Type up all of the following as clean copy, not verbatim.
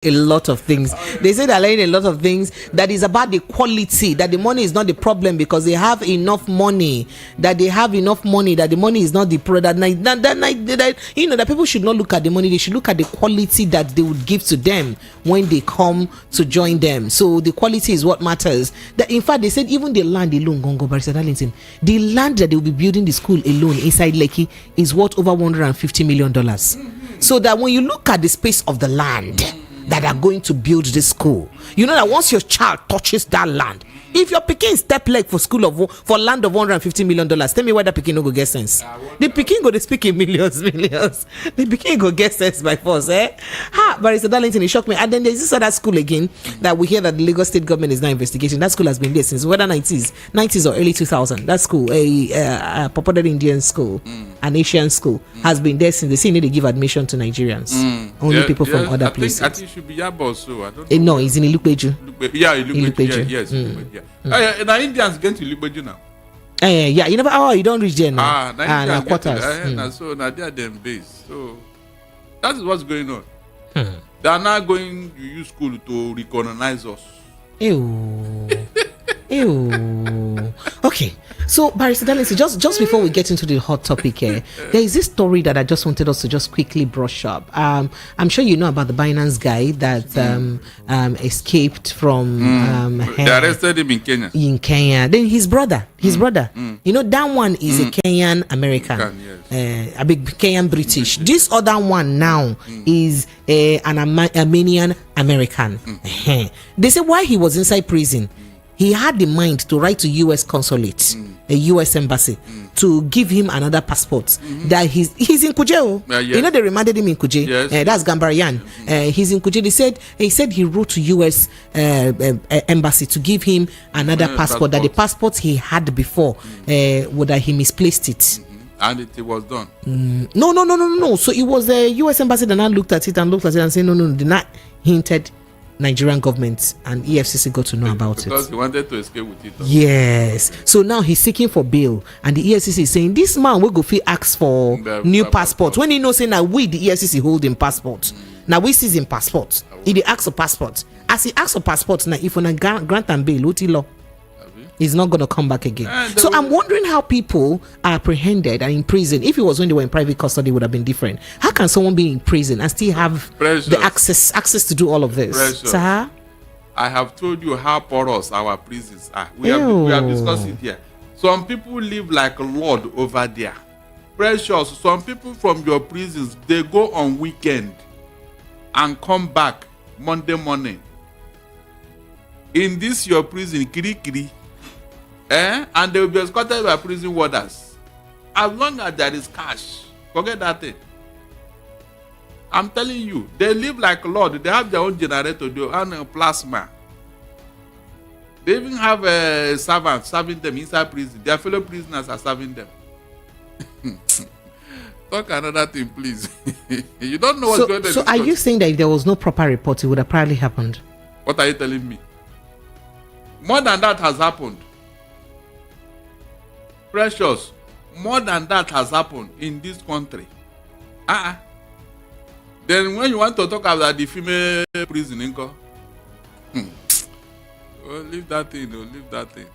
a lot of things. They say they're learning a lot of things that is about the quality, that the money is not the problem because they have enough money, that the money is not the product. That people should not look at the money, they should look at the quality that they would give to them when they come to join them. So the quality is what matters. That in fact, they said even the land alone, the land that they will be building the school alone inside Lekki is worth over $150 million. So that when you look at the space of the land that are going to build this school, you know that once your child touches that land, if your pikin step leg for land of $150 million, tell me why that pikin no go get sense. The pikin go to speak in millions. The pikin go get sense by force, Barrister Darlington, it shocked me. And then there's this other school again that we hear that the Lagos State government is now investigating. That school has been there since whether 90s or early 2000. That school, a purported Indian school, an Asian school, has been there since. They say they give admission to Nigerians, only people from other places. I think it should be Yabo also. I don't know. No, it's in Ilupeju. Yeah, Ilupeju. Yes. Now Indians get to Ilupeju now. Yeah, you never. You don't reach there now. Now quarters. So now they are them base. So that is what's going on. They are now going to use school to recolonize us. Ew. Okay, so Barrister Darlington, just before we get into the hot topic here, there is this story that I just wanted us to just quickly brush up. I'm sure you know about the Binance guy that escaped from they arrested him in Kenya. Then his brother, you know, that one is a Kenyan American, yes. A big Kenyan British. This other one now is an Armenian American. They say why he was inside prison, he had the mind to write to U.S. consulate, a U.S. embassy, to give him another passport. That he's in Kuje. Yes. You know, they remanded him in Kuje. Yes. That's Gambarian. He's in Kuje. He said he wrote to U.S. Embassy to give him another passport. That the passport he had before, that he misplaced it. And it was done. No. So it was the U.S. embassy that now looked at it and said, no, did not hinted Nigerian government and EFCC got to know about it. Because he wanted to escape with it. Yes. So now he's seeking for bail. And the EFCC is saying, this man will go ask for new passport. When he knows saying that we, the EFCC, hold him passport. Now we seize him passport. He asks for passport. As he asks for passport, now if we grant and bail, what law? He's not going to come back again. So I'm wondering how people are apprehended and in prison. If it was when they were in private custody, it would have been different. How can someone be in prison and still have the access to do all of this? Sir? I have told you how porous our prisons are. We have discussed it here. Some people live like a lord over there. Precious. Some people from your prisons, they go on weekend and come back Monday morning. In this your prison, Kiri. And they will be escorted by prison warders. As long as there is cash, forget that thing. I'm telling you, they live like Lord. They have their own generator and a plasma. They even have a servant serving them inside prison. Their fellow prisoners are serving them. Talk another thing, please. You don't know what's going on. So are you saying that if there was no proper report, it would have probably happened? What are you telling me? More than that has happened. Precious, more than that has happened in this country. Then when you want to talk about the female prison, leave that thing.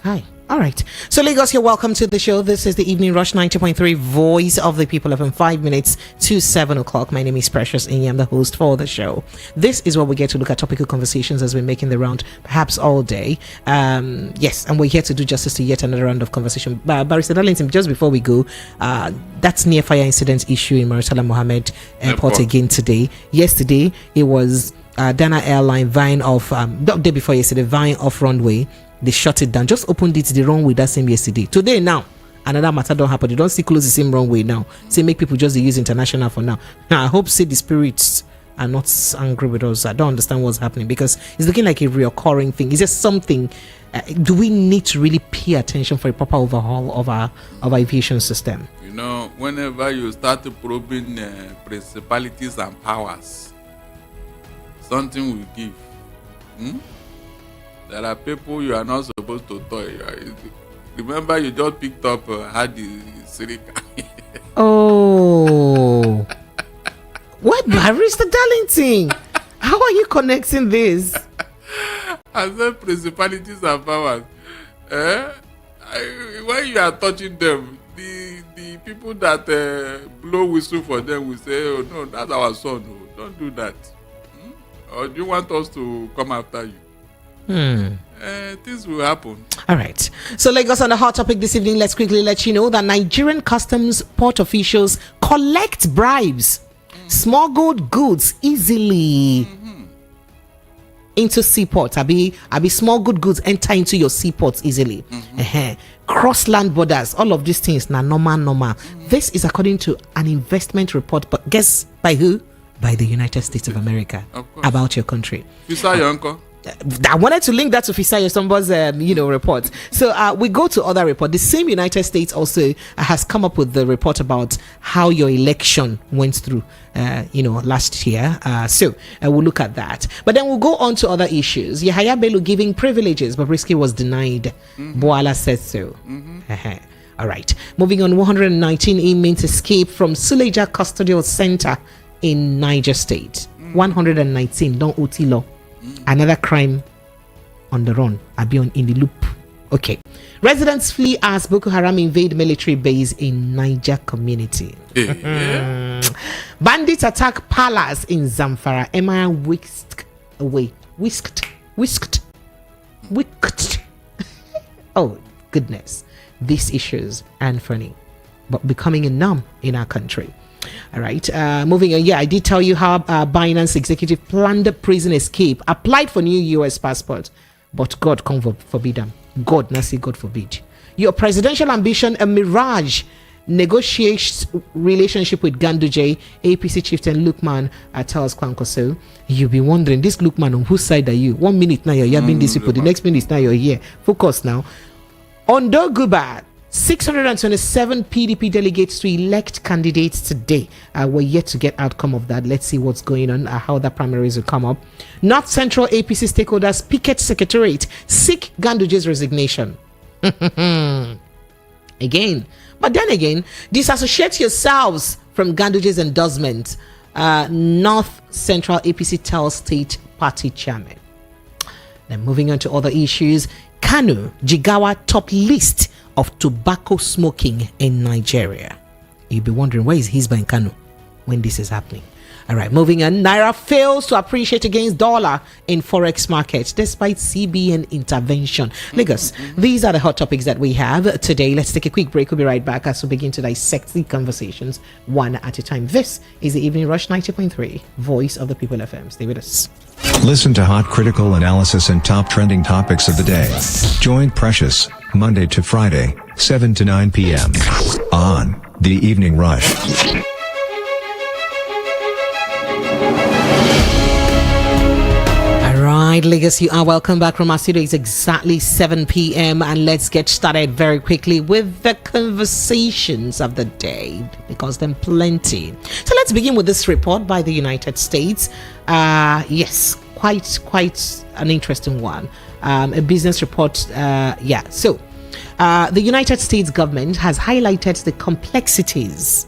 Hi. All right. So Lagos, you're welcome to the show. This is the Evening Rush 90.3 Voice of the People of 5 minutes to 7 o'clock. My name is Precious and I'm the host for the show. This is where we get to look at topical conversations as we're making the round perhaps all day. Yes, and we're here to do justice to yet another round of conversation. Barrister Darlington, just before we go, that's near fire incident issue in Maritala Mohammed Airport again today. Yesterday, it was Dana Airline vying off, the day before yesterday, vying off runway. They shut it down, just opened it the wrong way that same yesterday. Today now, another matter don't happen. They don't see close the same wrong way now. Say make people just use international for now. Now I hope say the spirits are not angry with us. I don't understand what's happening because it's looking like a reoccurring thing. Is there something? Do we need to really pay attention for a proper overhaul of our aviation system? You know, whenever you start probing principalities and powers, something will give. There are people you are not supposed to toy. Remember, you just picked up Hadi Sirika. Oh. What, Barrister Darlington? How are you connecting this? I said principalities and powers. When you are touching them, the people that blow whistle for them will say, "Oh no, that's our son. Oh, don't do that." Or do you want us to come after you? Things will happen. All right. So, Lagos on the hot topic this evening. Let's quickly let you know that Nigerian customs port officials collect bribes, smuggled goods easily into seaports. Abi smuggled goods enter into your seaports easily. Cross land borders. All of these things now normal. This is according to an investment report. But guess by who? By the United States of America about your country. Visa your uncle. I wanted to link that to Fisayo Sombo's report. So we go to other report. The same United States also has come up with the report about how your election went through last year. So we'll look at that. But then we'll go on to other issues. Yahaya Bello giving privileges, but Bobrisky was denied. Boala said so. All right. Moving on, 119 inmates escape from Suleja Custodial Center in Niger State. 119 don't OT law. Another crime on the run. In the loop. Okay. Residents flee as Boko Haram invade military base in Niger community. Bandits attack palace in Zamfara. Emma whisked away. Whisked. Oh, goodness. These issues aren't funny, but becoming a norm in our country. All right, moving on. I did tell you how Binance executive planned a prison escape, applied for new US passport, but God forbid them. God forbid. Your presidential ambition, a mirage. Negotiates relationship with Ganduje, APC chieftain Lukman tells Kwankoso. You'll be wondering, this Lukman, on whose side are you? 1 minute now you're being this people, the next minute now you're here. Focus now. Ondo Guba. 627 PDP delegates to elect candidates today. We're yet to get outcome of that. Let's see what's going on, how the primaries will come up. North Central APC stakeholders picket secretariat seek Ganduje's resignation. But then again, disassociate yourselves from Ganduje's endorsement. North Central APC tells state party chairman. Then moving on to other issues. Kano, Jigawa top list of tobacco smoking in Nigeria. You'll be wondering, where is Hisba in Kano when this is happening? All right, moving on. Naira fails to appreciate against dollar in forex markets despite CBN intervention. Lagos, these are the hot topics that we have today. Let's take a quick break. We'll be right back as we begin to dissect the conversations one at a time. This is the Evening Rush 90.3, Voice of the People FM. Stay with us. Listen to hot critical analysis and top trending topics of the day. Join Precious, Monday to Friday, 7 to 9 p.m. on The Evening Rush. Alright, Lagos, you are welcome back from our studio. It's exactly 7 p.m. and let's get started very quickly with the conversations of the day, because them plenty. So let's begin with this report by the United States. Yes, quite an interesting one. A business report. So the United States government has highlighted the complexities.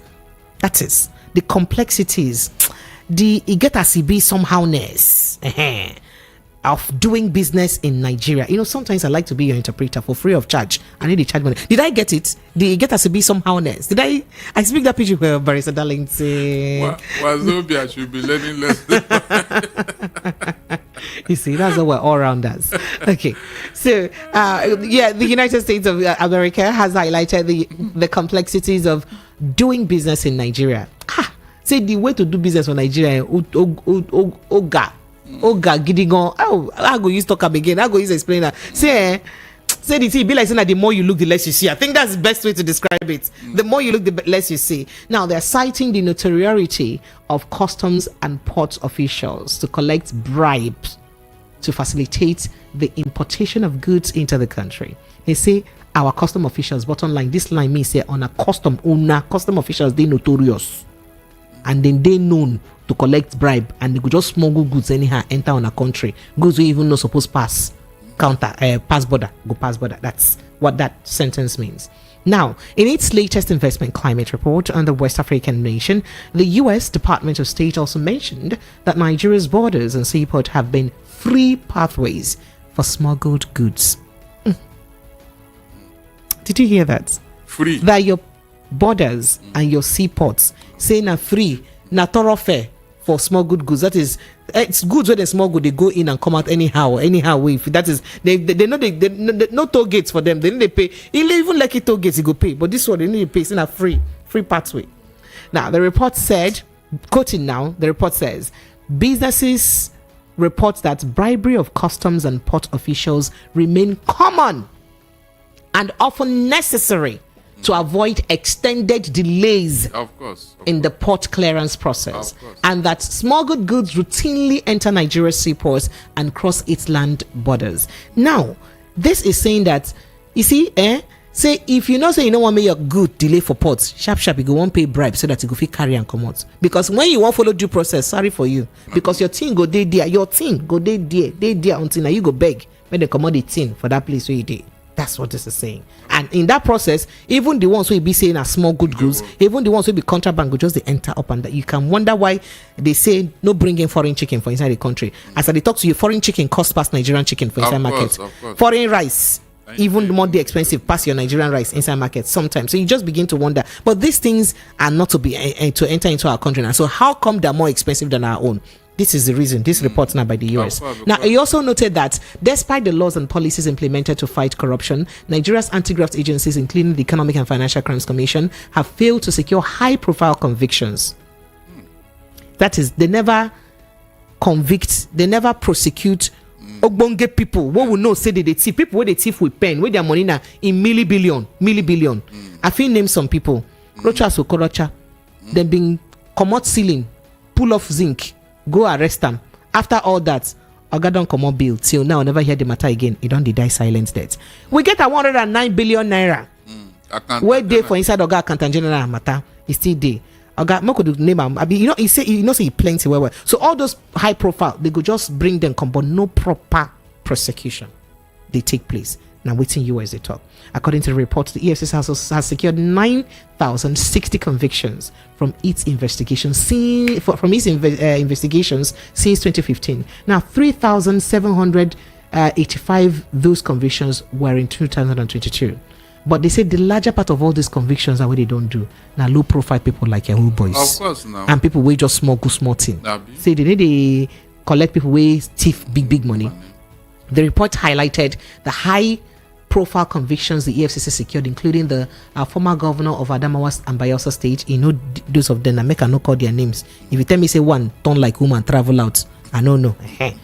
That is, the complexities, the igetasibi somehowness of doing business in Nigeria. Sometimes I like to be your interpreter for free of charge. I need to charge money. Did I get it? The igetasibi somehowness. Did I speak that picture well, Barrister Darlington? Wazobia should be learning lessons. You see, that's what we're all rounders. Okay, so the United States of America has highlighted the complexities of doing business in Nigeria. Say the way to do business in Nigeria, Oga Gidigon. Oh, I go use talk up again. I go use explain that. Say the thing be like saying that the more you look, the less you see. I think that's the best way to describe it. The more you look, the less you see. Now they're citing the notoriety of customs and port officials to collect bribes to facilitate the importation of goods into the country. They say our custom officials, bottom line, this line means say on a custom owner, custom officials, they notorious. And then they known to collect bribe, and they could just smuggle goods anyhow enter on a country. Goods we even not supposed pass border. That's what that sentence means. Now, in its latest investment climate report on the West African nation, the U.S. Department of State also mentioned that Nigeria's borders and seaport have been free pathways for smuggled goods. Did you hear that? Free. That your borders and your seaports say na free, na thoroughfare for smuggled goods. That is, it's goods when they smuggle, they go in and come out anyhow way. That is, they know they no toll gates for them. They need to pay. Even like it toll gates, you go pay. But this one they need to pay. It's in a free pathway. Now the report said, quoting now, the report says, businesses report that bribery of customs and port officials remain common and often necessary to avoid extended delays in the port clearance process, and that smuggled goods routinely enter Nigeria's seaports and cross its land borders. Now, this is saying that, you see, say if you say you don't want to make your good delay for ports, sharp you go want pay bribe so that you go fit carry and come out. Because when you want follow due process, sorry for you, because your team go there, until now you go beg when they come out the thing for that place where you did. That's what this is saying. And in that process, even the ones who will be saying are small good goods, even the ones who will be contraband goods, just they enter up, and you can wonder why they say no bringing foreign chicken for inside the country. As they talk to you, foreign chicken costs past Nigerian chicken for inside market. Foreign rice, even more expensive past your Nigerian rice inside market sometimes. So you just begin to wonder. But these things are not to be to enter into our country now. So how come they're more expensive than our own? This is the reason. This report now by the US. Now, he also noted that despite the laws and policies implemented to fight corruption, Nigeria's anti-graft agencies, including the Economic and Financial Crimes Commission, have failed to secure high-profile convictions. That is, they never convict, they never prosecute ogbonge people. What we know say they thief. People where they thief with pen, where their money now in milli-billion. I feel name some people. Rocha Sokorocha, then being commot ceiling, pull off zinc, go arrest them. After all that, Oga don comot bill. Till now, never hear the matter again. He don't die silent death. We get a 109 billion naira. Where they for inside Oga Accountant General matter is still there. Oga Moko do name am. He say he plenty well. So all those high profile, they go just bring them come, but no proper prosecution. They take place. Now waiting US they talk. According to the report, the EFCC has secured 9,060 convictions from its investigations since 2015. Now 3,785 those convictions were in 2022. But they say the larger part of all these convictions are what they don't do. Now low profile people like Yahoo boys. Of course now. And people who just small thing. Say they need to collect people who thief big money. The report highlighted the high profile convictions the EFCC secured, including the former governor of Adamawa and Bayelsa State. Those of them, I make a no call their names. If you tell me say one turn like woman travel out, I don't know.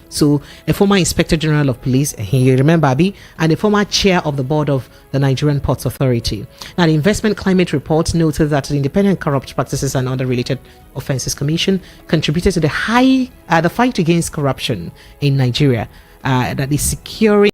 So a former Inspector General of Police, you remember Abi, and a former chair of the board of the Nigerian Ports Authority. Now the Investment Climate Report noted that the Independent Corrupt Practices and Other Related Offences Commission contributed to the fight against corruption in Nigeria. That is securing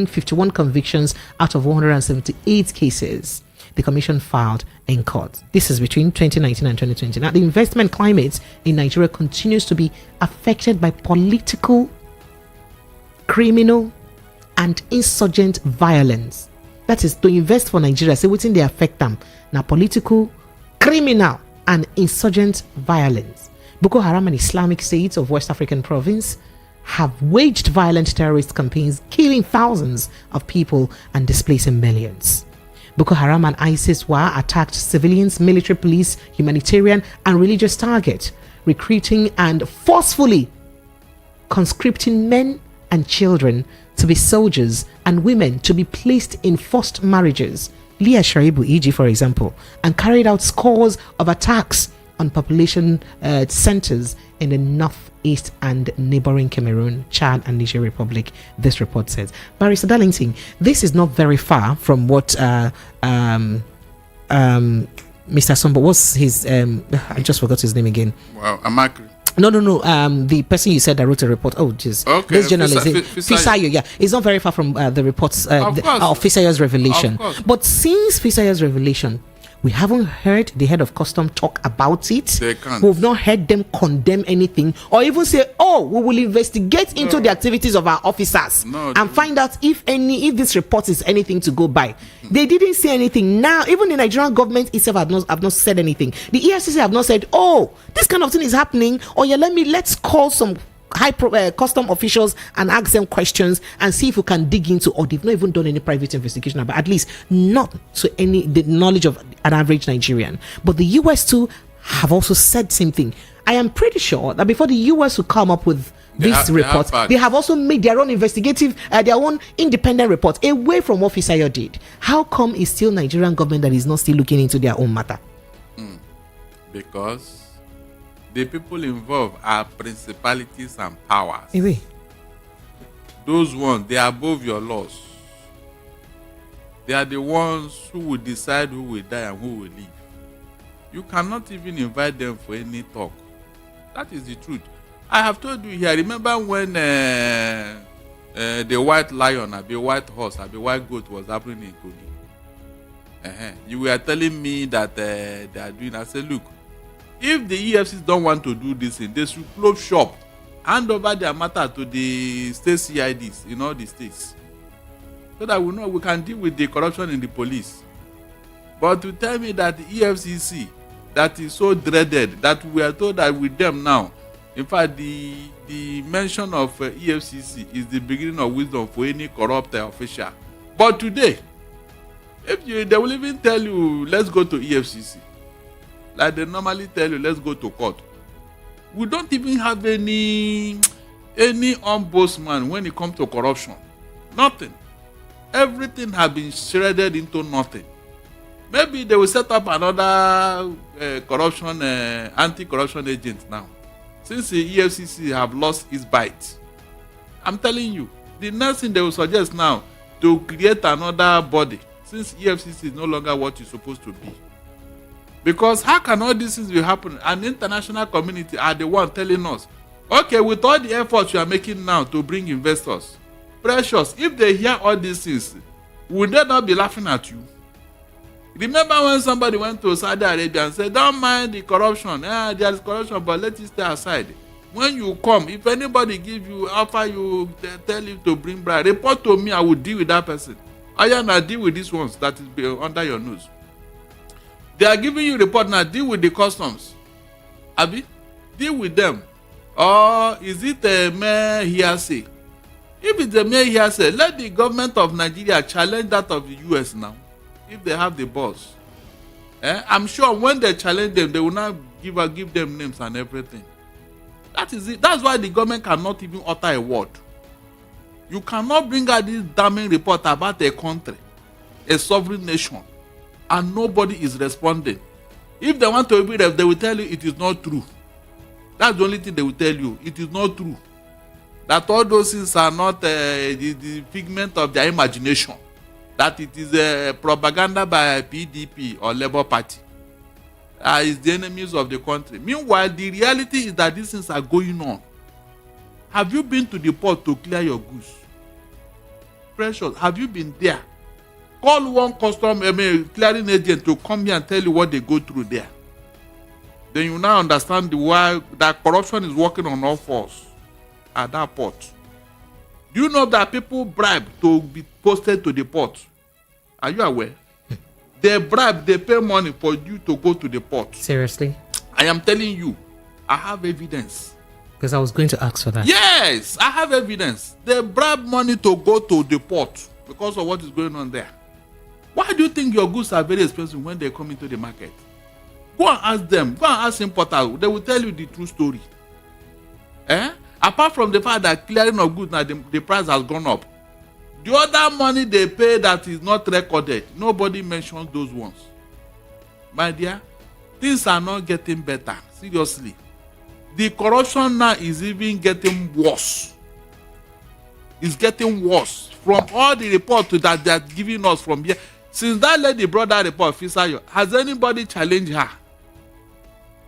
51 convictions out of 178 cases the commission filed in court. This is between 2019 and 2020. Now, the investment climate in Nigeria continues to be affected by political, criminal, and insurgent violence. That is, to invest for Nigeria, say within they affect them. Now, political, criminal, and insurgent violence. Boko Haram and Islamic States of West African province have waged violent terrorist campaigns, killing thousands of people and displacing millions. Boko Haram and ISIS attacked civilians, military, police, humanitarian, and religious targets, recruiting and forcefully conscripting men and children to be soldiers and women to be placed in forced marriages. Leah Sharibu, e.g., for example, and carried out scores of attacks on population centers in the northeast and neighboring Cameroon, Chad, and Niger Republic, this report says. Barrister Darlington, this is not very far from what Mr. Sombo, what's his, I just forgot his name again. Wow, Amakri. No. The person you said that wrote a report. Oh, jeez. Okay. This journalist, Fisayo, yeah, it's not very far from the reports of Fisayo's revelation. But since Fisayo's revelation, We haven't heard the head of custom talk about it. They can't. We've not heard them condemn anything or even say, oh, we will investigate into the activities of our officers and find out if this report is anything to go by. They didn't say anything. Now, even the Nigerian government itself have not said anything. The EFCC have not said, oh, this kind of thing is happening. Or yeah, let's call some custom officials and ask them questions and see if we can dig into, or they've not even done any private investigation, but at least not to the knowledge of an average Nigerian. But the US too have also said same thing. I am pretty sure that before the US will come up with this report, they have also made their own investigative, their own independent report away from what Fisayo did. How come it's still Nigerian government that is not still looking into their own matter? Because the people involved are principalities and powers. Anyway. Those ones, they are above your laws. They are the ones who will decide who will die and who will live. You cannot even invite them for any talk. That is the truth. I have told you here, remember when the white lion, the white horse, the white goat was happening in Kogi? You were telling me that they are doing. I said, look, if the EFCs don't want to do this thing, they should close shop, hand over their matter to the state CIDs in all the states, so that we know we can deal with the corruption in the police. But to tell me that the EFCC, that is so dreaded, that we are told that with them now, in fact, the mention of EFCC is the beginning of wisdom for any corrupt official. But today, they will even tell you, let's go to EFCC. Like they normally tell you, let's go to court. We don't even have any ombudsman when it comes to corruption. Nothing. Everything has been shredded into nothing. Maybe they will set up another anti-corruption agent now, since the EFCC have lost its bite. I'm telling you, the next thing they will suggest now to create another body, since EFCC is no longer what it's supposed to be. Because how can all these things be happening? And the international community are the one telling us, okay, with all the efforts you are making now to bring investors, Precious, if they hear all these things, would they not be laughing at you? Remember when somebody went to Saudi Arabia and said, don't mind the corruption. There is corruption, but let it stay aside. When you come, if anybody offer you, tell you to bring bribe, report to me, I will deal with that person. I am deal with these ones that is under your nose. They are giving you report now, deal with the customs. Abi, deal with them. Or is it a mere hearsay? If it's a mere hearsay, let the government of Nigeria challenge that of the US now, if they have the balls. I'm sure when they challenge them, they will not give them names and everything. That is it. That's why the government cannot even utter a word. You cannot bring out this damning report about a country, a sovereign nation, and nobody is responding. If they want to be there, they will tell you it is not true. That's the only thing they will tell you. It is not true. That all those things are not the figment of their imagination. That it is a propaganda by PDP or Labour Party. It's the enemies of the country. Meanwhile, the reality is that these things are going on. Have you been to the port to clear your goods? Precious, have you been there? Call one clearing agent to come here and tell you what they go through there. Then you now understand why that corruption is working on all fours at that port. Do you know that people bribe to be posted to the port? Are you aware? They bribe, they pay money for you to go to the port. Seriously? I am telling you, I have evidence. Because I was going to ask for that. Yes, I have evidence. They bribe money to go to the port because of what is going on there. Why do you think your goods are very expensive when they come into the market? Go and ask them. Go and ask importers. They will tell you the true story. Apart from the fact that clearing of goods now, the price has gone up. The other money they pay that is not recorded, nobody mentions those ones. My dear, things are not getting better. Seriously. The corruption now is even getting worse. It's getting worse. From all the reports that they are giving us from here. Since that lady brought that report, Fisayo, has anybody challenged her?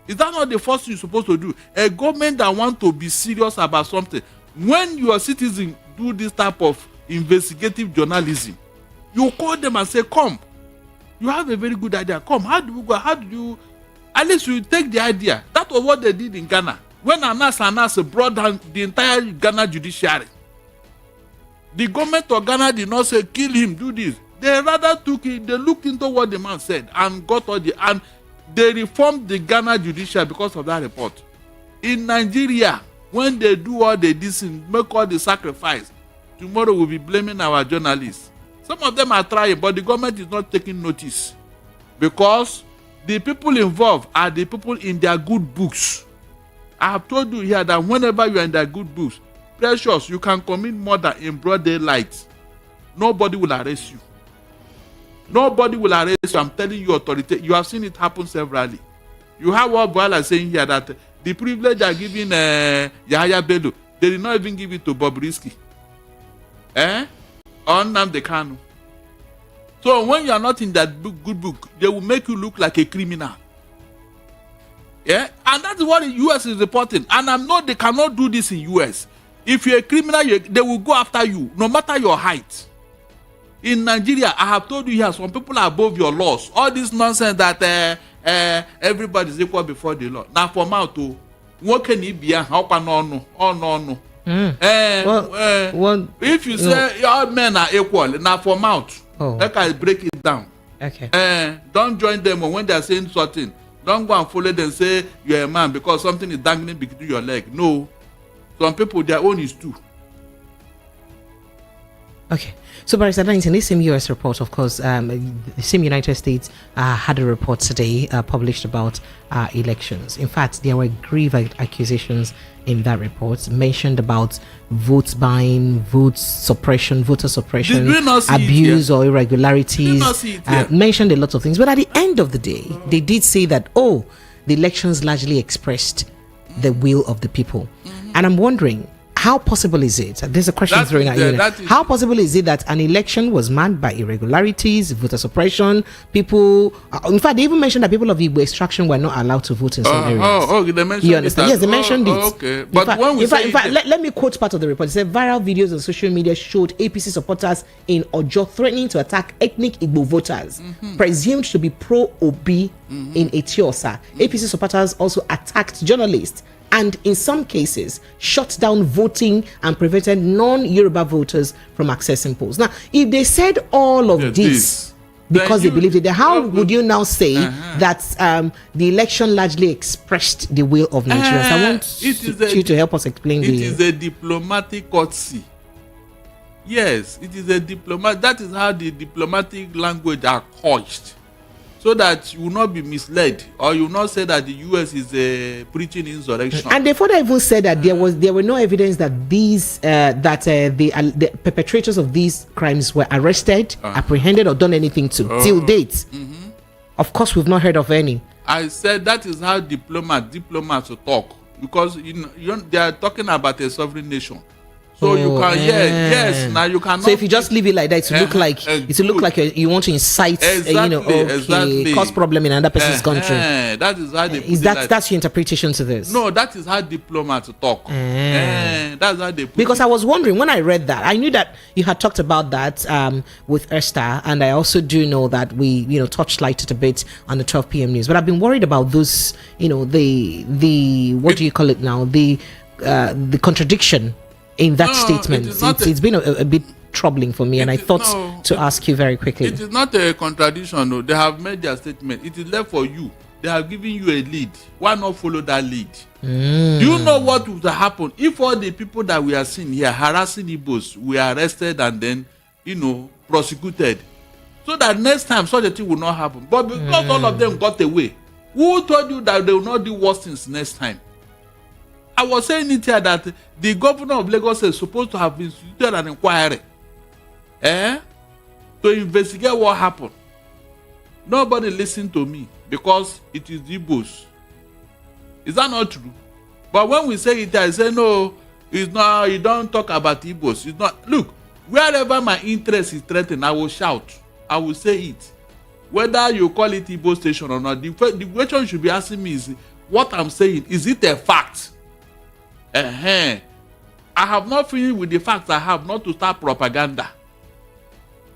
Is that not the first thing you're supposed to do? A government that wants to be serious about something, when your citizens do this type of investigative journalism, you call them and say, come, You have a very good idea. Come, how do we go? How do you? At least you take the idea. That was what they did in Ghana. When Anas brought down the entire Ghana judiciary. The government of Ghana did not say, kill him, do this. They rather took it, they looked into what the man said and got all the, and they reformed the Ghana judiciary because of that report. In Nigeria, when they do all the this and make all the sacrifice, tomorrow we'll be blaming our journalists. Some of them are trying, but the government is not taking notice. Because the people involved are the people in their good books. I have told you here that whenever you are in their good books, Precious, you can commit murder in broad daylight. Nobody will arrest you. Nobody will arrest you. I'm telling you, authority. You have seen it happen severally. You have what Boala is saying here, that the privilege are giving Yahaya Bello, they did not even give it to Bobrisky. Or Nnamdi Kanu. So when you are not in that good book, they will make you look like a criminal. Yeah, and that's what the US is reporting. And I'm not, they cannot do this in US. If you're a criminal, they will go after you, no matter your height. In Nigeria, I have told you here, some people are above your laws. All this nonsense that everybody is equal before the law. Now for mouth to what can it be? How can no? Oh no. If you say all men are equal, now for mouth, let us break it down. Okay. Don't join them when they are saying something. Don't go and follow them and say you're a man because something is dangling between your leg. No. Some people, their own is too. Okay. So, Barrister Darlington, this same US report, of course, the same United States had a report today published about elections. In fact, there were grave accusations in that report, mentioned about vote buying, voter suppression, abuse or irregularities, mentioned a lot of things. But at the end of the day, they did say that, the elections largely expressed the will of the people. And I'm wondering, how possible is it? There's a question thrown at you. How possible is it that an election was marked by irregularities, voter suppression, people... in fact, they even mentioned that people of Igbo extraction were not allowed to vote in some areas. They mentioned you understand? Yes, they mentioned it. Okay. But in fact, let me quote part of the report. It said, viral videos on social media showed APC supporters in Ojo threatening to attack ethnic Igbo voters, presumed to be pro-Obi in Etiosa. APC supporters also attacked journalists and in some cases shut down voting and prevented non-Yoruba voters from accessing polls. Now, if they said all of this because they believed it, how would you now say that the election largely expressed the will of Nigerians? I want you to help us explain it is a diplomatic courtesy. Yes, it is a diplomat. That is how the diplomatic language are couched, so that you will not be misled, or you will not say that the US is preaching insurrection. And they further even said that there were no evidence that the perpetrators of these crimes were arrested, apprehended, or done anything to till date. Of course, we've not heard of any. I said that is how diplomats talk, because they are talking about a sovereign nation. So you can, yes. Now you cannot. So if you just leave it like that, it will look like you want to incite, cause problem in another person's country. That is how they. That's your interpretation to this? No, that is how diplomats talk. That's how they. Because I was wondering when I read that, I knew that you had talked about that with Esther, and I also do know that we touched light it a bit on the 12 p.m. news. But I've been worried about those, the what do you call it now? The contradiction in that statement. It's been a bit troubling for me, and I thought to ask you very quickly. It is not a contradiction. No. They have made their statement. It is left for you. They have given you a lead. Why not follow that lead? Do you know what would happen if all the people that we are seeing here harassing Igbos were arrested and then, prosecuted? So that next time such a thing will not happen. But because all of them got away, who told you that they will not do worse things next time? I was saying it here that the governor of Lagos is supposed to have instituted an inquiry to investigate what happened. Nobody listened to me because it is Igbos. Is that not true? But when we say it, I say no, it's not. You don't talk about Igbos. It's not. Look, wherever my interest is threatened, I will shout. I will say it. Whether you call it Igbo station or not, the question you should be asking me is what I'm saying. Is it a fact? I have not finished with the facts. I have not to start propaganda.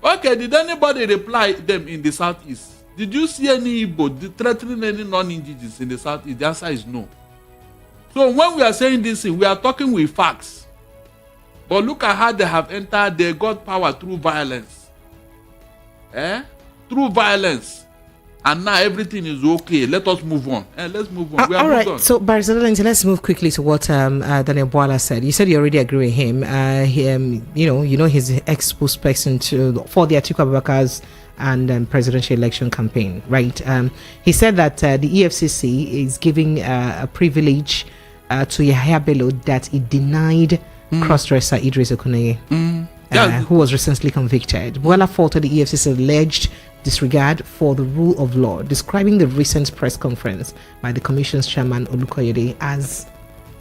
Okay, did anybody reply them in the southeast? Did you see any Igbo threatening any non-indigenous in the South? The answer is no. So when we are saying this thing, we are talking with facts. But look at how they have entered. They got power through violence. Through violence. And now everything is okay. Let us move on. Let's move on. All right. So, Barrister Darlington, let's move quickly to what Daniel Bwala said. You said you already agree with him. You know, he's spokesperson for the Atiku Abubakar's and presidential election campaign, right? He said that the EFCC is giving a privilege to Yahya Bello that he denied crossdresser Idris Okuneye, who was recently convicted. Bwala faulted the EFCC's alleged disregard for the rule of law, describing the recent press conference by the commission's chairman Olukoyede as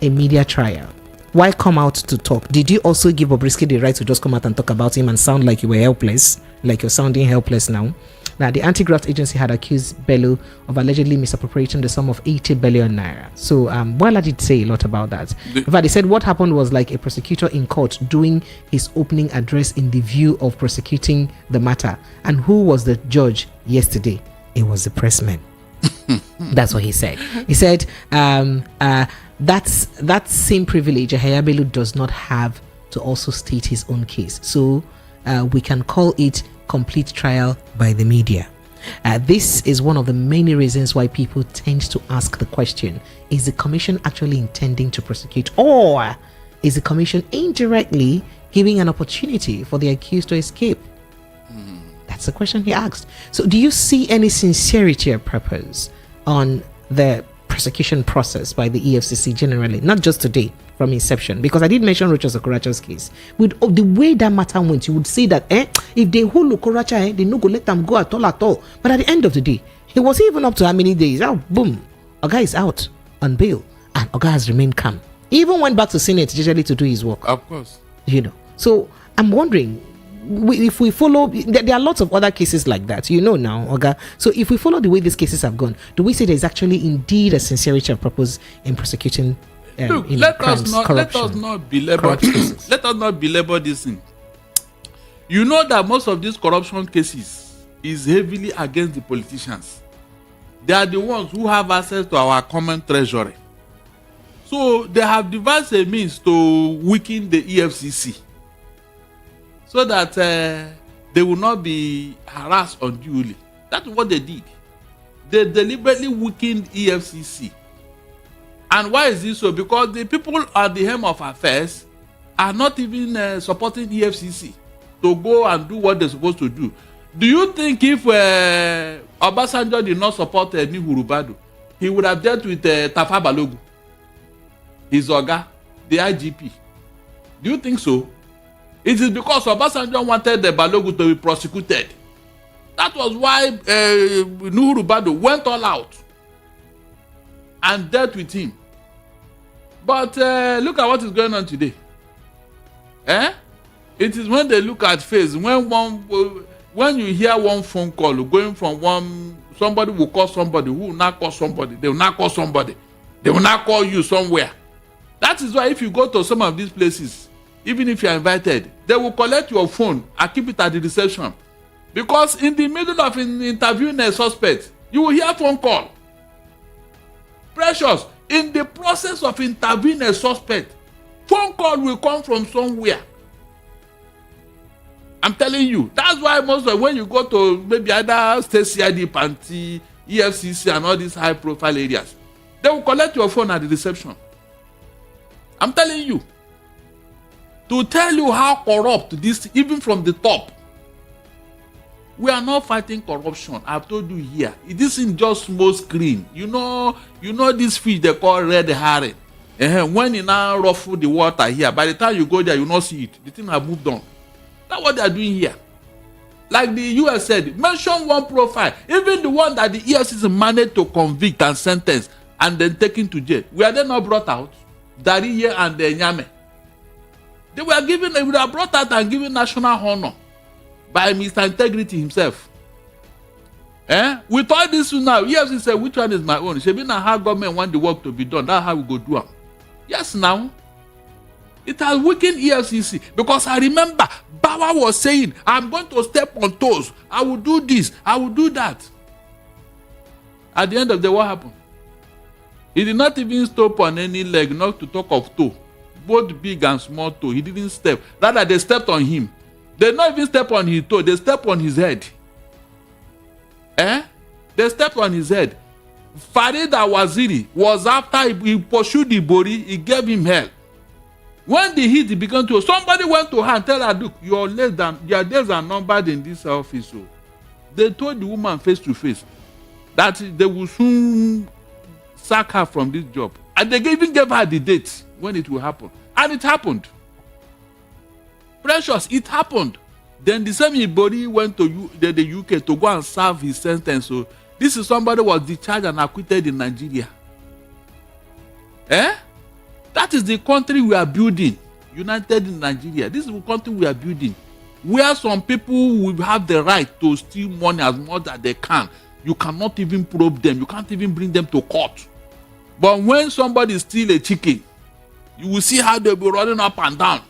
a media trial. Why come out to talk? Did you also give Bobrisky the right to just come out and talk about him and sound like you were helpless, like you're sounding helpless now? Now, the anti-graft agency had accused Bello of allegedly misappropriating the sum of 80 billion naira. So, Bwala did say a lot about that. In fact, he said what happened was like a prosecutor in court doing his opening address in the view of prosecuting the matter. And who was the judge yesterday? It was the pressman. That's what he said. He said that same privilege Yahya Bello does not have to also state his own case. So we can call it complete trial by the media. This is one of the many reasons why people tend to ask the question, is the commission actually intending to prosecute, or is the commission indirectly giving an opportunity for the accused to escape? That's the question he asked. So do you see any sincerity or purpose on the prosecution process by the EFCC generally, not just today, from inception? Because I did mention Rochas Okoracha's case. With the way that matter went, you would say that if they hold Okoracha, they no go let them go at all. But at the end of the day, he was even up to how many days? Oh, boom, Oga is out on bail, and Oga has remained calm. He even went back to Senate usually to do his work. Of course. You know. So I'm wondering, if we follow, there are lots of other cases like that, now, Oga. So if we follow the way these cases have gone, do we say there's actually indeed a sincerity of purpose in prosecuting? Look, let us not belabor this thing. You know that most of these corruption cases is heavily against the politicians. They are the ones who have access to our common treasury. So they have devised a means to weaken the EFCC so that they will not be harassed unduly. That's what they did. They deliberately weakened EFCC. And why is this so? Because the people at the helm of affairs are not even supporting EFCC to go and do what they're supposed to do. Do you think if Obasanjo did not support Nuhu Rubadu, he would have dealt with Tafa Balogun, his Oga, the IGP? Do you think so? It is because Obasanjo wanted the Balogun to be prosecuted. That was why Nuhu Rubadu went all out and dealt with him. But look at what is going on today. It is when they look at face, when you hear one phone call going from somebody will call somebody, who will not call somebody, they will not call somebody, they will not call you somewhere. That is why if you go to some of these places, even if you are invited, they will collect your phone and keep it at the reception. Because in the middle of interviewing a suspect, you will hear phone call. Precious, in the process of interviewing a suspect, phone call will come from somewhere. I'm telling you. That's why most of when you go to maybe either state CID, Panty, EFCC, and all these high profile areas, they will collect your phone at the reception. I'm telling you. To tell you how corrupt this, even from the top. We are not fighting corruption. I've told you here. This isn't just smoke screen. You know this fish they call red herring. When you now ruffle the water here, by the time you go there, you not see it. The thing have moved on. That's what they are doing here. Like the US said, mention one profile, even the one that the EFCC managed to convict and sentence and then taken to jail. Were they not brought out? Dariye and Nyame. They were brought out and given national honor by Mr. Integrity himself. With all this now, EFCC said, which one is my own? Should be now how government want the work to be done. That's how we go do it. Yes, now. It has weakened EFCC because I remember Bawa was saying, I'm going to step on toes. I will do this. I will do that. At the end of the day, what happened? He did not even stop on any leg, not to talk of toe. Both big and small toe. He didn't step. Rather, they stepped on him. They not even step on his toe. They stepped on his head. They stepped on his head. Farida Waziri was after he pursued the body. He gave him hell. When the heat began to, somebody went to her and tell her, look, your days are numbered in this office. So they told the woman face to face that they will soon sack her from this job. And they even gave her the date when it will happen. And it happened. Precious, it happened. Then the same Ibori went to the UK to go and serve his sentence. So this is somebody who was discharged and acquitted in Nigeria. That is the country we are building. United in Nigeria. This is the country we are building. Where some people will have the right to steal money as much as they can. You cannot even probe them. You can't even bring them to court. But when somebody steals a chicken, you will see how they'll be running up and down.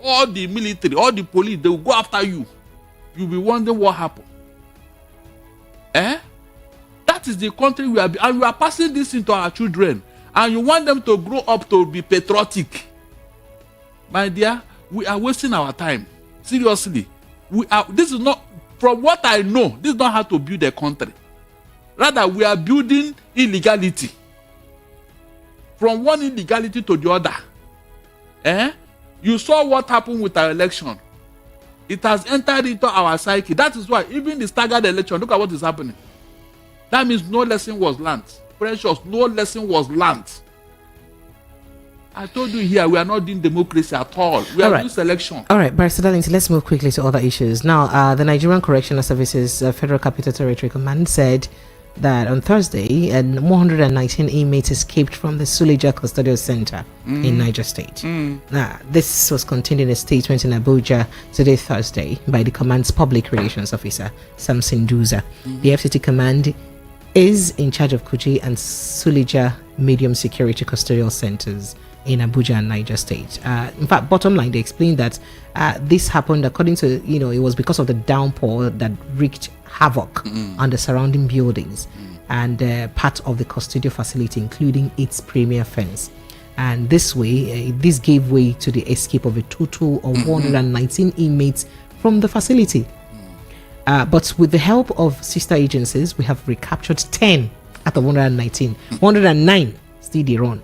All the military, all the police, they will go after you. You'll be wondering what happened. That is the country we are, and we are passing this into our children. And you want them to grow up to be patriotic. My dear, we are wasting our time. Seriously. This is not, from what I know, this is not how to build a country. Rather, we are building illegality. From one illegality to the other. You saw what happened with our election. It has entered into our psyche. That is why even the staggered election, look at what is happening. That means no lesson was learned. Precious, no lesson was learned. I told you here, we are not doing democracy at all. We are doing selection. All right, Barrister Darlington, let's move quickly to other issues. Now, the Nigerian Correctional Services Federal Capital Territory Command said that on Thursday, 119 inmates escaped from the Suleja Custodial Center in Niger State. Now, this was contained in a statement in Abuja today, Thursday, by the command's public relations officer, Samson Duza. The FCT command is in charge of Kuje and Suleja medium security custodial centers in Abuja and Niger State. In fact, bottom line, they explained that this happened according to, it was because of the downpour that wreaked havoc on the surrounding buildings and part of the custodial facility, including its premier fence. And this way, this gave way to the escape of a total of 119 inmates from the facility. But with the help of sister agencies, we have recaptured 10 out of 119. 109 still they run.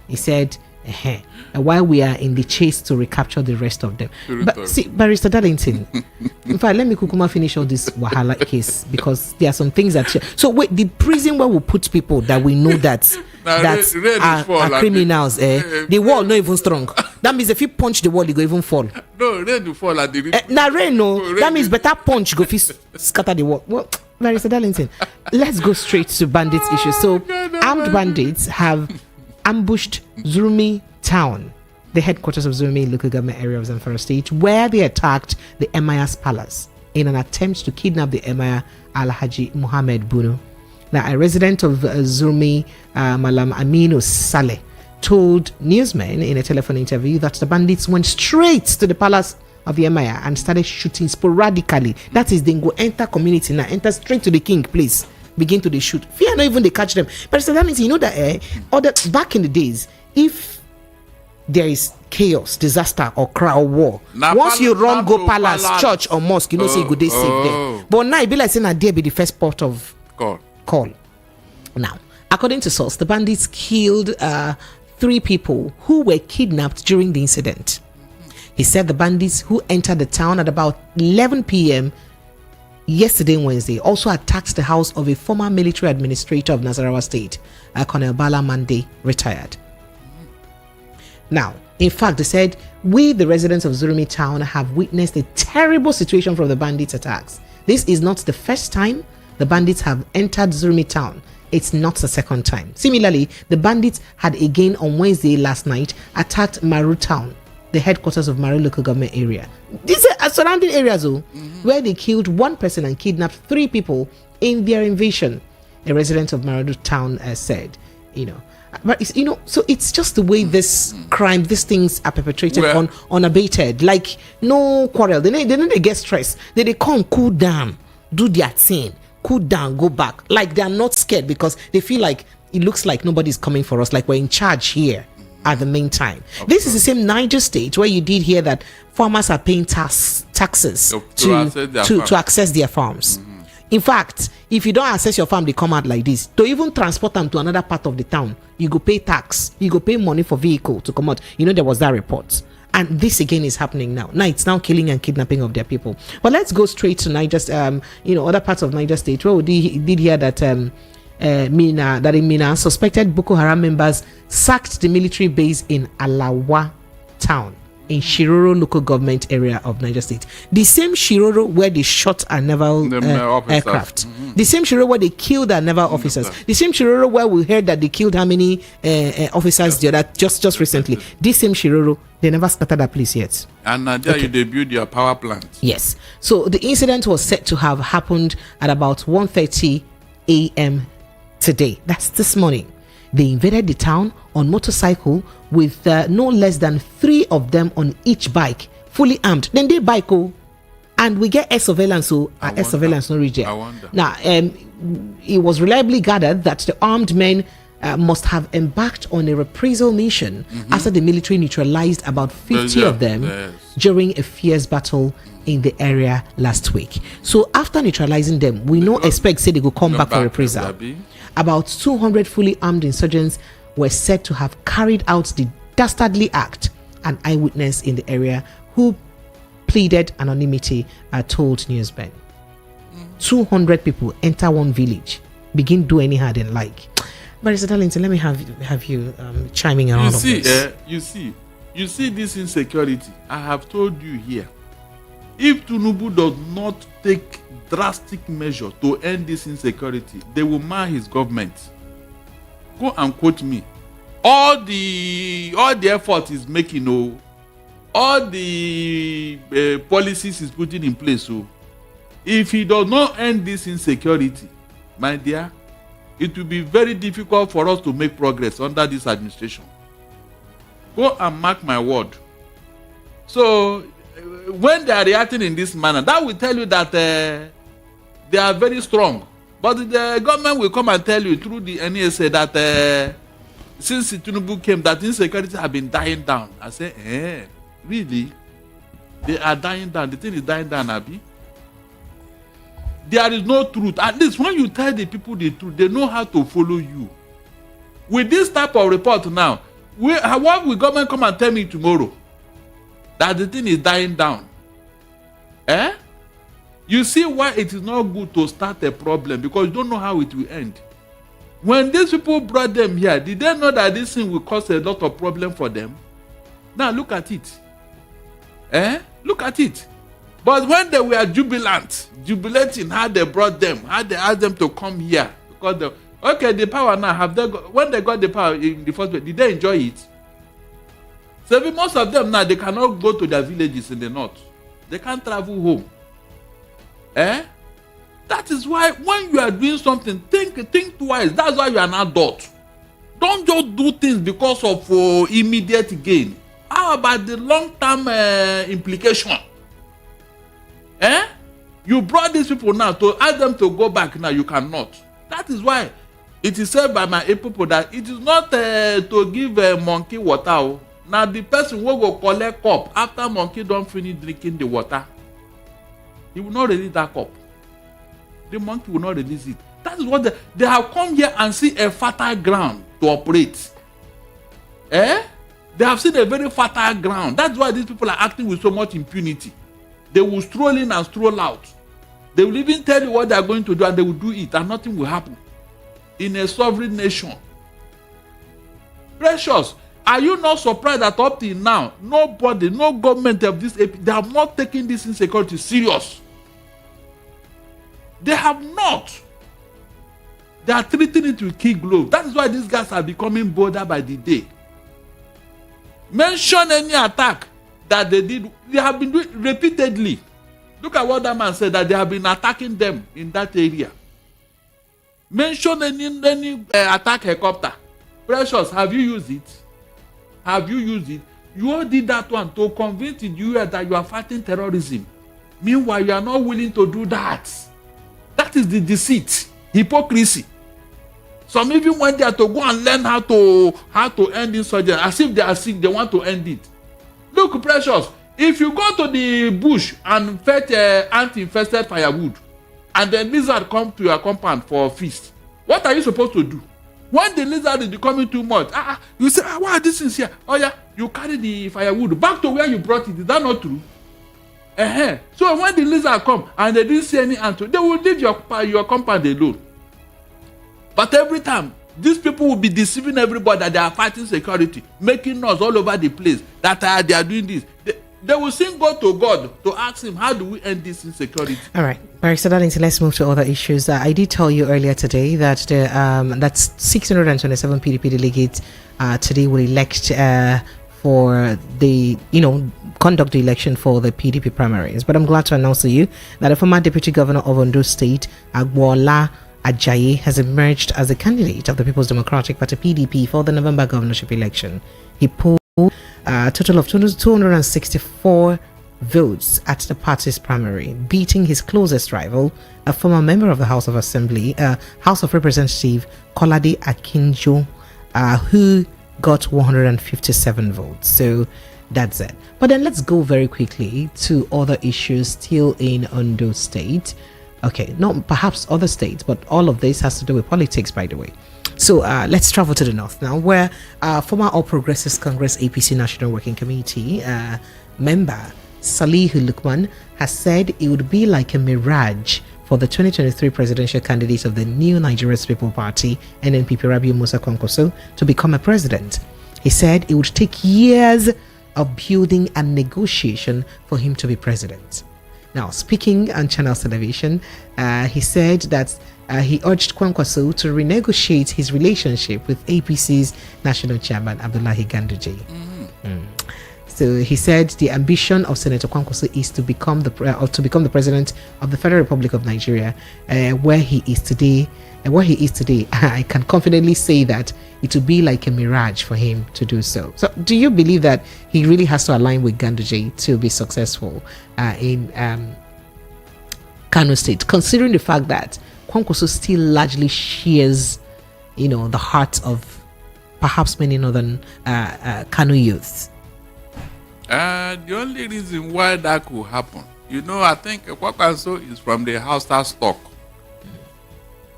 He said, while we are in the chase to recapture the rest of them. But see, Barrister Darlington, in fact, let me kukuma finish all this Wahala case, because there are some things that... So wait, the prison where we put people that we know that are criminals, the wall not even strong. That means if you punch the wall, it go even fall. No, rain will fall at the river. Rain, no. That means better punch, go scatter the wall. Well, Barrister Darlington, let's go straight to bandits issue. So, armed bandits have ambushed Zurmi town, the headquarters of Zurmi local government area of Zamfara state, where they attacked the Emir's palace in an attempt to kidnap the Emir Alhaji Muhammad Bunu. Now, a resident of Zurmi, Malam Aminu Saleh, told newsmen in a telephone interview that the bandits went straight to the palace of the Emir and started shooting sporadically. That is, they go enter community now, enter straight to the king, please. Begin to the shoot. Fear not even they catch them. But so that means you know that back in the days, if there is chaos, disaster, or crowd or war, once you run go palace, church or mosque, you know say you go they safe there. But now it be like saying that there be the first port of call. Now, according to source, the bandits killed 3 people who were kidnapped during the incident. He said the bandits who entered the town at about 11 p.m. yesterday, Wednesday, also attacked the house of a former military administrator of Nasarawa State, Colonel Bala Mande, retired. Now, in fact, they said, we, the residents of Zurmi town, have witnessed a terrible situation from the bandits' attacks. This is not the first time the bandits have entered Zurmi town. It's not the second time. Similarly, the bandits had again on Wednesday last night attacked Maru town, the headquarters of Maru local government area. These are surrounding areas, where they killed 1 person and kidnapped 3 people in their invasion. A resident of Maru town said, but it's, so it's just the way this crime, these things are perpetrated unabated. Like no quarrel. They get stressed. They come cool down, do their thing, cool down, go back. Like they are not scared because they feel like it looks like nobody's coming for us, like we're in charge here at the meantime. This is the same Niger state where you did hear that farmers are paying taxes to access their farms. In fact, if you don't access your farm, they come out like this. To even transport them to another part of the town, you go pay tax, you go pay money for vehicle to come out. There was that report. And this again is happening now. Now it's now killing and kidnapping of their people. But let's go straight to Niger, other parts of Niger state where we did hear that in Mina, suspected Boko Haram members sacked the military base in Alawa town in Shiroro local government area of Niger state. The same Shiroro where they shot a naval aircraft. The same Shiroro where they killed our naval officers. The same Shiroro where we heard that they killed how many officers the other just recently. This same Shiroro, they never scattered that place yet. And there they build your power plant. Yes. So the incident was said to have happened at about 1:30 a.m. today. That's this morning. They invaded the town on motorcycle with no less than 3 of them on each bike, fully armed. Then they bike, and we get air surveillance, air surveillance no region. Now, it was reliably gathered that the armed men must have embarked on a reprisal mission after the military neutralized about 50 of them during a fierce battle in the area last week. So after neutralizing them, we expect say they will come back for reprisal. About 200 fully armed insurgents were said to have carried out the dastardly act. An eyewitness in the area who pleaded anonymity told Newsben. 200 people enter one village, begin do anyhow they like. Barrister Darlington, let me have you chiming around on this. You see this insecurity. I have told you here. If Tinubu does not take drastic measure to end this insecurity, they will mar his government. Go and quote me. All the effort is making, all the policies is putting in place. So, if he does not end this insecurity, my dear, it will be very difficult for us to make progress under this administration. Go and mark my word. So, when they are reacting in this manner, that will tell you that they are very strong. But the government will come and tell you through the NSA that since Tinubu came, that insecurity has been dying down. I say, really? They are dying down. The thing is dying down, Abi. There is no truth. At least when you tell the people the truth, they know how to follow you. With this type of report now, what will government come and tell me tomorrow? That the thing is dying down. You see why it is not good to start a problem, because you don't know how it will end. When these people brought them here, did they know that this thing will cause a lot of problem for them? Now look at it. Look at it. But when they were jubilating how they brought them, how they asked them to come here, because the power now, when they got the power in the first place, did they enjoy it? So most of them now, they cannot go to their villages in the north. They can't travel home. That is why when you are doing something, think twice. That's why you are an adult. Don't just do things because of immediate gain. How about the long-term implication? You brought these people now to ask them to go back now. You cannot. That is why it is said by my people that it is not to give a monkey water. Now the person will go collect cup after monkey don't finish drinking the water. He will not release that cup. The monkey will not release it. That is what they have come here and see a fertile ground to operate. They have seen a very fertile ground. That's why these people are acting with so much impunity. They will stroll in and stroll out. They will even tell you what they are going to do and they will do it and nothing will happen. In a sovereign nation. Precious, are you not surprised that up till now, nobody, no government of this, they have not taken this insecurity serious? They have not. They are treating it with kid gloves. That is why these guys are becoming bolder by the day. Mention any attack that they did. They have been doing repeatedly. Look at what that man said, that they have been attacking them in that area. Mention any attack helicopter. Precious, have you used it? Have you used it? You all did that one to convince the US that you are fighting terrorism. Meanwhile, you are not willing to do that. That That is the deceit, hypocrisy. Some even went there to go and learn how to end insurgency. As if they are sick, they want to end it. Look, Precious, if you go to the bush and fetch ant-infested firewood, and the lizard come to your compound for a feast, what are you supposed to do? When the lizard is becoming too much, you say, why this is here? Oh yeah, you carry the firewood back to where you brought it. Is that not true? So when the lizard come and they didn't see any ant, they will leave your compound alone. But every time, these people will be deceiving everybody that they are fighting security, making noise all over the place, that they are doing this. They will soon go to God to ask him, how do we end this insecurity? All right, Barrister Darlington, let's move to other issues. I did tell you earlier today that that's 627 PDP delegates today will elect for the, conduct the election for the PDP primaries. But I'm glad to announce to you that the former Deputy Governor of Ondo State, Agboola Ajayi, has emerged as a candidate of the People's Democratic Party (PDP) for the November governorship election. He polled a total of 264 votes at the party's primary, beating his closest rival, a former member of the House of Assembly, House of Representative Kolade Akinjo, who got 157 votes. So that's it. But then let's go very quickly to other issues still in Ondo State. Okay, not perhaps other states, but all of this has to do with politics, by the way. So let's travel to the north now, where former All Progressives Congress APC National Working Committee member Salihu Lukman has said it would be like a mirage for the 2023 presidential candidate of the New Nigeria's People Party, NNPP, Rabiu Musa Kwankwaso, to become a president. He said it would take years of building and negotiation for him to be president. Now, speaking on Channels Television, he said that he urged Kwankwaso to renegotiate his relationship with APC's national chairman, Abdullahi Ganduje. So he said the ambition of Senator Kwankwaso is to become the president of the Federal Republic of Nigeria, where he is today. I can confidently say that it will be like a mirage for him to do so. So, do you believe that he really has to align with Ganduje to be successful in Kano State, considering the fact that Kwankwaso still largely shares, the heart of perhaps many northern Kano youths? The only reason why that could happen, I think Kwankwaso is from the Hausa stock.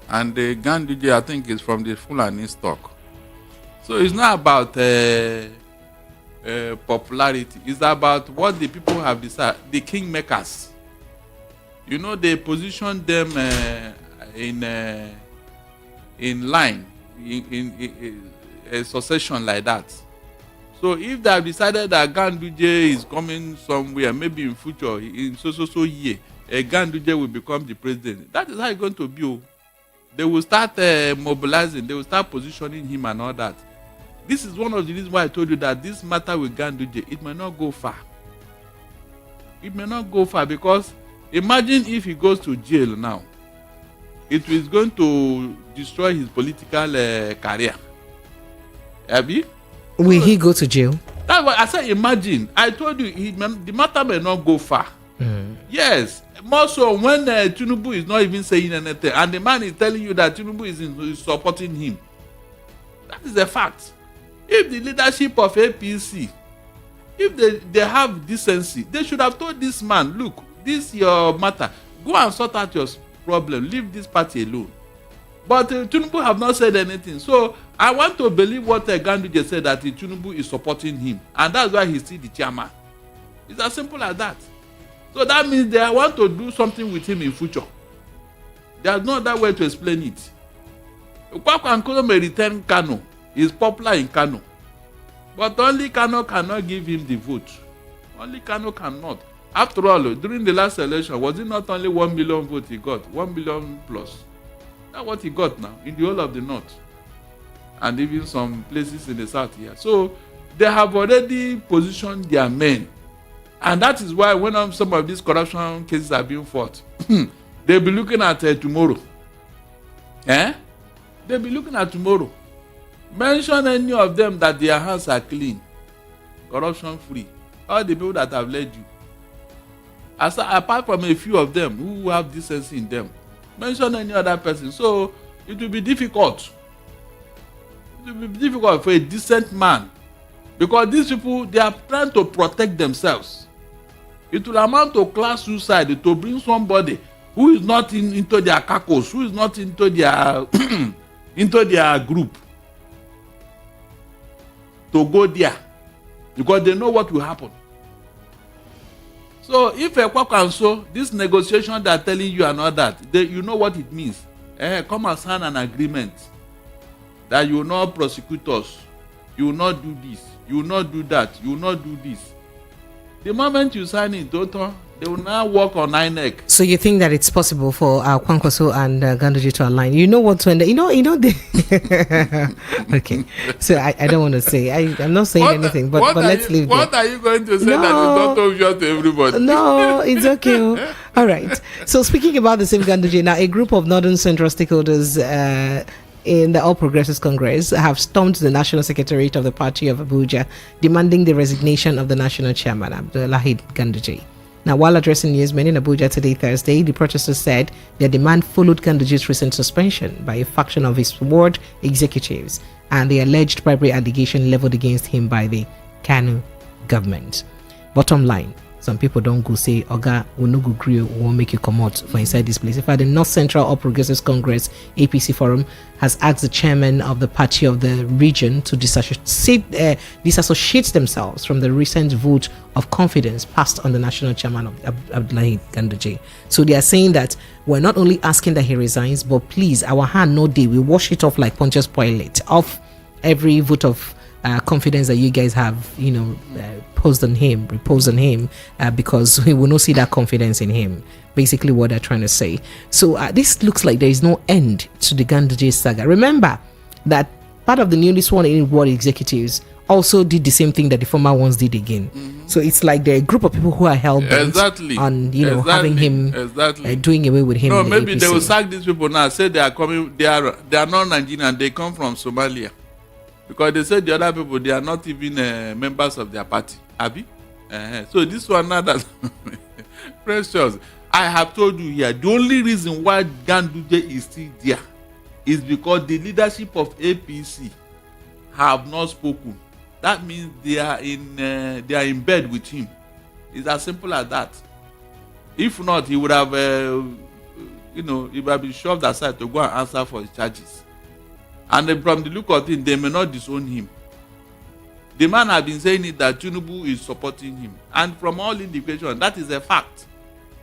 And the Ganduje, I think, is from the Fulani stock. So it's not about popularity. It's about what the people have decided. The kingmakers. They position them in line, in a succession like that. So if they have decided that Ganduje is coming somewhere, maybe in future, in so year, Ganduje will become the president. That is how it's going to be. They will start mobilizing. They will start positioning him and all that. This is one of the reasons why I told you that this matter with Ganduje, it may not go far. It may not go far because imagine if he goes to jail now. It is going to destroy his political career. Abi? Will he go to jail? That's why I said imagine. I told you the matter may not go far. Yes. More so when Tinubu is not even saying anything and the man is telling you that Tinubu is supporting him. That is a fact. If the leadership of APC, if they have decency, they should have told this man, look, this is your matter. Go and sort out your problem. Leave this party alone. But Tinubu have not said anything. So I want to believe what Ganduje said, that Tinubu is supporting him. And that's why he's still the chairman. It's as simple as that. So that means they want to do something with him in future. There's no other way to explain it. Kwankwaso may return Kano. He's popular in Kano. But only Kano cannot give him the vote. Only Kano cannot. After all, during the last election, was it not only 1 million votes he got? 1 million plus. That's what he got now in the whole of the north. And even some places in the south here. So they have already positioned their men. And that is why when some of these corruption cases are being fought, they'll be looking at tomorrow. They'll be looking at tomorrow. Mention any of them that their hands are clean, corruption free. All the people that have led you. Apart from a few of them who have decency in them, Mention any other person. So it will be difficult. It will be difficult for a decent man, because these people, they are trying to protect themselves. It will amount to class suicide to bring somebody who is not into their caucus, who is not into their into their group, to go there, because they know what will happen. So if Egwuatu and so, this negotiation they are telling you and all that, you know what it means. Come and sign an agreement that you will not prosecute us, you will not do this, you will not do that, you will not do this. The moment you sign it, they will now work on INEC. So you think that it's possible for Kwankwaso and Ganduje to align? You know what? When okay. So I don't want to say. I'm not saying anything. But let's leave. What are you going to say that is not obvious to everybody? No, it's okay. All right. So speaking about the same Ganduje, now a group of Northern Central stakeholders in the All Progressives Congress have stormed the National Secretariat of the Party of Abuja, demanding the resignation of the national chairman, Abdullahi Ganduje. Now, while addressing newsmen in Abuja today, Thursday, the protesters said their demand followed Ganduje's recent suspension by a faction of his ward executives and the alleged bribery allegation leveled against him by the Kanu government. Bottom line, some people don't go say, Oga, we no go agree, we won't make you come out for inside this place. In fact, the North Central All Progressives Congress, APC Forum, has asked the chairman of the party of the region to disassociate themselves from the recent vote of confidence passed on the national chairman of Abdullahi Ganduje. So they are saying that we're not only asking that he resigns, but please, our hand no day, we wash it off like Pontius Pilate, off every vote of confidence that you guys have, reposed on him, because we will not see that confidence in him. Basically, what they're trying to say. So this looks like there is no end to the Ganduje saga. Remember that part of the newly sworn in ward executives also did the same thing that the former ones did again. Mm-hmm. So it's like there are a group of people who are hell bent on having him doing away with him. No, maybe they will sack these people now. Say they are coming. They are not Nigerian. They come from Somalia. Because they said the other people, they are not even members of their party. Abi? So this one now that Precious, I have told you here, the only reason why Ganduje is still there is because the leadership of APC have not spoken. That means they are in bed with him. It's as simple as that. If not, he would have he would have been shoved aside to go and answer for his charges. And from the look of it, they may not disown him. The man has been saying it that Tinubu is supporting him. And from all indications, that is a fact.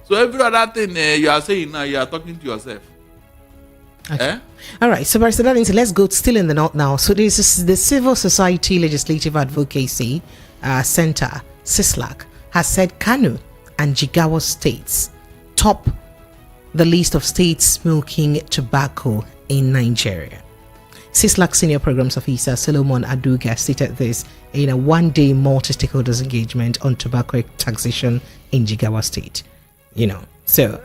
So every other thing you are saying now, you are talking to yourself. Okay. All right. So, Barrister Darlington, let's go still in the north now. So this is the Civil Society Legislative Advocacy Center, CISLAC, has said Kano and Jigawa states top the list of states smoking tobacco in Nigeria. CISLAC Senior Programs Officer Solomon Aduga stated this in a one-day multi-stakeholders engagement on tobacco taxation in Jigawa State. So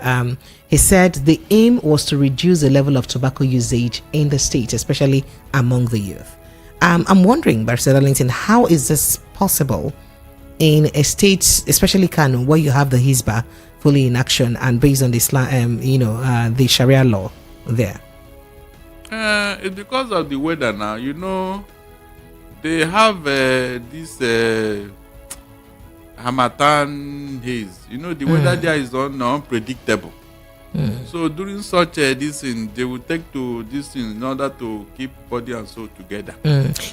he said the aim was to reduce the level of tobacco usage in the state, especially among the youth. I'm wondering, Barrister Darlington, how is this possible in a state, especially Kano, where you have the Hizbah fully in action and based on the the Sharia law there? It's because of the weather now. They have this Hamatan haze. The weather there is unpredictable. So during such this thing, they will take to this thing in order to keep body and soul together.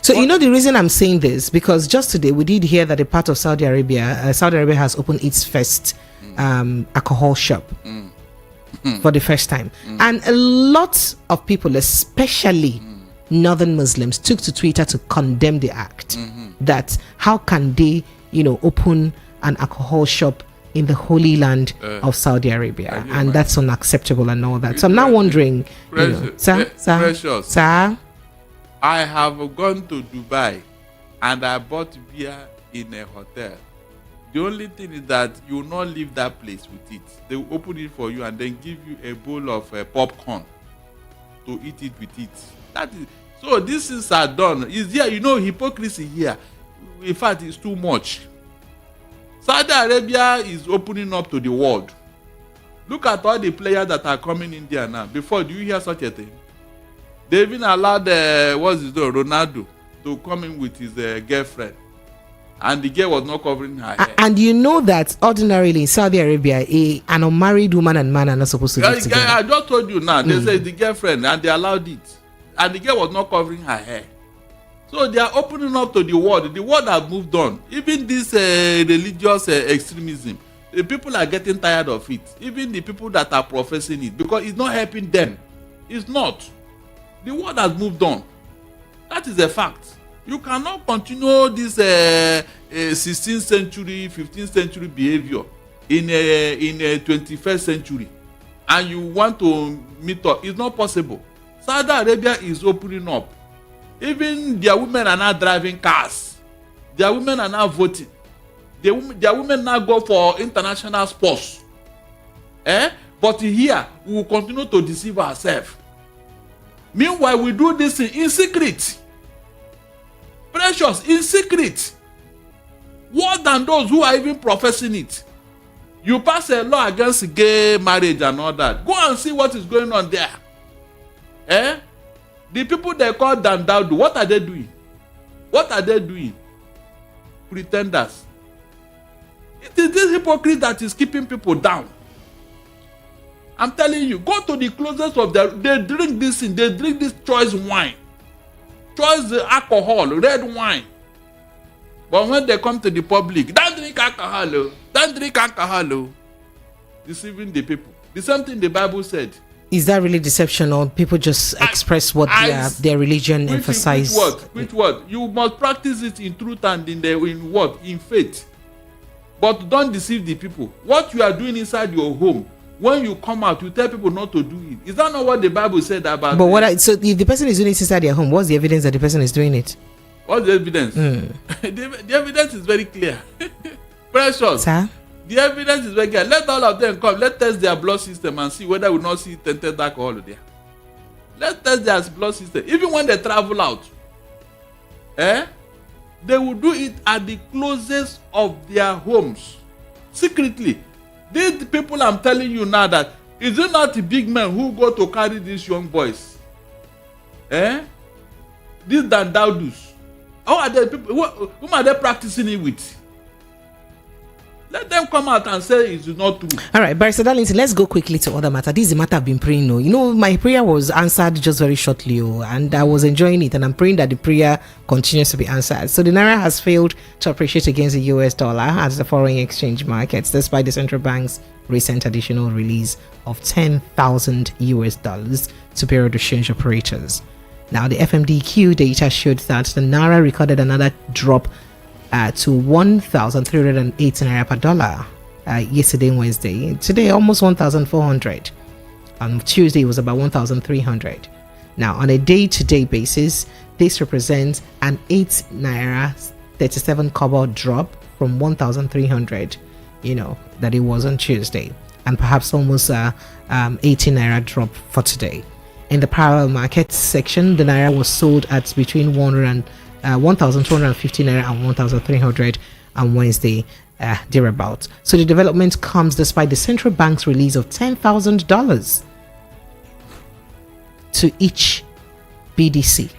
So the reason I'm saying this, because just today we did hear that a part of Saudi Arabia has opened its first alcohol shop. For the first time. And a lot of people, especially northern Muslims, took to Twitter to condemn the act. That how can they, open an alcohol shop in the holy land of Saudi Arabia, and that's unacceptable and all that. So I'm now wondering, sir, I have gone to Dubai and I bought beer in a hotel. The only thing is that you will not leave that place with it. They will open it for you and then give you a bowl of popcorn to eat it with it. That is so. These things are done. Is here, hypocrisy here. In fact, it's too much. Saudi Arabia is opening up to the world. Look at all the players that are coming in there now. Before, do you hear such a thing? They even allowed Ronaldo to come in with his girlfriend, and the girl was not covering her hair. And you know that ordinarily in Saudi Arabia, an unmarried woman and man are not supposed to live together. I just told you now. They say the girlfriend, and they allowed it, and the girl was not covering her hair. So they are opening up to the world. The world has moved on. Even this religious extremism, the people are getting tired of it. Even the people that are professing it, because it's not helping them. It's not. The world has moved on. That is a fact. You cannot continue this 16th century, 15th century behavior in a 21st century, and you want to meet up. It's not possible. Saudi Arabia is opening up. Even their women are now driving cars. Their women are now voting. Their women now go for international sports. But here, we will continue to deceive ourselves. Meanwhile, we do this in secret. Precious, in secret. More than those who are even professing it. You pass a law against gay marriage and all that. Go and see what is going on there. The people they call Dandaudu, what are they doing? What are they doing? Pretenders. It is this hypocrite that is keeping people down. I'm telling you, go to the closest of they drink this thing, they drink this choice wine. Choice alcohol, red wine. But when they come to the public, don't drink alcohol. Don't drink alcohol. Deceiving the people. The same thing the Bible said. Is that really deception, or people just express what their religion emphasizes? Which word? You must practice it in truth and in what? In faith. But don't deceive the people. What you are doing inside your home, when you come out, you tell people not to do it. Is that not what the Bible said about? But so if the person is doing it inside their home, what's the evidence that the person is doing it? What's the evidence? The evidence is very clear. Precious. Sir? The evidence is very clear. Let all of them come. Let's test their blood system and see whether we not see tainted alcohol there. Let's test their blood system. Even when they travel out, they will do it at the closest of their homes, secretly. These people I'm telling you now, that is it not the big men who go to carry these young boys? These Dandaudus. How are they people? Whom are they practicing it with? Let them come out and say it's not true. All right, Barrister Darlington, let's go quickly to other matter. This is the matter I've been praying. You know, my prayer was answered just very shortly, and I was enjoying it, and I'm praying that the prayer continues to be answered. So the Naira has failed to appreciate against the US dollar as the foreign exchange markets, despite the central bank's recent additional release of 10,000 US dollars to period exchange operators. Now, the FMDQ data showed that the Naira recorded another drop to 1,308 Naira per dollar yesterday, Wednesday. Today, almost 1,400. On Tuesday, it was about 1,300. Now, on a day-to-day basis, this represents an 8 Naira 37 kobo drop from 1,300, that it was on Tuesday, and perhaps almost 18 Naira drop for today. In the parallel market section, the Naira was sold at between 1,250 Naira and 1,300 on Wednesday, thereabouts. So the development comes despite the central bank's release of $10,000 to each BDC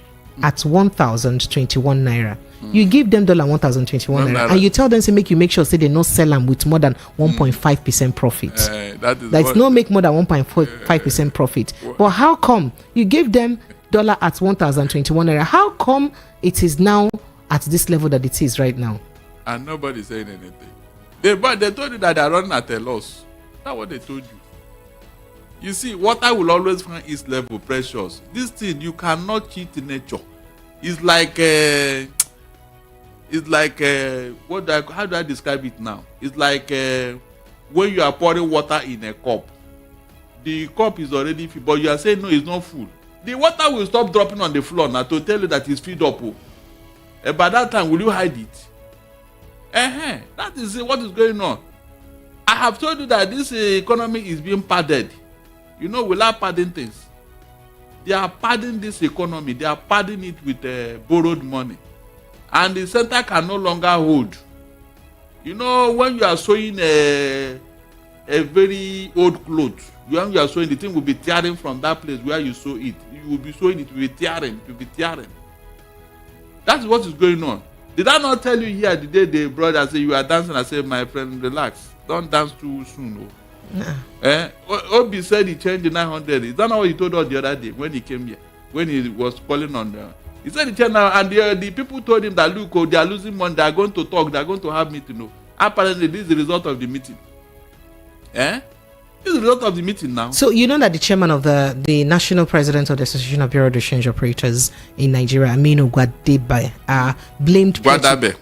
at 1,021 Naira. You give them $1,021 Naira, and you tell them to make sure say they not sell them with more than 1.5% profit. That's no make more than 1.5% profit. But how come you gave them dollar at 1,021 Naira? How come it is now at this level that it is right now? And nobody's saying anything. They told you that they are running at a loss. That's what they told you. You see, water will always find its level, precious. This thing, you cannot cheat nature. It's like how do I describe it now? It's like when you are pouring water in a cup. The cup is already full, but you are saying no, it's not full. The water will stop dropping on the floor now to tell you that it's filled up. By that time, will you hide it? That is what is going on. I have told you that this economy is being padded. We like padding things. They are padding this economy. They are padding it with borrowed money. And the center can no longer hold. When you are sowing a very old cloth. When you are sewing, the thing will be tearing from that place where you sew it. You will be sewing, it will be tearing, it will be tearing. That's what is going on. Did I not tell you here the day the brother said you are dancing? I said, my friend, relax. Don't dance too soon. No. Obi said he changed the 900. Is that not what he told us the other day when he came here? When he was calling on the... He said he changed now, and the people told him that, look, they are losing money. They are going to talk. They are going to have meeting. Apparently, this is the result of the meeting. This is the result of the meeting now. So you know that the chairman of the national president of the Association of Bureau de Change Operators in Nigeria, Aminu Gwadabe, blamed Gwadabe.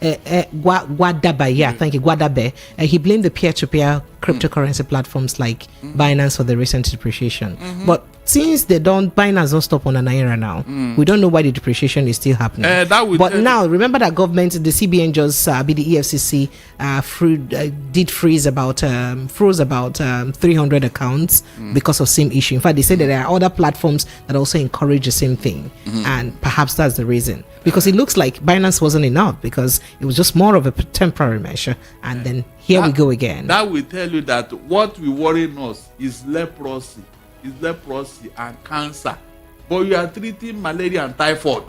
Yeah, thank you, Gwadabe. He blamed the peer-to-peer cryptocurrency platforms like Binance for the recent depreciation. But since Binance don't stop on an naira now, we don't know why the depreciation is still happening. But now, remember that government, the CBN just be the EFCC froze about 300 accounts because of same issue. In fact, they said that there are other platforms that also encourage the same thing, and perhaps that's the reason. Because it looks like Binance wasn't enough, because it was just more of a temporary measure, and then here we go again. That will tell you that what we worry us is leprosy. Is leprosy and cancer, but you are treating malaria and typhoid.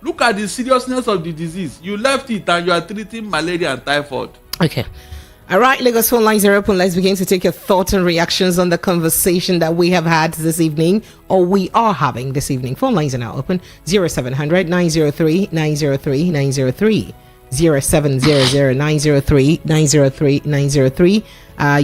Look at the seriousness of the disease. You left it and you are treating malaria and typhoid. Okay. All right, Lagos phone lines are open. Let's begin to take your thoughts and reactions on the conversation that we have had this evening, or we are having this evening. Phone lines are now open. 0700 903 903 903. 0700 903 903 903.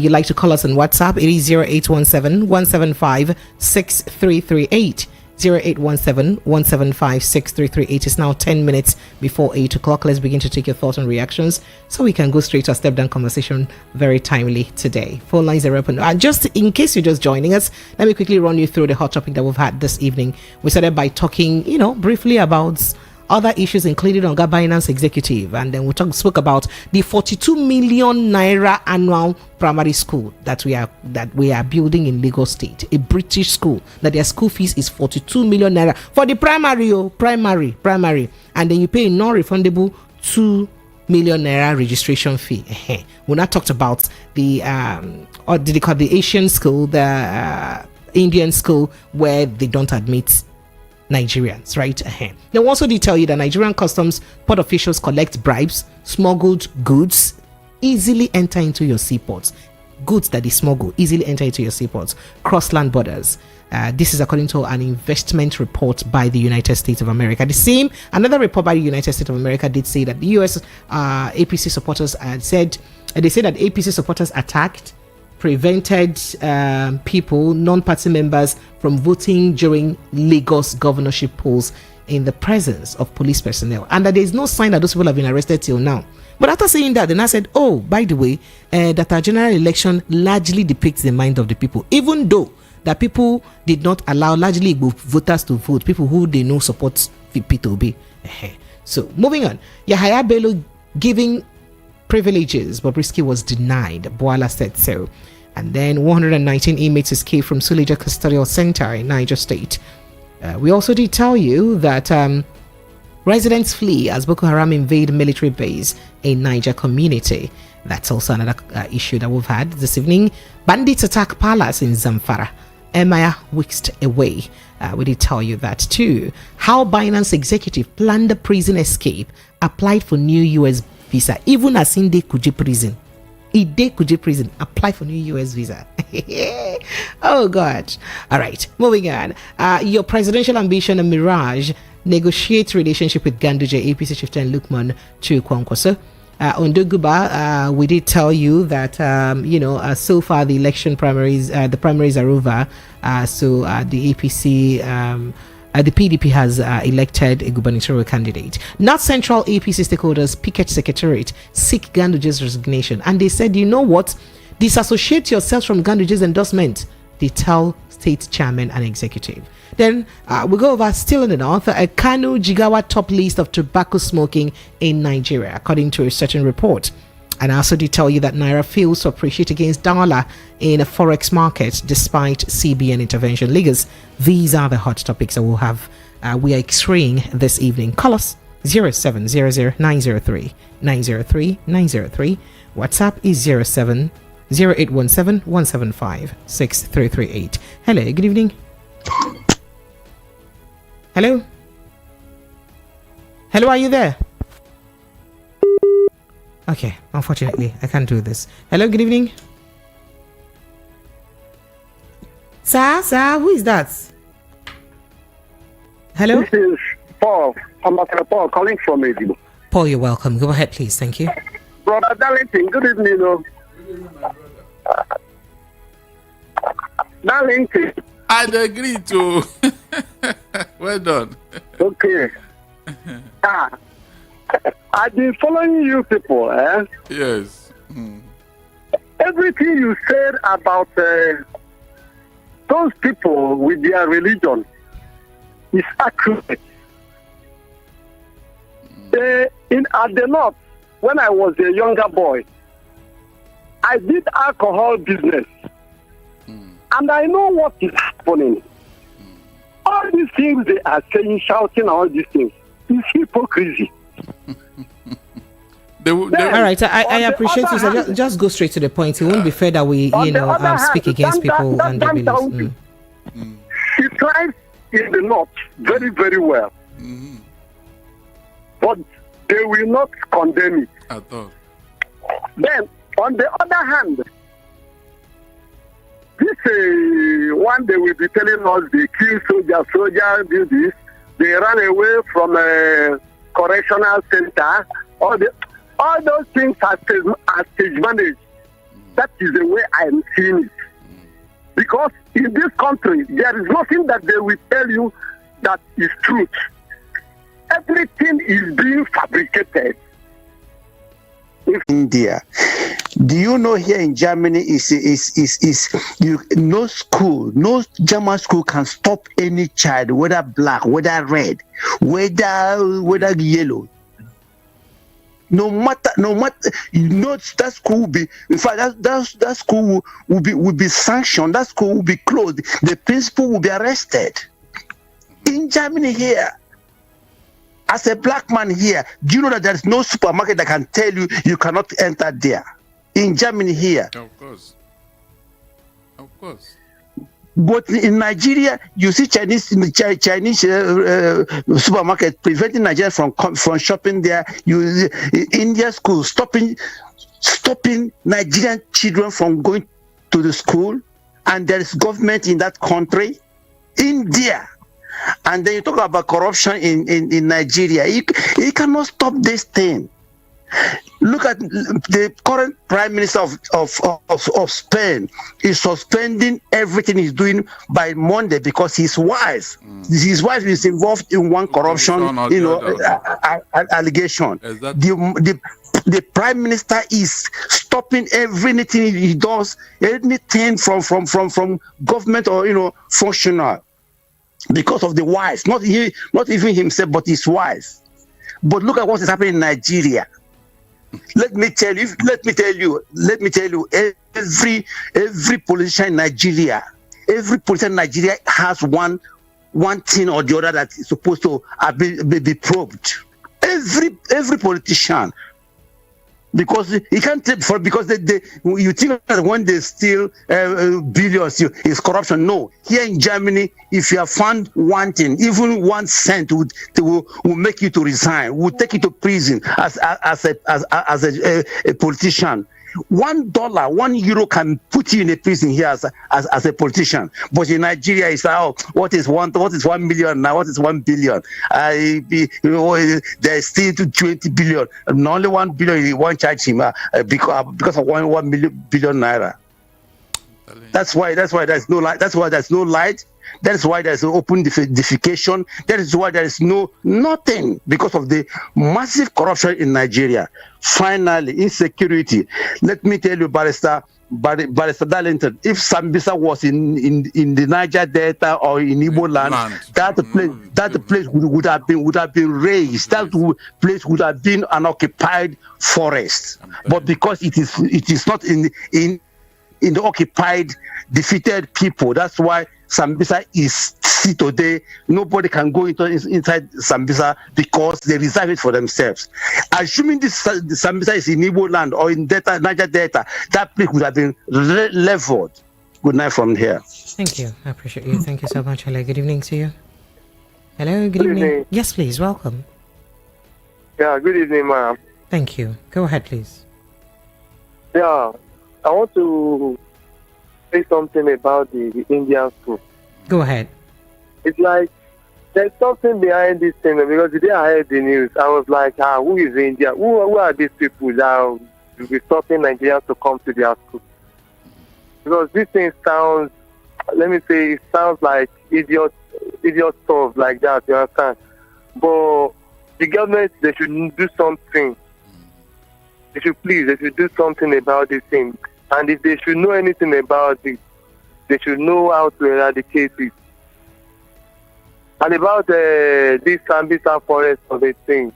You'd like to call us on WhatsApp. It is 0817 175 6338. 0817 175 6338. It's now 10 minutes before 8 o'clock. Let's begin to take your thoughts and reactions so we can go straight to a step down conversation very timely today. Phone lines are open. Just in case you're just joining us, let me quickly run you through the hot topic that we've had this evening. We started by talking, briefly about other issues, including on Binance executive, and then we spoke about the 42 million naira annual primary school that we are building in Lagos State, a British school, that their school fees is 42 million naira for the primary, and then you pay a non-refundable 2 million naira registration fee. We now talked about the or did they call the Asian school, the Indian school, where they don't admit Nigerians, right? They also did tell you that Nigerian customs port officials collect bribes, smuggled goods easily enter into your seaports. Goods that they smuggle easily enter into your seaports, cross-land borders. This is according to an investment report by the United States of America. Another report by the United States of America did say that the US APC supporters said that APC supporters prevented people, non-party members, from voting during Lagos governorship polls in the presence of police personnel, and that there is no sign that those people have been arrested till now. But after saying that, then I said, by the way, that our general election largely depicts the mind of the people, even though that people did not allow largely voters to vote, people who they know support P2B. So moving on, Yahaya Bello giving privileges, Bobrisky was denied. Boala said so. And then 119 inmates escaped from Suleja Custodial Center in Niger State. We also did tell you that residents flee as Boko Haram invade military base in Niger community. That's also another issue that we've had this evening. Bandits attack palace in Zamfara. Emir whisked away. We did tell you that too. How Binance executive planned a prison escape, applied for new US visa, even as in the Kuje prison. Kuje prison, apply for new US visa. Oh God. All right, moving on. Your presidential ambition and mirage, negotiate relationship with Ganduje, APC chieftain Lukman Chukwunkwoso. On Doguba, we did tell you that so far the the primaries are over. So the APC, the PDP has elected a gubernatorial candidate. North Central APC stakeholders picket secretariat seek Ganduje's resignation, and they said, you know what, disassociate yourselves from Ganduje's endorsement. They tell state chairman and executive. Then we go over still in the north. A Kanu Jigawa top list of tobacco smoking in Nigeria, according to a certain report. And I also did tell you that Naira fails to appreciate against dollar in a forex market despite CBN intervention. Lagos, these are the hot topics that we'll have. We are X-raying this evening. Call us 0700 903 903. WhatsApp is 0817 175 6338. Hello, good evening. Hello? Hello, are you there? Okay, unfortunately, I can't do this. Hello, good evening. Sir, who is that? Hello? This is Paul. I'm Paul calling from Edibo. Paul, you're welcome. Go ahead, please. Thank you. Brother Darlington, good evening. Good evening, my brother. Darlington. I'd agree to. Well done. Okay. I've been following you people. Yes. Everything you said about those people with their religion is accurate. At the north, when I was a younger boy, I did alcohol business. And I know what is happening. All these things they are saying, shouting, all these things, is hypocrisy. All right, I appreciate you. So just go straight to the point. It won't be fair that we, speak against people and their beliefs. She thrives in the north very, very well. But they will not condemn it. At all. Then, on the other hand, this one they will be telling us they kill soldiers do this, they run away from a correctional center, all those things are stage managed. That is the way I am seeing it. Because in this country, there is nothing that they will tell you that is truth. Everything is being fabricated. India. Do you know here in Germany no school, no German school can stop any child, whether black, whether red, whether yellow. No matter, that school will be. In fact, that school will be sanctioned. That school will be closed. The principal will be arrested. In Germany here, as a black man here, do you know that there is no supermarket that can tell you you cannot enter there? In Germany here. Of course. But in Nigeria, you see Chinese supermarket preventing Nigeria from shopping there. India schools stopping Nigerian children from going to the school, and there is government in that country, India. And then you talk about corruption in Nigeria. You cannot stop this thing. Look at the current prime minister of Spain is suspending everything he's doing by Monday because his wife is involved in one corruption, allegation. Exactly. The prime minister is stopping everything he does, anything from government or functional, because of the wife, not even himself, but his wife. But look at what is happening in Nigeria. Let me tell you, every politician in Nigeria, has one thing or the other that is supposed to be probed. Every politician. Because you can't take because you think that when they steal billions, it's corruption. No, here in Germany, if you are found wanting, even 1 cent will make you to resign, will take you to prison as a politician. $1, €1 can put you in a prison here as a politician. But in Nigeria, it's like, what is 1 million now? What is 1 billion? There's still 20 billion. And only 1 billion you won't charge him because of 1 billion naira. That's why there's no light. That's why there's no light. That is why there's open defecation. That is why there is nothing, because of the massive corruption in Nigeria. Finally, insecurity. Let me tell you, Barrister Darlington, if Sambisa was in the Niger Delta or in Igbo land, that place would have been raised. That place would have been an occupied forest. But because it is not in in the occupied, defeated people. That's why Sambisa is see today. Nobody can go inside Sambisa because they reserve it for themselves. Assuming the Sambisa is in Igbo land or in Niger Delta, that place would have been leveled. Good night from here. Thank you. I appreciate you. Thank you so much. Hello. Good evening to you. Hello. Good evening. Yes, please. Welcome. Yeah. Good evening, ma'am. Thank you. Go ahead, please. Yeah. I want to say something about the Indian school. Go ahead. It's like there's something behind this thing because the day I heard the news, I was like, who is India? Who are these people that will be stopping Nigerians to come to their school? Because this thing sounds, let me say, it sounds like idiot stuff like that, you understand? But the government, they should do something. They should do something about this thing. And if they should know anything about it, they should know how to eradicate it. And about this Sambisa forest of a thing,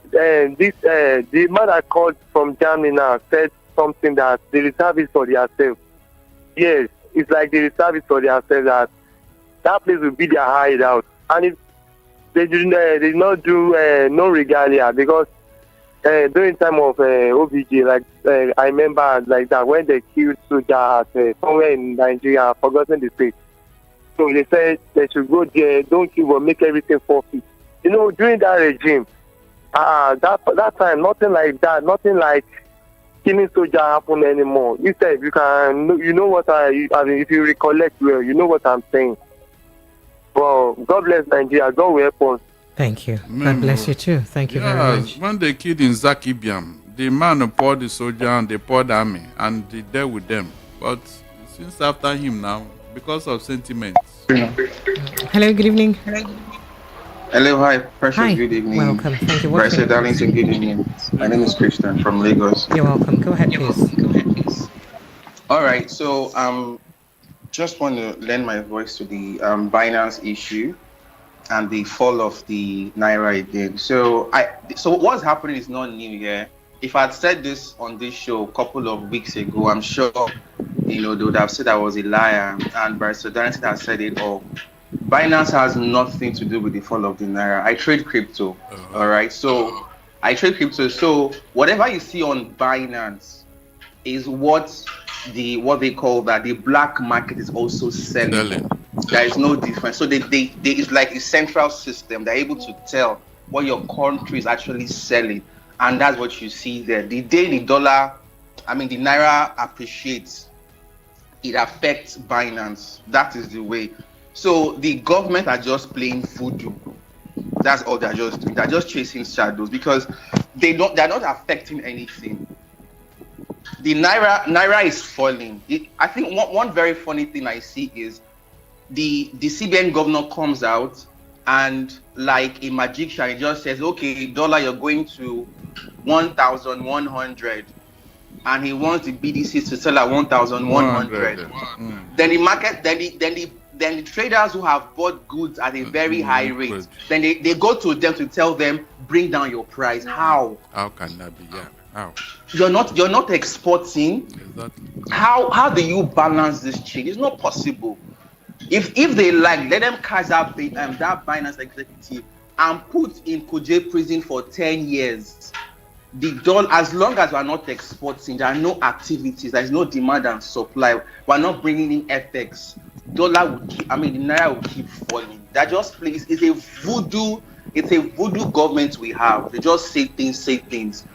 the man I called from Germany now said something that they reserve it for themselves. Yes, it's like they reserve it for themselves that place will be their hideout. And if they did not do no regalia because during time of OBJ, like I remember like that when they killed soldiers somewhere in Nigeria, I've forgotten the state. So they said they should go there, don't kill but make everything forfeit. You know, during that regime, that time, nothing like that, nothing like killing soldier happened anymore. Instead, you know what I mean, if you recollect well, you know what I'm saying. Well, God bless Nigeria. God will help us. Thank you. God bless you too. Thank you very much. When they killed in Zakibiam, the man poured the soldier and they poured the army and they dealt with them. But since after him now, because of sentiments. Hello, good evening. Hello, hi, Precious, hi. Good evening. Welcome. Thank you. Bryce Darlington, good evening. My name is Christian from Lagos. You're welcome. Go ahead, please. All right, so just want to lend my voice to the Binance issue and the fall of the Naira again. So what's happening is not new here. If I'd said this on this show a couple of weeks ago, I'm sure they would have said I was a liar, and Bryce Darlington has said it all. Binance has nothing to do with the fall of the Naira. I trade crypto, all right? So I trade crypto. So whatever you see on Binance is what they call that the black market is also selling. There is no difference. So they it's like a central system. They're able to tell what your country is actually selling, and that's what you see there. The day the Naira appreciates, it affects Binance. That is the way. So the government are just playing voodoo. That's all they're just doing. They're just chasing shadows because they're not affecting anything. The Naira is falling. I think one very funny thing I see is the CBN governor comes out and like a magician, he just says, okay, dollar, you're going to 1,100. And he wants the BDCs to sell at 1,100. Then the market, then the traders who have bought goods at a very high rate, then they go to them to tell them, bring down your price. How? How can that be? Yeah. How? You're not exporting. Exactly. How do you balance this chain? It's not possible. If they like, let them catch that Binance executive and put in Kuje prison for 10 years. The dollar, as long as we are not exporting, there are no activities, there is no demand and supply, we are not bringing in FX, the Naira will keep falling. That just plays, it's a voodoo government we have. They just say things.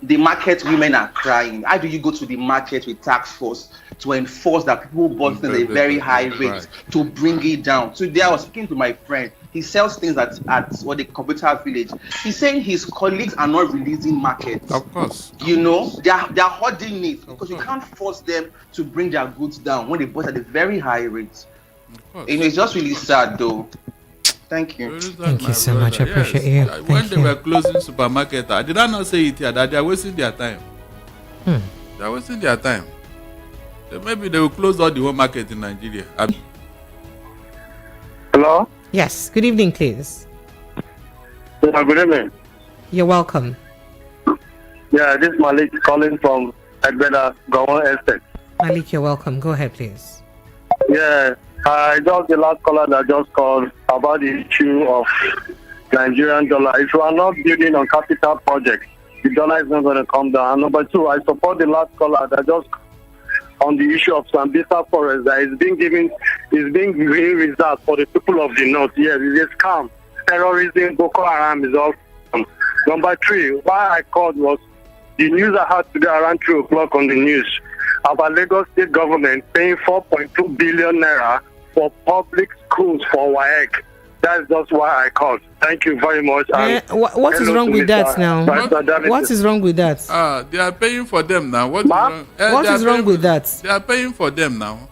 The market women are crying. How do you go to the market with tax force to enforce that people bought things at a very high rate to bring it down? Today I was speaking to my friend. He sells things at what the computer village. He's saying his colleagues are not releasing markets. Of course. They're hoarding it because you can't force them to bring their goods down when they bought at a very high rate. It's just really sad though. Thank you. Thank you so much. I appreciate you. When they were closing supermarket, did I not say it here that they are wasting their time? They are wasting their time. So maybe they will close all the whole market in Nigeria. Hello? Yes. Good evening, please. Yeah, good evening. You're welcome. Yeah, this is Malik calling from Adbeda Gawon Estate. Malik, you're welcome. Go ahead, please. Yeah, just the last caller that just called about the issue of Nigerian dollar. If you are not building on capital projects, the dollar is not going to come down. And number two, I support the last caller that just on the issue of Sambisa Forest that is being reserved for the people of the north. Yes, it is scam. Terrorism, Boko Haram is all scam. Number three, why I called was the news I had today around 3 o'clock on the news about Lagos state government paying 4.2 billion naira for public schools for WAEC. That's just why I called. Thank you very much. What is wrong with that now? What is wrong with that? They are paying for them now. What is wrong with that? They are paying for them now.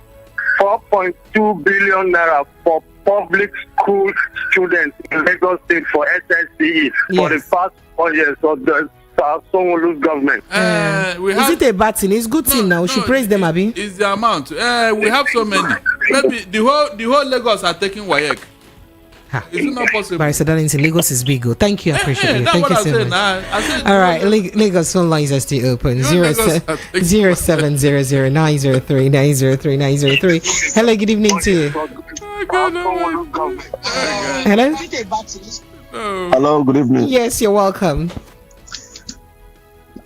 4.2 billion naira for public school students in Lagos State for SSCE for the past 4 years of the Sanwo-Olu's government. Is it a bad thing? It's a good thing now. We should praise them, Abi. It's the amount. We have so many. Maybe the whole Lagos are taking WAEC. Is it not possible? Barrister Darlington, Lagos is big. Thank you. I appreciate it. Thank you so much. All right, Lagos phone lines are still open. 0700903903. Hello, good evening to you. Hello. Hello, good evening. Yes, you're welcome.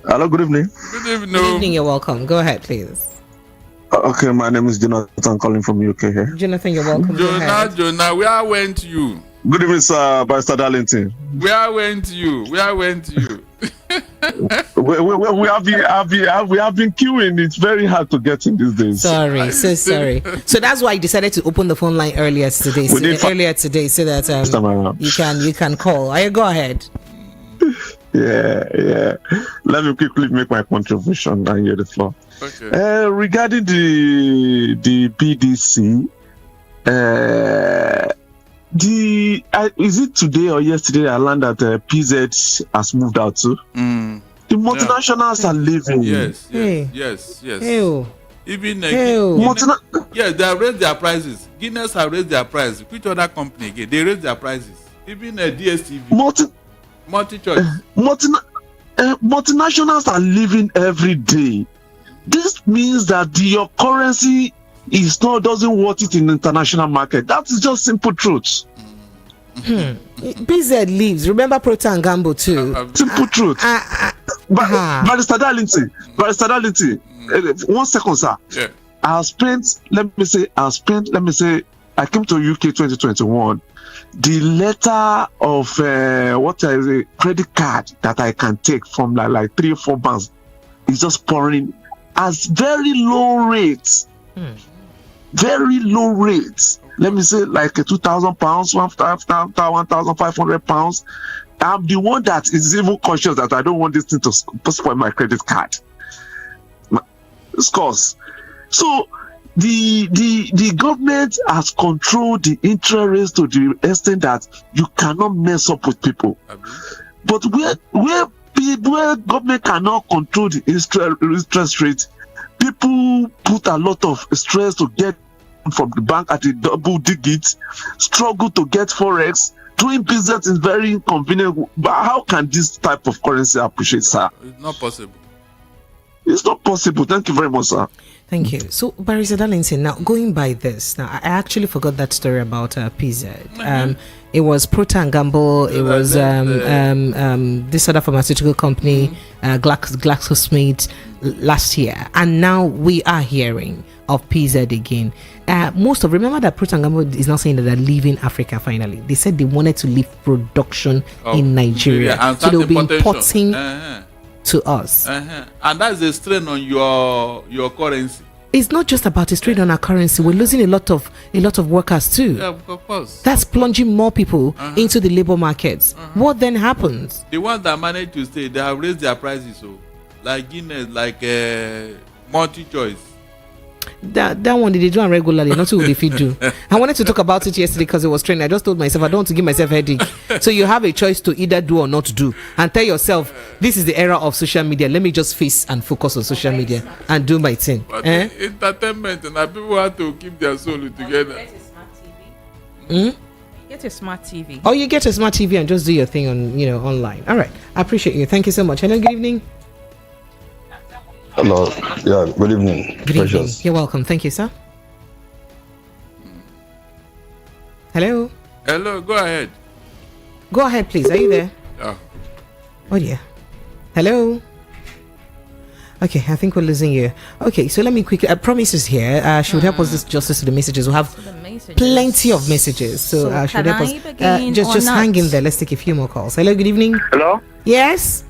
Hello, good evening. Good evening. Good evening, you're welcome. Go ahead, please. Okay, my name is Jonathan, calling from UK here. Jonathan, you're welcome. Jonah, where went you? Good evening, sir, Barrister Darlington. Where went you? we have been queuing. It's very hard to get in these days. Sorry. So that's why I decided to open the phone line earlier today, so that you can call. Go ahead. Yeah. Let me quickly make my contribution and hear the floor. Okay. Regarding the BDC, is it today or yesterday I learned that PZ has moved out too? The multinationals are leaving. Yes. Ew. Even they have raised their prices. Guinness have raised their price. Which other company again? They raised their prices. Even DSTV. Multi-choice. Multinationals are leaving every day. This means that your currency doesn't worth it in the international market. That is just simple truth. PZ leaves. Remember Procter and Gamble too. Simple truth. Barrister Darlington, 1 second, sir. Yeah. I came to UK 2021. The letter of credit card that I can take from like 3 or 4 banks is just pouring as very low rates. Very low rates. Let me say like £2,000, £1,500. I'm the one that is even conscious that I don't want this thing to spoil my credit card. Scores. So the government has controlled the interest rates to the extent that you cannot mess up with people. But where government cannot control the interest rate, people put a lot of stress to get from the bank at the double digits, struggle to get forex. Doing business is very inconvenient. But how can this type of currency appreciate, sir? It's not possible. It's not possible. Thank you very much, sir. Thank you. So, Barrister Darlington, now going by this, I actually forgot that story about PZ. It was Procter and Gamble. It was this other pharmaceutical company, GlaxoSmith, last year, and now we are hearing of PZ again. Remember that Procter and Gamble is now saying that they're leaving Africa. Finally, they said they wanted to leave production in Nigeria, so they'll be importing to us, and that's a strain on your currency. It's not just about a strain on our currency. We're losing a lot of workers too. Yeah, of course. That's plunging more people into the labor markets. What then happens? The ones that manage to stay, they have raised their prices. So, like Guinness, like multi-choice. That one they do regularly, not what they do. I wanted to talk about it yesterday because it was trending. I just told myself I don't want to give myself a headache. So you have a choice to either do or not do, and tell yourself this is the era of social media. Let me just face and focus on social media and do my thing. But entertainment and people have to keep their soul together. Get a smart TV. Oh, you get a smart TV and just do your thing on online. All right, I appreciate you. Thank you so much. Hello, good evening. Hello. Yeah, good evening. Good evening. You're welcome. Thank you, sir. Hello. Hello, go ahead. Go ahead, please. Are you there? Oh, yeah. Hello. Okay, I think we're losing you. Okay, so let me quickly. Promise is here. She would help us this justice to the messages. We have plenty of messages, so she would help us. Just hang in there. Let's take a few more calls. Hello. Good evening. Hello. Yes.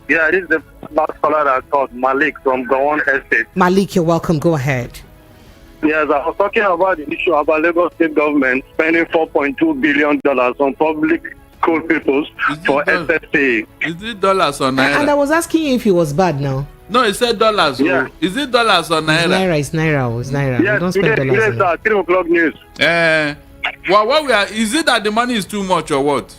Yeah, this is the last caller that called Malik from Gowon Estate. Malik, you're welcome. Go ahead. Yes, I was talking about the issue about Lagos state government spending $4.2 billion on public school pupils for SSA. Is it dollars or naira? And I was asking you if it was bad now. No, it said dollars. Yeah. Is it dollars or naira? It's naira. It's naira. Yes, we don't spend dollars. Yes, sir. 3 o'clock news. Well, what we are, is it that the money is too much or what?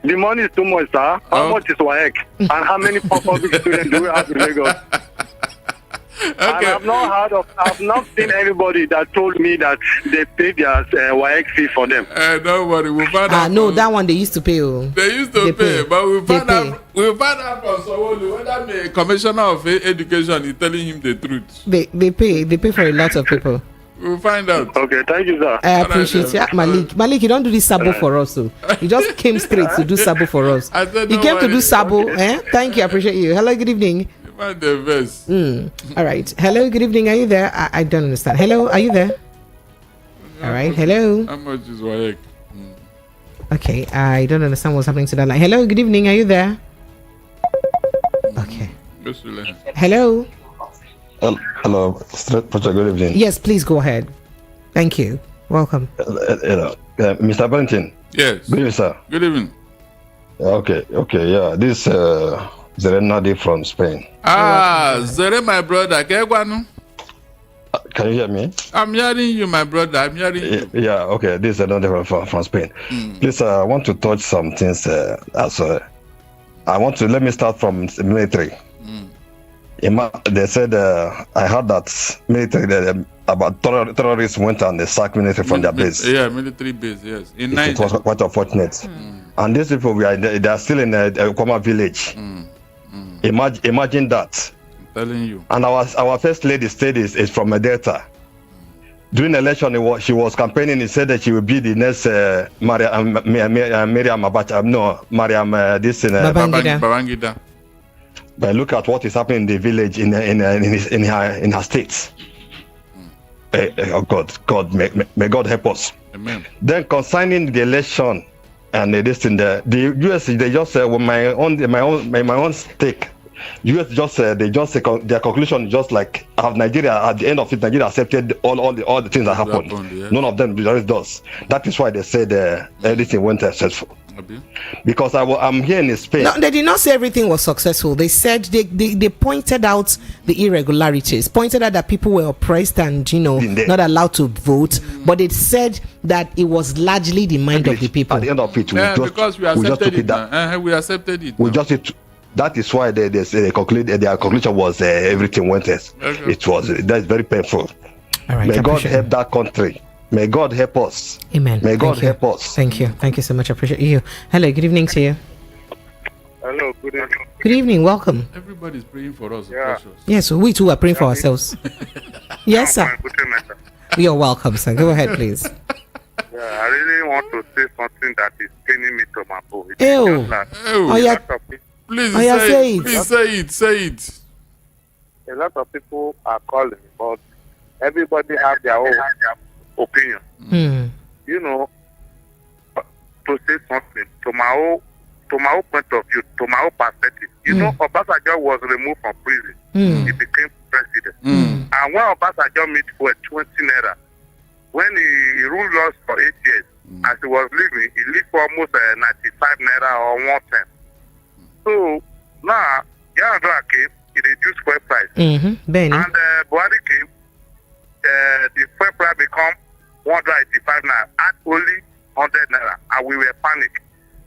The money is too much, sir. How much is WAEC? And how many public students do we have in Lagos? Okay. And I've not seen anybody that told me that they paid their WAEC fee for them. Don't worry, we'll find out. No, that one they used to pay. They used to pay, but we'll find out from someone whether the commissioner of education is telling him the truth. They pay for a lot of people. We'll find out. Okay, thank you, sir. I appreciate it. Malik, you don't do this sabo for us. So you just came straight to do sabo for us. You came to do sabo. Thank you. I appreciate you. Hello, good evening. The best. All right. Hello, good evening. Are you there? I don't understand. Hello, are you there? All right. Hello. How much is WAEC? Okay, I don't understand what's happening to that line. Hello, good evening. Are you there? Okay. Hello. Hello, good evening. Yes, please go ahead. Thank you. Welcome. Mr. Valentin. Yes. Good evening, sir. Good evening. Okay, yeah. This Zere Nadi from Spain. Zere, my brother. Can you hear me? I'm hearing you, my brother. I'm hearing you. Yeah, okay. This is another from Spain. Please, I want to touch some things. Let me start from the military. They said, I heard that military, about terrorists went and they sacked military from their base. Yeah, military base, yes. It was quite unfortunate. And these people, they are still in a Kwama village. Imagine that. I'm telling you. And our first lady state is from a Delta. During the election, she was campaigning. He said that she would be the next Miriam Abacha. No, Mariam Babangida. But look at what is happening in the village in her state. Oh God, may God help us. Amen. Then concerning the election and this thing, the US they just my own stake. US just their conclusion just like Nigeria at the end of it. Nigeria accepted all the things that happened. Yeah. None of them does. That is why they said everything went successful. Because I'm here in Spain. No, they did not say everything was successful. They said they pointed out the irregularities, pointed out that people were oppressed and not allowed to vote. But they said that it was largely the mind of the people. At the end of it, because we accepted it. We accepted it. That is why they concluded their conclusion was everything went as that's very painful. All right, may God help that country. May God help us. Amen. May God help us. Thank you so much. I appreciate you. Hello, good evening to you. Hello, good evening. Good evening, welcome. Everybody's praying for us. Yeah. Yes, we too are praying for ourselves. Yes, sir. You're welcome, sir. Go ahead, please. Yeah, I really want to say something that is paining me to my bone. Oh yeah. Please say it. Please say it. A lot of people are calling, but everybody have their own opinion. To say something to my own point of view, to my own perspective. Obasanjo was removed from prison. He became president. And when Obasanjo made for 20 naira, when he ruled us for 8 years, as he was living, he lived for almost 95 naira or 110. So now, Yar'Adua came, he reduced fuel price. And Buhari came, the fuel price become 185 naira, at only 100 naira, and we were panicked.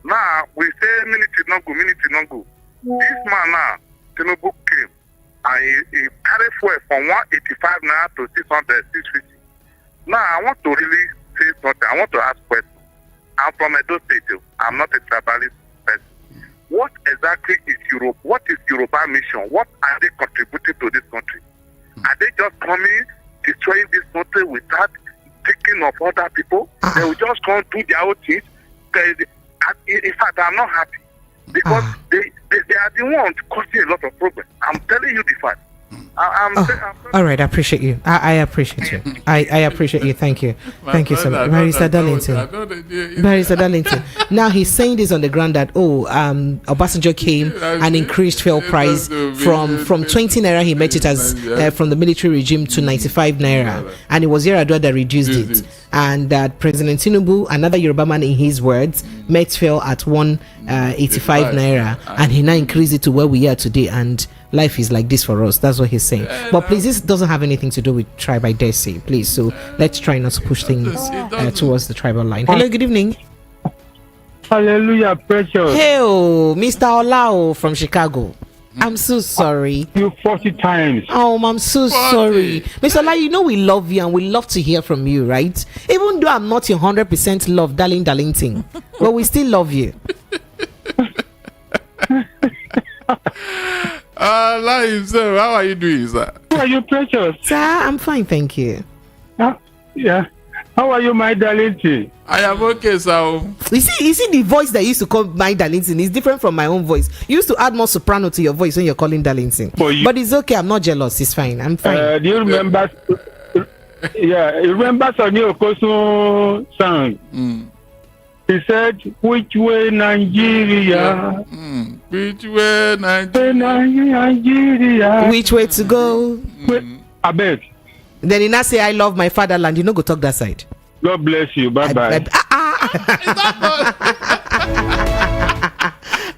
Now, we say minute not go. This man now, Tinubu came, and he carried fuel from 185 naira to 600, 650. Now, I want to really say something. I want to ask questions. I'm from Edo State. I'm not a tribalist person. What exactly is Europe? What is Yoruba mission? What are they contributing to this country? Are they just coming, destroying this country without taking of other people? They will just come do their own things. In fact, I'm not happy because they are the ones causing a lot of problems. I'm telling you the fact. All right, I appreciate you. I appreciate you. I appreciate you. Thank you. Thank you so much. Barrister Darlington. Barrister Darlington. Now he's saying this on the ground that Obasanjo came and increased fuel price from 20 naira, he met it as from the military regime to 95 naira, and it was Yar'Adua that reduced it, and that President Tinubu, another Yoruba man in his words, met fuel at 185 naira, and he now increased it to where we are today, and life is like this for us. That's what he's saying. But please, this doesn't have anything to do with tribe, I dare say. Please, so let's try not to push things towards the tribal line. Hello, good evening. Hallelujah, precious. Hey, Mr. Olao from Chicago. I'm so sorry. You 40 times. Oh, I'm so sorry. Mr. Olao, you know we love you and we love to hear from you, right? Even though I'm not your 100% love, Darlington, but we still love you. Sir, how are you doing, sir? How are you, precious? Sir, I'm fine, thank you. Yeah. How are you, my Darlington? I am okay, sir. You see the voice that used to call my Darlington is different from my own voice. You used to add more soprano to your voice when you're calling Darlington. But it's okay, I'm not jealous. It's fine. I'm fine. Do you remember? Yeah, you remember Sonny Okosun song? He said, "Which way Nigeria? Which way Nigeria? Which way to go?" I beg. Then he now say, "I love my fatherland." You know, go talk that side. God bless you. Bye bye.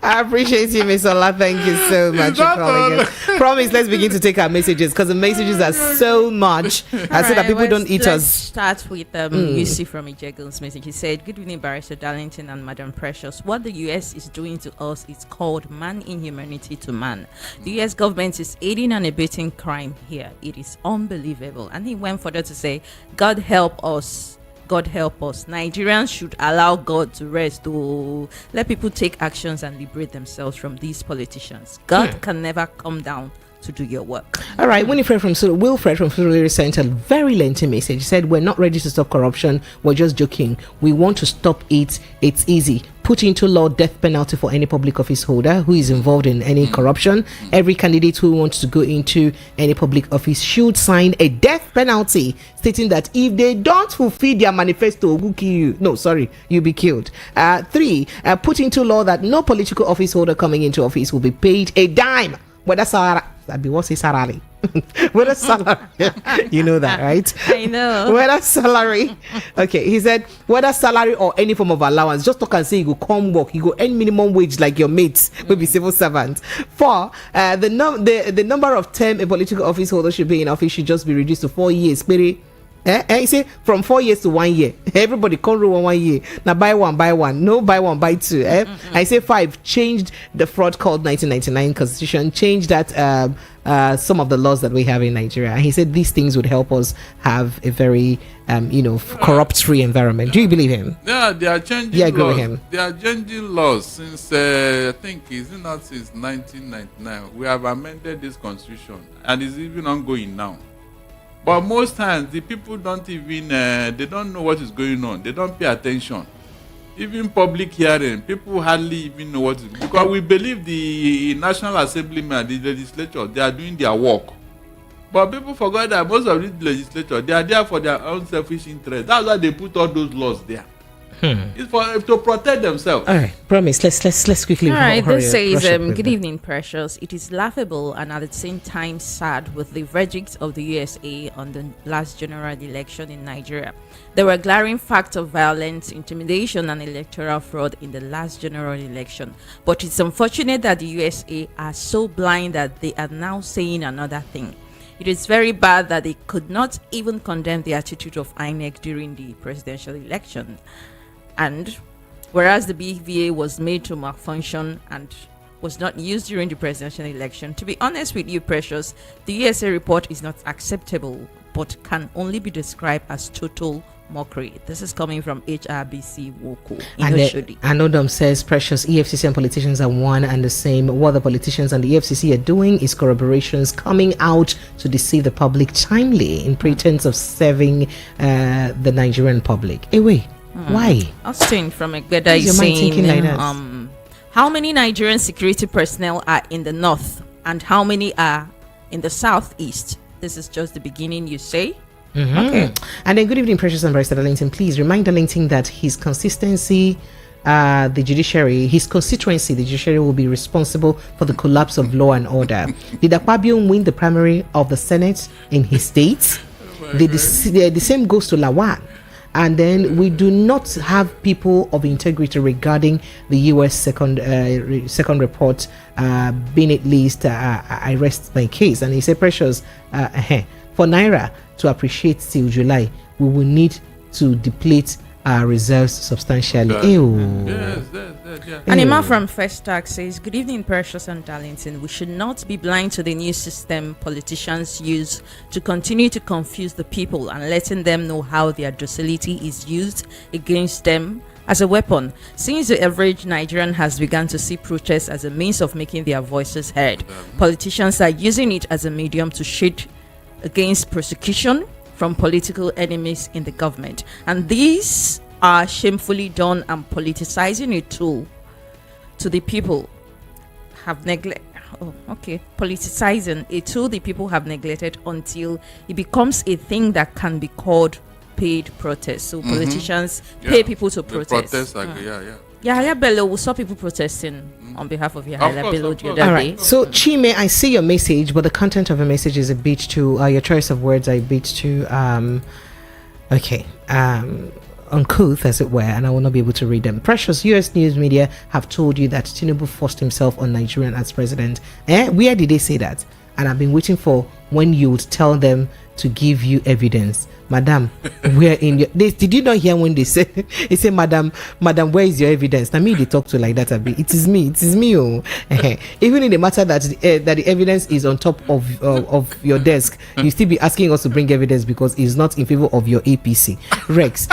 I appreciate you, Miss Ola. Thank you so much for calling in. Promise, let's begin to take our messages because the messages are so much. I said that people don't eat let's us. Start with UC from Ijegun's message. He said, "Good evening, Barrister Darlington and Madam Precious. What the US is doing to us is called man inhumanity to man. The US government is aiding and abetting crime here. It is unbelievable." And he went further to say, "God help us. God help us. Nigerians should allow God to rest to let people take actions and liberate themselves from these politicians. God can never come down to do your work." All right, Wilfred from Surulere sent a very lengthy message. He said, "We're not ready to stop corruption. We're just joking. We want to stop it. It's easy. Put into law death penalty for any public office holder who is involved in any corruption. Every candidate who wants to go into any public office should sign a death penalty stating that if they don't fulfill their manifesto, we'll kill you. No, sorry, you'll be killed. 3, put into law that no political office holder coming into office will be paid a dime. Whether salary, what's his salary? Whether salary, you know that, right? I know. Whether salary, okay. He said whether salary or any form of allowance, just talk and say you go come work, you go earn minimum wage like your mates, maybe civil servants. 4, the number of term a political office holder should be in office should just be reduced to 4 years. He say from 4 years to 1 year. Everybody come rule 1 year. Now buy one. No buy one, buy two. I say 5, changed the fraud called 1999 constitution. Change that some of the laws that we have in Nigeria. And he said these things would help us have a very corrupt-free environment. Do you believe him? Yeah, they are changing laws. Agree with him. They are changing laws since I think it's not since 1999. We have amended this constitution and it's even ongoing now. But most times the people don't even they don't know what is going on. They don't pay attention. Even public hearing, people hardly even know what is, because we believe the National Assemblyman, the legislature, they are doing their work. But people forgot that most of these legislators, they are there for their own selfish interest. That's why they put all those laws there. It's for to protect themselves. All right, promise. Let's quickly. All right, this says, "Good evening, Precious. It is laughable and at the same time sad with the verdict of the USA on the last general election in Nigeria. There were glaring facts of violence, intimidation, and electoral fraud in the last general election. But it's unfortunate that the USA are so blind that they are now saying another thing. It is very bad that they could not even condemn the attitude of INEC during the presidential election. And whereas the BVA was made to malfunction and was not used during the presidential election, to be honest with you, Precious, the USA report is not acceptable, but can only be described as total mockery. This is coming from HRBC Woko. And Odom says, Precious, EFCC and politicians are one and the same. What the politicians and the EFCC are doing is corroborations coming out to deceive the public timely in pretense of serving the Nigerian public. Wait, why? Austin from Egbeda is saying, like how many Nigerian security personnel are in the north and how many are in the southeast? This is just the beginning, you say? Okay. And then good evening, Precious and Barrister Darlington. Please remind Darlington that his constituency, the judiciary will be responsible for the collapse of law and order. Did Akpabio win the primary of the Senate in his state? The same goes to Lawan. And then we do not have people of integrity regarding the US second report being at least I rest my case. And he said, Precious, for Naira to appreciate till July, we will need to deplete our reserves substantially. Yes. And Emma from First Tax says, good evening, Precious and Darlington. We should not be blind to the new system politicians use to continue to confuse the people and letting them know how their docility is used against them as a weapon. Since the average Nigerian has begun to see protests as a means of making their voices heard, politicians are using it as a medium to shade against persecution from political enemies in the government, and these are shamefully done, and politicizing a tool to the people have politicizing a tool the people have neglected until it becomes a thing that can be called paid protest. So politicians pay people to protest. Yahya Bello, we saw people protesting on behalf of Yahya Bello the other day. All right. So Chime, I see your message, but the content of your message is a bit too. Your choice of words are a bit too. Uncouth, as it were, and I will not be able to read them. Precious, US news media have told you that Tinubu forced himself on Nigerian as president. Where did they say that? And I've been waiting for when you would tell them to give you evidence. Madam, where in your did you not hear when they said madam, where is your evidence? Now me they talk to like that a bit. It is me. Oh. Even in the matter that the evidence is on top of your desk, you still be asking us to bring evidence because it's not in favor of your APC. Rex,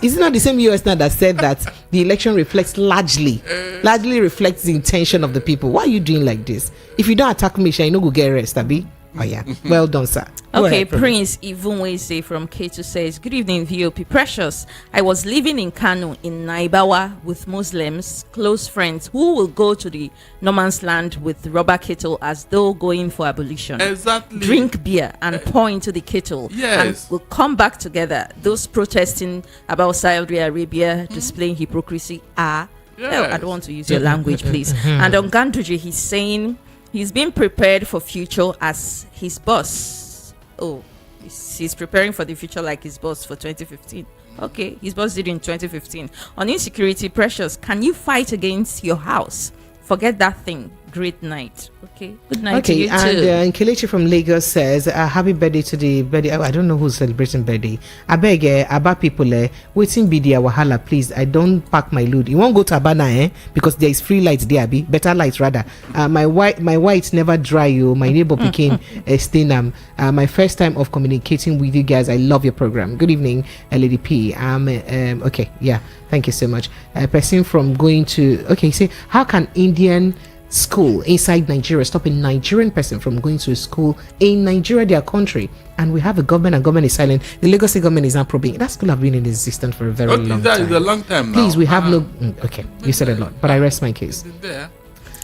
is it not the same US now that said that the election largely reflects the intention of the people? Why are you doing like this? If you don't attack me, you no go get arrested, Abi. Oh yeah, well done, sir. Okay, Prince Ivunweze from K2 says, good evening, VOP Precious. I was living in Kano in Naibawa with Muslims, close friends, who will go to the no man's land with rubber kettle as though going for abolition. Exactly. Drink beer and pour into the kettle. Yes. And will come back together. Those protesting about Saudi Arabia displaying hypocrisy are... I don't want to use your language, please. And on Ganduje, he's saying... he's been prepared for future as his boss. Oh, he's preparing for the future like his boss for 2015. Okay, his boss did in 2015. On insecurity, Precious, can you fight against your house? Forget that thing. Great night. Okay, good night to you too. And Kelechi from Lagos says, happy birthday to the birthday. I don't know who's celebrating birthday. I beg Aba people, waiting be their wahala, please. I don't pack my load. You won't go to Abana, because there is free light there, be better light rather. My white never dry you. My neighbor became Stinam. My first time of communicating with you guys. I love your program. Good evening, Lady P. Okay, yeah, thank you so much. A person from going to say, how can Indian school inside Nigeria stop a Nigerian person from going to a school in Nigeria, their country, and we have a government and government is silent? The Lagos government is not probing. That school have been in existence for a very long time. It's a long time now. Please, we have no. Okay, you said a lot, but I rest my case.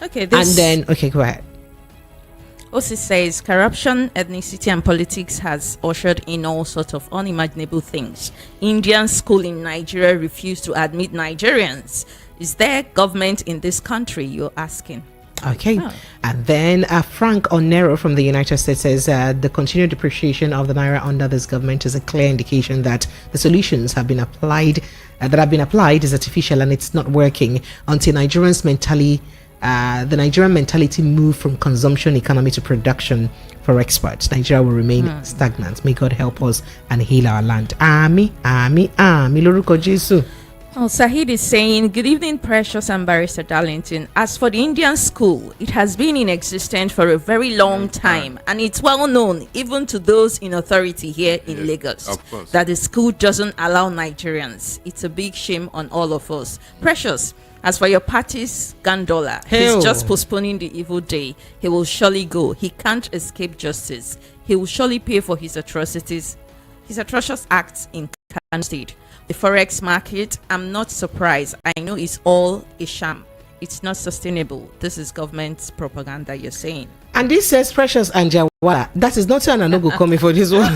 Okay, go ahead. Osi says corruption, ethnicity, and politics has ushered in all sorts of unimaginable things. Indian school in Nigeria refused to admit Nigerians. Is there government in this country, you're asking? Okay. And then Frank Onero from the United States says the continued depreciation of the Naira under this government is a clear indication that the solutions have been applied is artificial and it's not working until Nigerians the Nigerian mentality move from consumption economy to production for exports. Nigeria will remain stagnant. May God help us and heal our land. Ami, Loruko Jesu. Oh, Sahid is saying, good evening, Precious and Barrister Darlington. As for the Indian school, it has been in existence for a very long time, and it's well known, even to those in authority here in Lagos, that the school doesn't allow Nigerians. It's a big shame on all of us. Precious, as for your party's gondola, he's just postponing the evil day. He will surely go. He can't escape justice. He will surely pay for his atrocities, his atrocious acts in Kano State. The forex market, I'm not surprised. I know it's all a sham. It's not sustainable. This is government's propaganda, you're saying. And this says Precious and Jawala. That is not an Anogo coming for this one.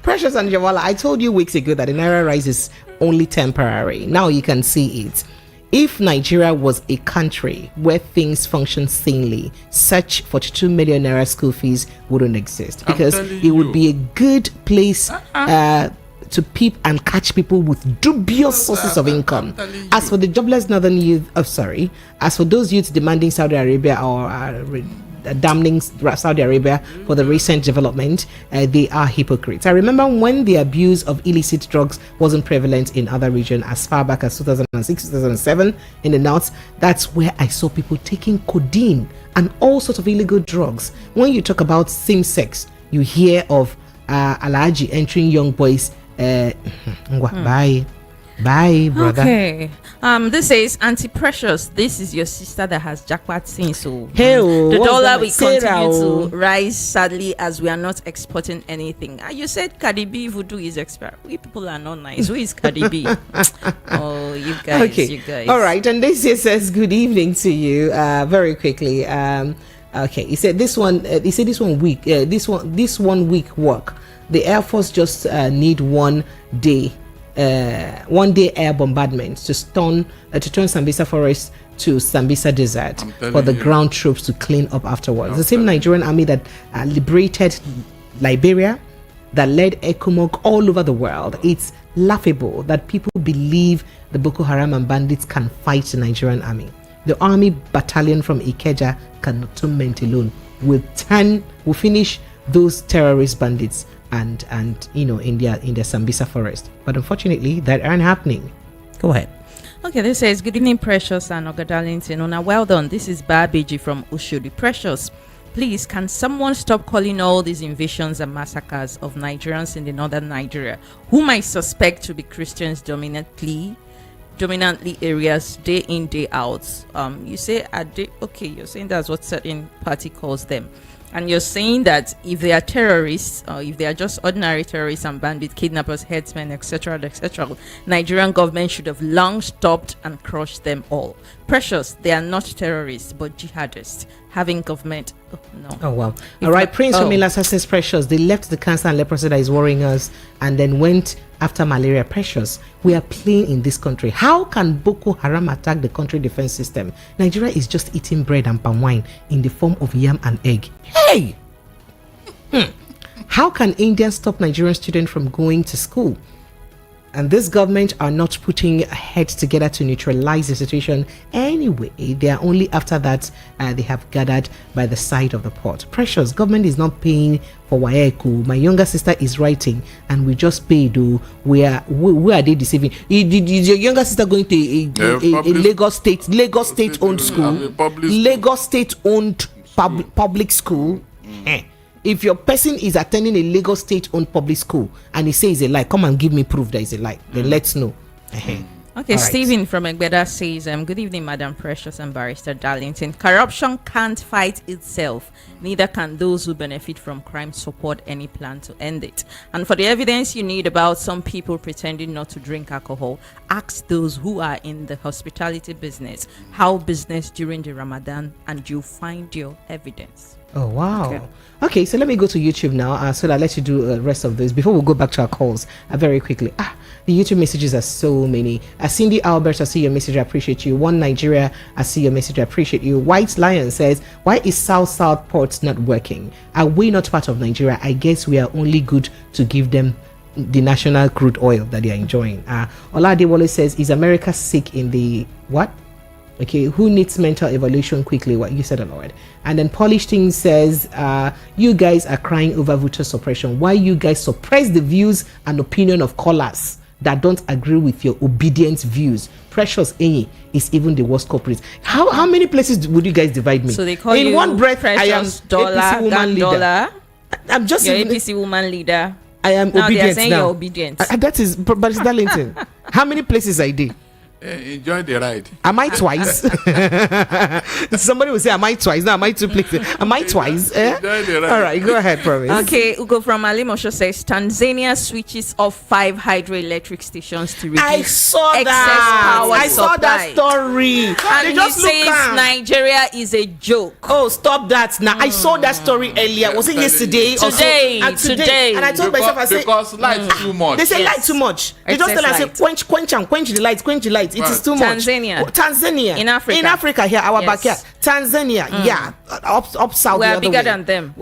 Precious and Jawala, I told you weeks ago that the Naira rise is only temporary. Now you can see it. If Nigeria was a country where things function sanely, such 42 million Naira school fees wouldn't exist, because it would be a good place to peep and catch people with dubious sources of income. As for the jobless northern youth, as for those youths demanding Saudi Arabia or damning Saudi Arabia for the recent development, they are hypocrites. I remember when the abuse of illicit drugs wasn't prevalent in other regions as far back as 2006, 2007 in the north. That's where I saw people taking codeine and all sorts of illegal drugs. When you talk about same sex, you hear of Alhaji entering young boys. Bye, brother. Okay. This says, Auntie Precious, this is your sister that has jackpot since. So the dollar will continue to rise sadly as we are not exporting anything. You said Cardi B voodoo is expert. We people are not nice. Who is Cardi B? Oh, you guys. Okay. You guys. All right. And this says good evening to you. Very quickly. Okay. He said this one week. This 1 week work. The Air Force just need 1 day air bombardment to turn Sambisa Forest to Sambisa Desert for the ground troops to clean up afterwards. The same Nigerian army that liberated Liberia, that led ECOMOG all over the world. It's laughable that people believe the Boko Haram and bandits can fight the Nigerian army. The army battalion from Ikeja cantonment alone will finish those terrorist bandits and in their Sambisa forest. But unfortunately, that aren't happening. Go ahead. Okay, this says, good evening, Precious and Ogadalington. Ona, well done. This is Babeji from Ushudi. Precious, please, can someone stop calling all these invasions and massacres of Nigerians in the northern Nigeria, whom I suspect to be Christians dominantly areas day in, day out? You say, okay, you're saying that's what certain party calls them. And you're saying that if they are terrorists, or if they are just ordinary terrorists and bandits, kidnappers, headsmen, etc., Nigerian government should have long stopped and crushed them all. Precious, they are not terrorists, but jihadists. Having government, no. Oh, wow. All right, Prince Romilasa says, Precious, they left the cancer and leprosy that is worrying us and then went after malaria. Precious, we are playing in this country. How can Boko Haram attack the country defense system? Nigeria is just eating bread and palm wine in the form of yam and egg. Hey! How can India stop Nigerian students from going to school? And this government are not putting heads together to neutralize the situation anyway. They are only after that they have gathered by the side of the port. Precious, government is not paying for Waeku. My younger sister is writing and we just paid. Who are they deceiving? Is your younger sister going to a Lagos State owned school? Lagos State owned public school? If your person is attending a Lagos State-owned public school and he says a lie, come and give me proof that is a lie. Then let's know. Okay, Stephen from Egbeda says, good evening, Madam Precious and Barrister Darlington. Corruption can't fight itself. Neither can those who benefit from crime support any plan to end it. And for the evidence you need about some people pretending not to drink alcohol, ask those who are in the hospitality business how business during the Ramadan, and you'll find your evidence. Oh, wow. Okay, so let me go to YouTube now so that I'll let you do the rest of this before we go back to our calls very quickly. The YouTube messages are so many. Cindy Albert, I see your message, I appreciate you. One Nigeria, I see your message, I appreciate you. White Lion says, why is South Port not working? Are we not part of Nigeria? I guess we are only good to give them the national crude oil that they are enjoying. Oladewale says, is America sick in the what? Okay, who needs mental evaluation quickly? What you said, Lord. And then Polished Thing says, you guys are crying over voter suppression. Why you guys suppress the views and opinion of callers? that don't agree with your obedient views. Precious Enyi is even the worst culprit. How many places would you guys divide me? So they call in you one breath, Precious I am APC woman leader. Dollar. I'm just You're APC woman leader. I am now obedient they are saying now. you're obedient. That is, but it's Darlington. How many places I did? Enjoy the ride. Am I twice? Somebody will say, am I twice? No, am I two places? Am I twice? Enjoy the ride. All right, go ahead, promise. Okay, Ugo from Alimosho says Tanzania switches off 5 hydroelectric stations to reduce I saw excess that. power I saw that supply. story. And They he just look says calm. Nigeria is a joke. Oh, stop that now. I saw that story earlier. Was it yesterday? or so? Today. And Today. And I told myself, I said, because light too much. they say Yes. light too much. They just Excess tell us, say, light. quench the light. It is too much. Tanzania. Tanzania. In Africa. In Africa, here, our Yes. backyard. Tanzania, yeah. Up south. We the are other bigger way. than them.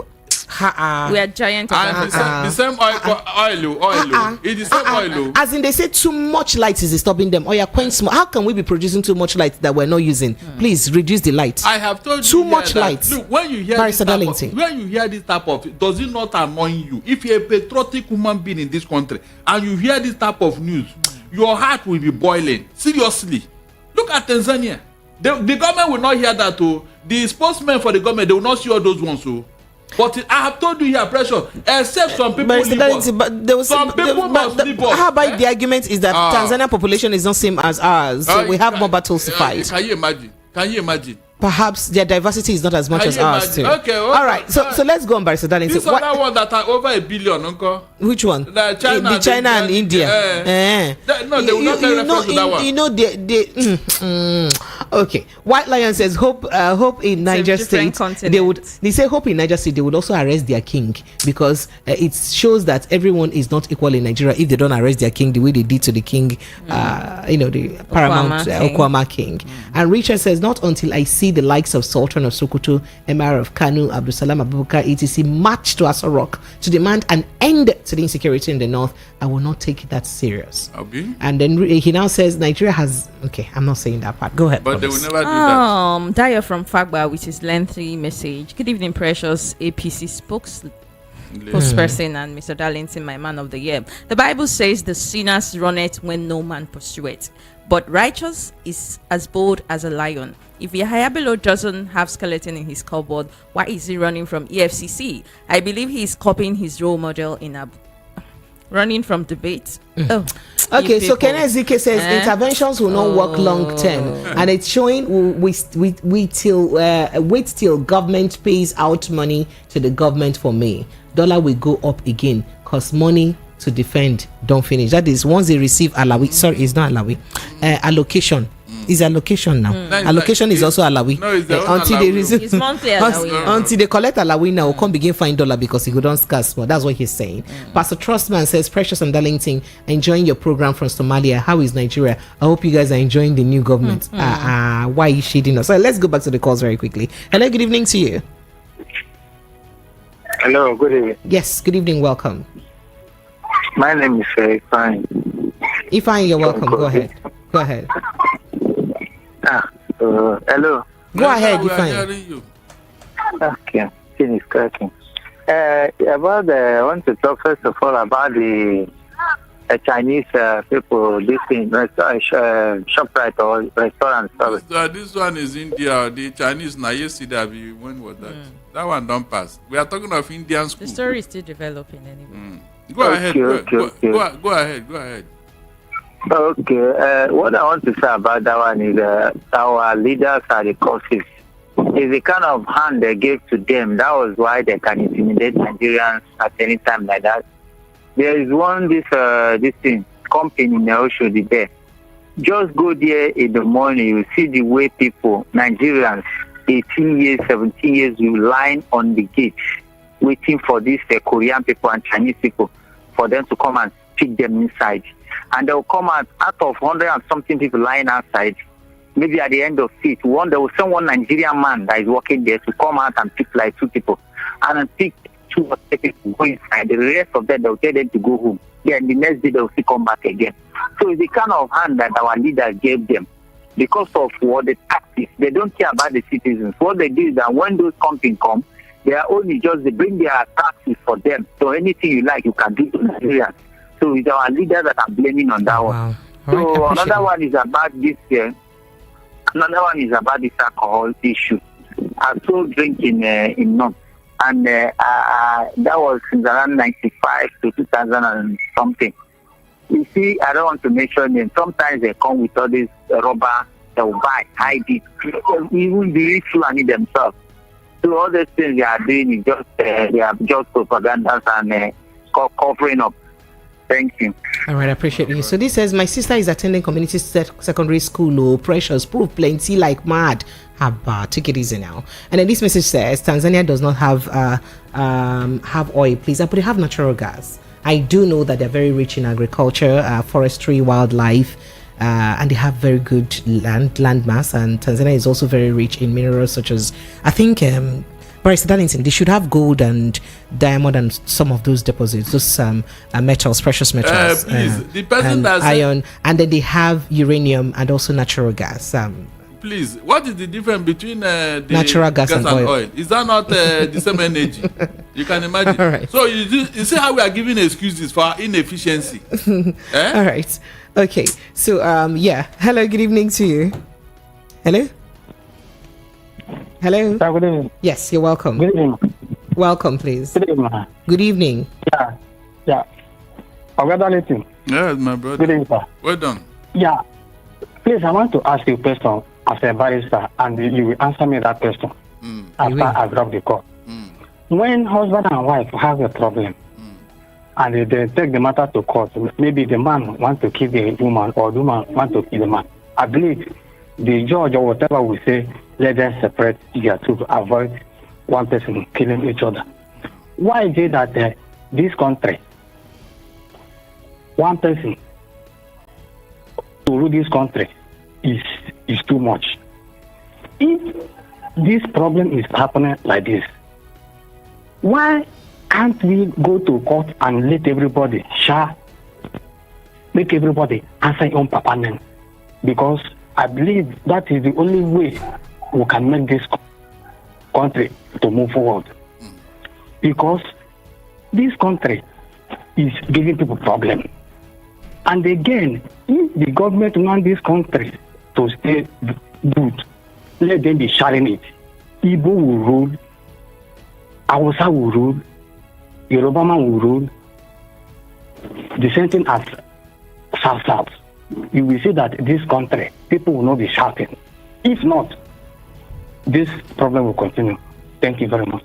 Ha-ah. We are giant of And Africa. the same oil. It's the same oil. As in, they say too much light is stopping them. Oh, yeah, quench small. How can we be producing too much light that we're not using? Please reduce the light. I have told you Too here much that, light. Look, when you hear Barrister this type Darlington. of, when you hear this type of, does it not annoy you? If you're a patriotic human being in this country and you hear this type of news, your heart will be boiling. Seriously, look at Tanzania. The government will not hear that. Oh, the spokesman for the government, they will not see all those ones. Oh. But I have told you here, pressure. Except some people leave us. But there was Some people must leave us. how about the argument is that Tanzania population is not same as ours, so we have more battles to fight. Can you imagine? Can you imagine? Perhaps their diversity is not as much Can as you ours too. imagine? Okay, all right. So let's go on, Barrister Darlington. This other one that are over $1 billion, uncle. Which one? The China, the China and India. No, they will not take reference to that one. You know, okay. White Lion says hope in Niger State they say hope in Niger State they would also arrest their king because it shows that everyone is not equal in Nigeria if they don't arrest their king the way they did to the king, the paramount Okwama king. And Richard says not until I see the likes of Sultan of Sokoto, Emir of Kanu, Abdusalam Abubakar, etc. march to Aso Rock to demand an end to the insecurity in the north, I will not take it that serious. Okay. And then he now says Nigeria has. Okay, I'm not saying that part. Go ahead. But they will never do that. Daya from Fagba with his lengthy message. Good evening, precious APC spokesperson and Mr. Darlington, my man of the year. The Bible says the sinners run it when no man pursueth, but righteous is as bold as a lion. If Yahaya Bello doesn't have skeleton in his cupboard, why is he running from EFCC? I believe he is copying his role model in running from debate. Okay, so Kenneth Zike says interventions will not work long term, and it's showing wait till government pays out money to the government for May. Dollar will go up again because money to defend don't finish. That is once they receive alawi. Sorry, it's not alawi. Allocation. Is allocation now. Allocation is also alawi. No, it's until they receive It's monthly alawi. until they collect alawi now, we'll come begin find dollar because he go down scarce more. That's what he's saying. Pastor Trustman says, Precious and Darlington, enjoying your program from Somalia. How is Nigeria? I hope you guys are enjoying the new government. Why are you shading us? So let's go back to the calls very quickly. Hello, good evening to you. Hello, good evening. Yes, good evening. Welcome. My name is Ifeanyi. Ifeanyi, you're welcome. Go ahead. Go ahead. Hello. Go ahead, We are Ifeanyi. hearing you. Okay, thing is cracking. I want to talk first of all about the Chinese people, this thing, ShopRite or restaurant service. This one is India. The Chinese now yesterday. When was that? That one don't pass. We are talking of Indian school. The story is still developing anyway. Go ahead. Okay. Go ahead. Okay. What I want to say about that one is our leaders are the causes. It's the kind of hand they gave to them. That was why they can intimidate Nigerians at any time like that. There is one this thing company in Oshodi there. Just go there in the morning, you see the way people, Nigerians, 18 years, 17 years, you line on the gate, waiting for these Korean people and Chinese people for them to come and pick them inside. And they'll come out of 100 and something people lying outside. Maybe at the end of it, there will send one Nigerian man that is working there to come out and pick like 2 people. And then pick 2 or 3 people, go inside. The rest of them, they'll tell them to go home. Then the next day, they'll still come back again. So it's the kind of hand that our leaders gave them. Because of what the tactics, they don't care about the citizens. What they do is that when those companies come, they are only just, they bring their taxes for them. So anything you like, you can do to Nigerians. So it's our leaders that are blaming on that one. Wow. So another one is about this another one is about this alcohol issue. I saw drinking in North, and that was since around 95 to 2000 and something. You see, I don't want to mention them. Sometimes they come with all this rubber, they will buy, hide it, even the rich money themselves. So all these things they are doing is just they are just propaganda and covering up. Thank you. All right, I appreciate you. So this says, my sister is attending community secondary school. Oh, precious, proof plenty like mad. Take it easy now. And then this message says, Tanzania does not have oil, please. But they have natural gas. I do know that they're very rich in agriculture, forestry, wildlife, and they have very good land mass. And Tanzania is also very rich in minerals such as, I think, Barrister Darlington, they should have gold and diamond and some of those deposits, those metals, precious metals, please, the person and that iron, and then they have uranium and also natural gas. Please, what is the difference between the natural gas and oil? Is that not the same energy? You can imagine. All right. So you see how we are giving excuses for our inefficiency. All right. Okay. So yeah. Hello. Good evening to you. Hello. Hello. Good evening. Yes, you're welcome. Good evening. Welcome, please. Good evening. Good evening. Yeah. Congratulations. Yes, my brother. Good evening, sir. Well done. Yeah. Please, I want to ask you a question as a barrister, and you will answer me that question after I drop the call. When husband and wife have a problem, and they take the matter to court, maybe the man wants to kill the woman or the woman wants to kill the man. I believe the judge or whatever will say, let them separate their two to avoid one person killing each other. Why is it that this country, one person to rule this country is too much? If this problem is happening like this, why can't we go to court and let everybody share, make everybody answer your own papa name? Because I believe that is the only way we can make this country to move forward. Because this country is giving people problems. And again, if the government wants this country to stay good, let them be sharing it. Igbo will rule, Hausa will rule, Yoruba man will rule. The same thing as South. You will see that this country, people will not be shouting. If not, this problem will continue. Thank you very much.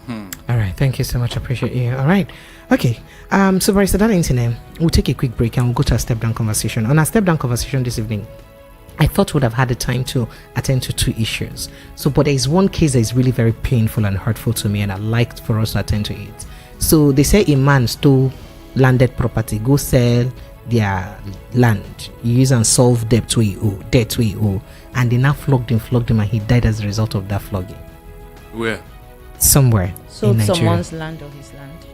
All right, thank you so much. I appreciate you. All right, okay. So Barrister Darlington, we'll take a quick break and we'll go to a step down conversation. On our step down conversation this evening, I thought would have had the time to attend to two issues. So, but there is one case that is really very painful and hurtful to me, and I'd like for us to attend to it. So they say a man stole landed property, go sell their land, use and solve debt we owe, and they now flogged him, and he died as a result of that flogging. Where? Somewhere Sold in Nigeria. Someone's land or his land.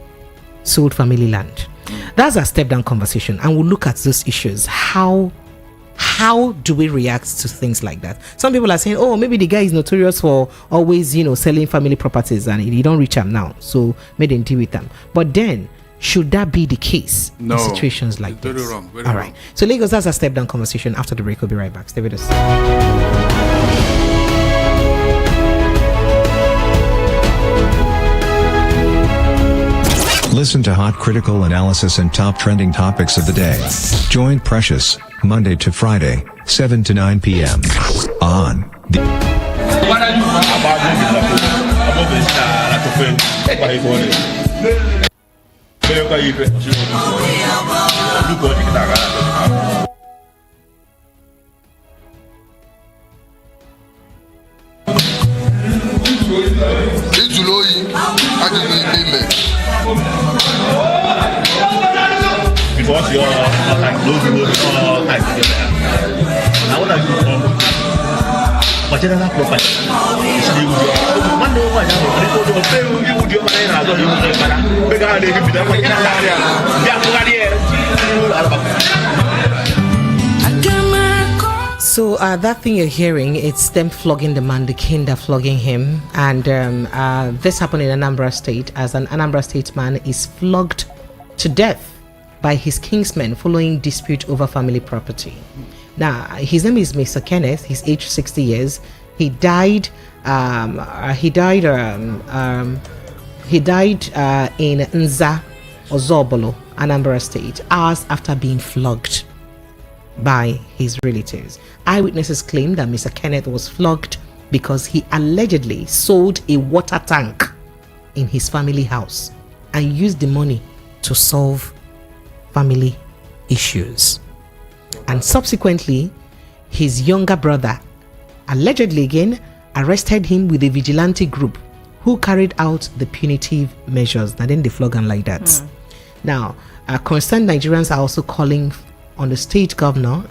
Sold family land. That's a step down conversation, and we'll look at those issues. How do we react to things like that? Some people are saying, oh, maybe the guy is notorious for always, selling family properties and you don't reach him now, so maybe they deal with them. But then, should that be the case in situations like this? Very wrong. All right. So Lagos, that's a step down conversation. After the break, we'll be right back. Stay with us. Listen to hot critical analysis and top trending topics of the day. Join Precious, Monday to Friday, 7 to 9 p.m. on the... Because you're like losing with all kinds of now what are you doing? But you don't have property. It's the one day why now I told you say you would your money now you would para pegar ele que dá para na área. So that thing you're hearing, it's them flogging the man, the kinder flogging him, and this happened in Anambra State as an Anambra State man is flogged to death by his kinsmen following dispute over family property. Now, his name is Mr. Kenneth. He's aged 60 years. He died. He died in Nza, Ozobolo, Anambra State, hours after being flogged by his relatives. Eyewitnesses claim that Mr. Kenneth was flogged because he allegedly sold a water tank in his family house and used the money to solve family issues. And subsequently, his younger brother allegedly again arrested him with a vigilante group who carried out the punitive measures. Now then they flog him like that. Now, concerned Nigerians are also calling on the state governor,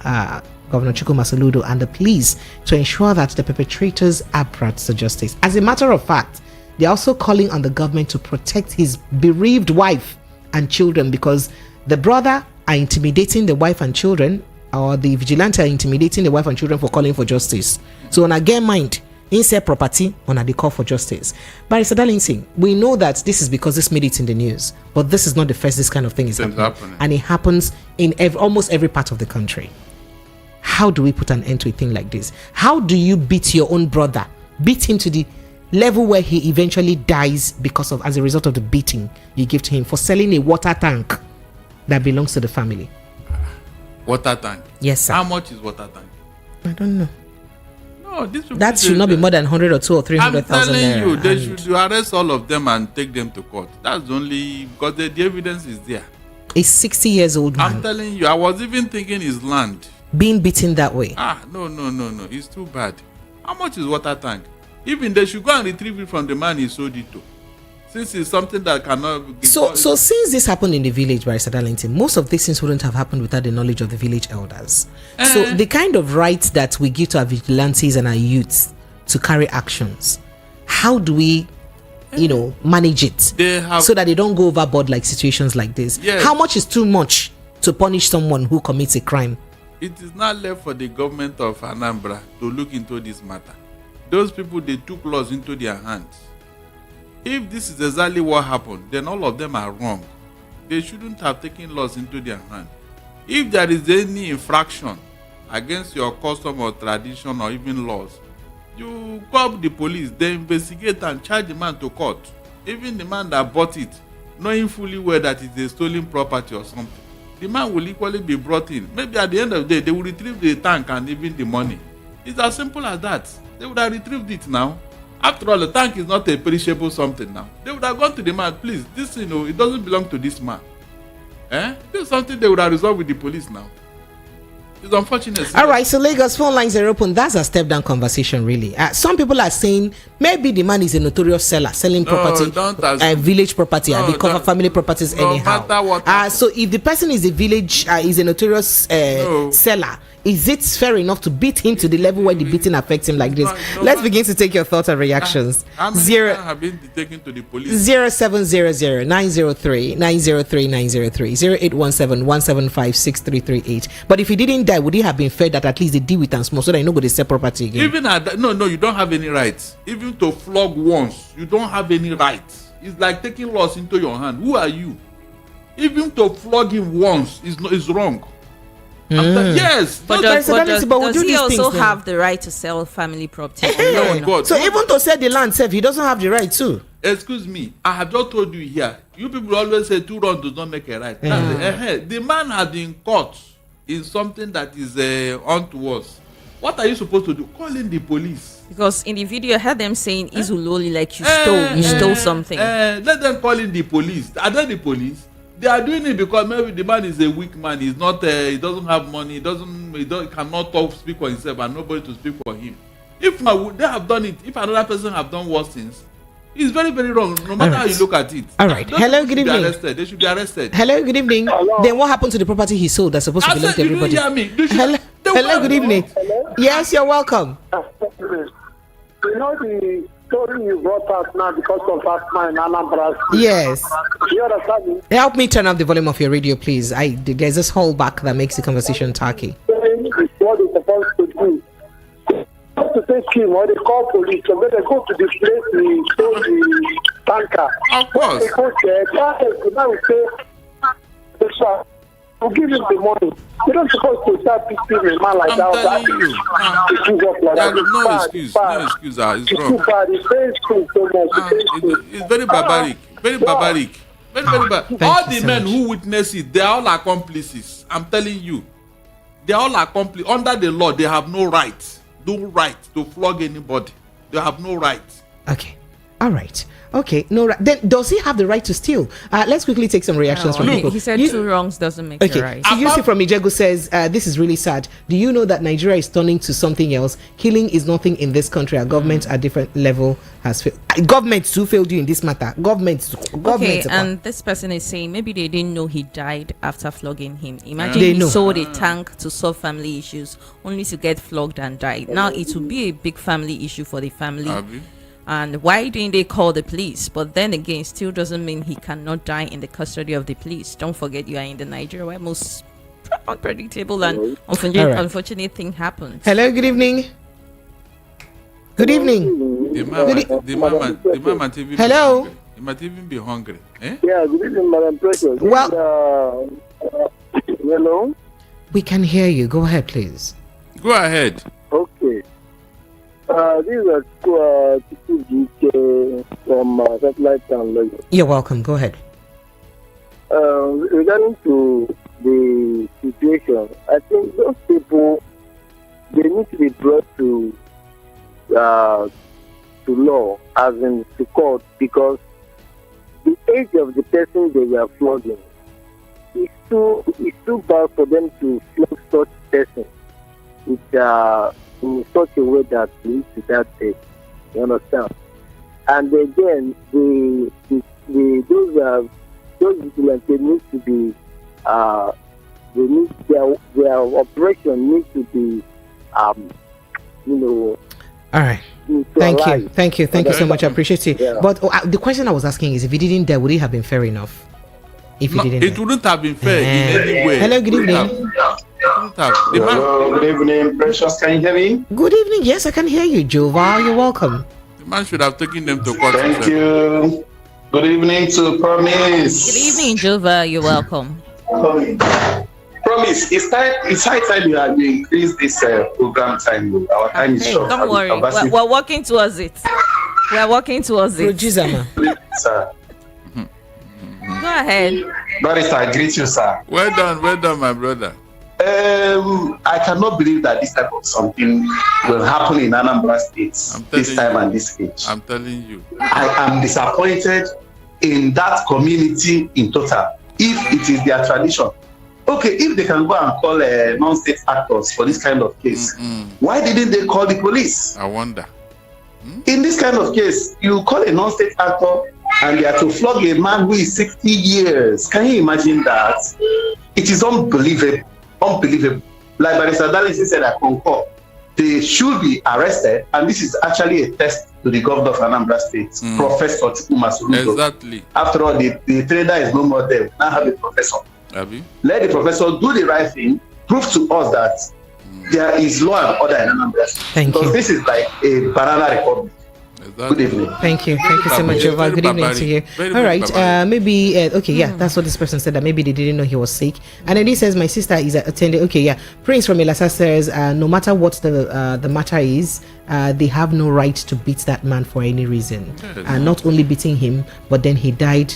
Governor Chukwu Masoludo, and the police to ensure that the perpetrators are brought to justice. As a matter of fact, they're also calling on the government to protect his bereaved wife and children, because the brother are intimidating the wife and children, or the vigilante are intimidating the wife and children for calling for justice. So on again mind, inside property, on the call for justice. Barrister Darlington, we know that this is because this made it in the news, but this is not the first this kind of thing is happening. And it happens in almost every part of the country. How do we put an end to a thing like this? How do you beat your own brother? Beat him to the level where he eventually dies as a result of the beating you give to him for selling a water tank that belongs to the family. Water tank? Yes, sir. How much is water tank? I don't know. No, that should not be more than 100 or 200 or 300,000. I'm telling you, they should arrest all of them and take them to court. That's only because the evidence is there. A 60 years old man. I'm telling you, I was even thinking his land being beaten that way. No. It's too bad. How much is water tank? Even they should go and retrieve it from the man he sold it to. Since it's something that cannot be so since this happened in the village, Barrister Darlington, most of these things wouldn't have happened without the knowledge of the village elders. So the kind of rights that we give to our vigilantes and our youths to carry actions, how do we manage it so that they don't go overboard like situations like this? Yes. How much is too much to punish someone who commits a crime? It is not left for the government of Anambra to look into this matter. Those people, they took laws into their hands. If this is exactly what happened, then all of them are wrong. They shouldn't have taken laws into their hand. If there is any infraction against your custom or tradition or even laws, you call the police, they investigate and charge the man to court. Even the man that bought it, knowing fully well that it's a stolen property or something, the man will equally be brought in. Maybe at the end of the day, they will retrieve the tank and even the money. It's as simple as that. They would have retrieved it now. After all, the tank is not a perishable something now. They would have gone to the man, please, this, it doesn't belong to this man. This is something they would have resolved with the police now. It's unfortunate. All right, so Lagos phone lines are open. That's a step down conversation, really. Some people are saying maybe the man is a notorious seller, selling property, village property, and they cover family properties anyhow. So if the person is a village, is a notorious seller, is it fair enough to beat him to the level where the beating affects him like this? Let's begin to take your thoughts and reactions. How many have been taken to the police? 0700 903 903 903 0817 175 6338. But if he didn't die, would he have been fair that at least they deal with and small so that you know go to sell property again? Even no, you don't have any rights. Even to flog once, you don't have any rights. It's like taking laws into your hand. Who are you? Even to flog him once is wrong. Yes, but does he also have the right to sell family property? So even to sell the land, he doesn't have the right to. Excuse me, I have just told you here. You people always say 2 wrongs does not make a right. The man has been caught in something that is unto us. What are you supposed to do? Call in the police. Because in the video, I heard them saying Izuloli, like you stole something. Let them call in the police. Are they the police? They are doing it because maybe the man is a weak man. He's not. He doesn't have money. He cannot speak for himself, and nobody to speak for him. If not, they have done it. If another person have done worse things, it's very, very wrong. No matter how you look at it. All right. Hello. Good evening. They should be arrested. Hello. Good evening. Hello. Then what happened to the property he sold that's supposed to belong to everybody? You hear me? Hello. Good evening. Hello? Yes, you're welcome. You know the story you brought out now because of Asma in Anambra. Yes. You understand me? Help me turn up the volume of your radio, please. There's this whole back that makes the conversation tacky. What is supposed to do? To take him or they call police, so when they go to the place, we stole the tanker. Of course. When they go there, the man will say, to give him the money. You're not supposed to start picking a man like I'm that. telling you. There is no excuse. No excuse. It's It's wrong. too bad. It's very true so much. It's very barbaric. Very barbaric. Very bad. All the men who witness it, they are all accomplices. I'm telling you. They are all accomplices. Under the law, they have no right. No right to flog anybody. They have no right. Okay. All right. Okay. No. Then does he have the right to steal? Let's quickly take some reactions from people. He said two wrongs doesn't make okay. a right. So Yusuf from Ijegu says, this is really sad. Do you know that Nigeria is turning to something else? Killing is nothing in this country. Our government at different level has failed. Governments too failed you in this matter. Governments. Okay, and this person is saying maybe they didn't know he died after flogging him. Imagine he sold a tank to solve family issues only to get flogged and die. Now it will be a big family issue for the family. And why didn't they call the police? But then again, still doesn't mean he cannot die in the custody of the police. Don't forget, you are in the Nigeria where most unpredictable and unfortunate thing happens. Hello, good evening. Good evening. The man might even Hello. Be hungry. He might even be hungry. Eh? Yeah, good evening, Madam Precious. Well, hello? We can hear you. Go ahead, please. Go ahead. Okay. This is from Satellite Town, Lagos. You're welcome. Go ahead. Regarding to the situation, I think those people, they need to be brought to law, as in to court, because the age of the person they were flogging is too bad for them to flog such person in such a way that leads to that state. You understand? And again, those vigilantes need to be their operation needs to be All right. Thank you so much. I appreciate it. Yeah. But the question I was asking is, if he didn't die, would it have been fair enough? If he didn't, it wouldn't have been fair in any way. Hello, good evening. Hello, good evening, Precious. Can you hear me? Good evening. Yes, I can hear you, Jova. You're welcome. The man should have taken them to court. Thank you. Good evening to Promise. Good evening, Jova. You're welcome. Promise, it's high time you increase this program time. Our time is short. Don't worry. We're working towards it. We're working towards it. Sir. Go ahead. Barrister, I greet you, sir. Well done, my brother. I cannot believe that this type of something will happen in Anambra State this time and this age. I'm telling you. I am disappointed in that community in total. If it is their tradition. Okay, if they can go and call non-state actors for this kind of case, why didn't they call the police? I wonder. In this kind of case, you call a non-state actor and they are to flog a man who is 60 years. Can you imagine that? It is unbelievable. Like Barrister Dalisi said, I concur. They should be arrested, and this is actually a test to the Govt of Anambra State, Professor Chukuma Soludo. Exactly. After all, the trader is no more there. Now have a professor. Let the professor do the right thing, prove to us that there is law and order in Anambra State. Because this is like a banana republic. Good evening. Thank you so much, Jova. Good evening to you. All right, maybe that's what this person said, that maybe they didn't know he was sick. And then he says, my sister is attending. Okay, yeah. Prince from Elasa says, no matter what the matter is, they have no right to beat that man for any reason. Not only beating him, but then he died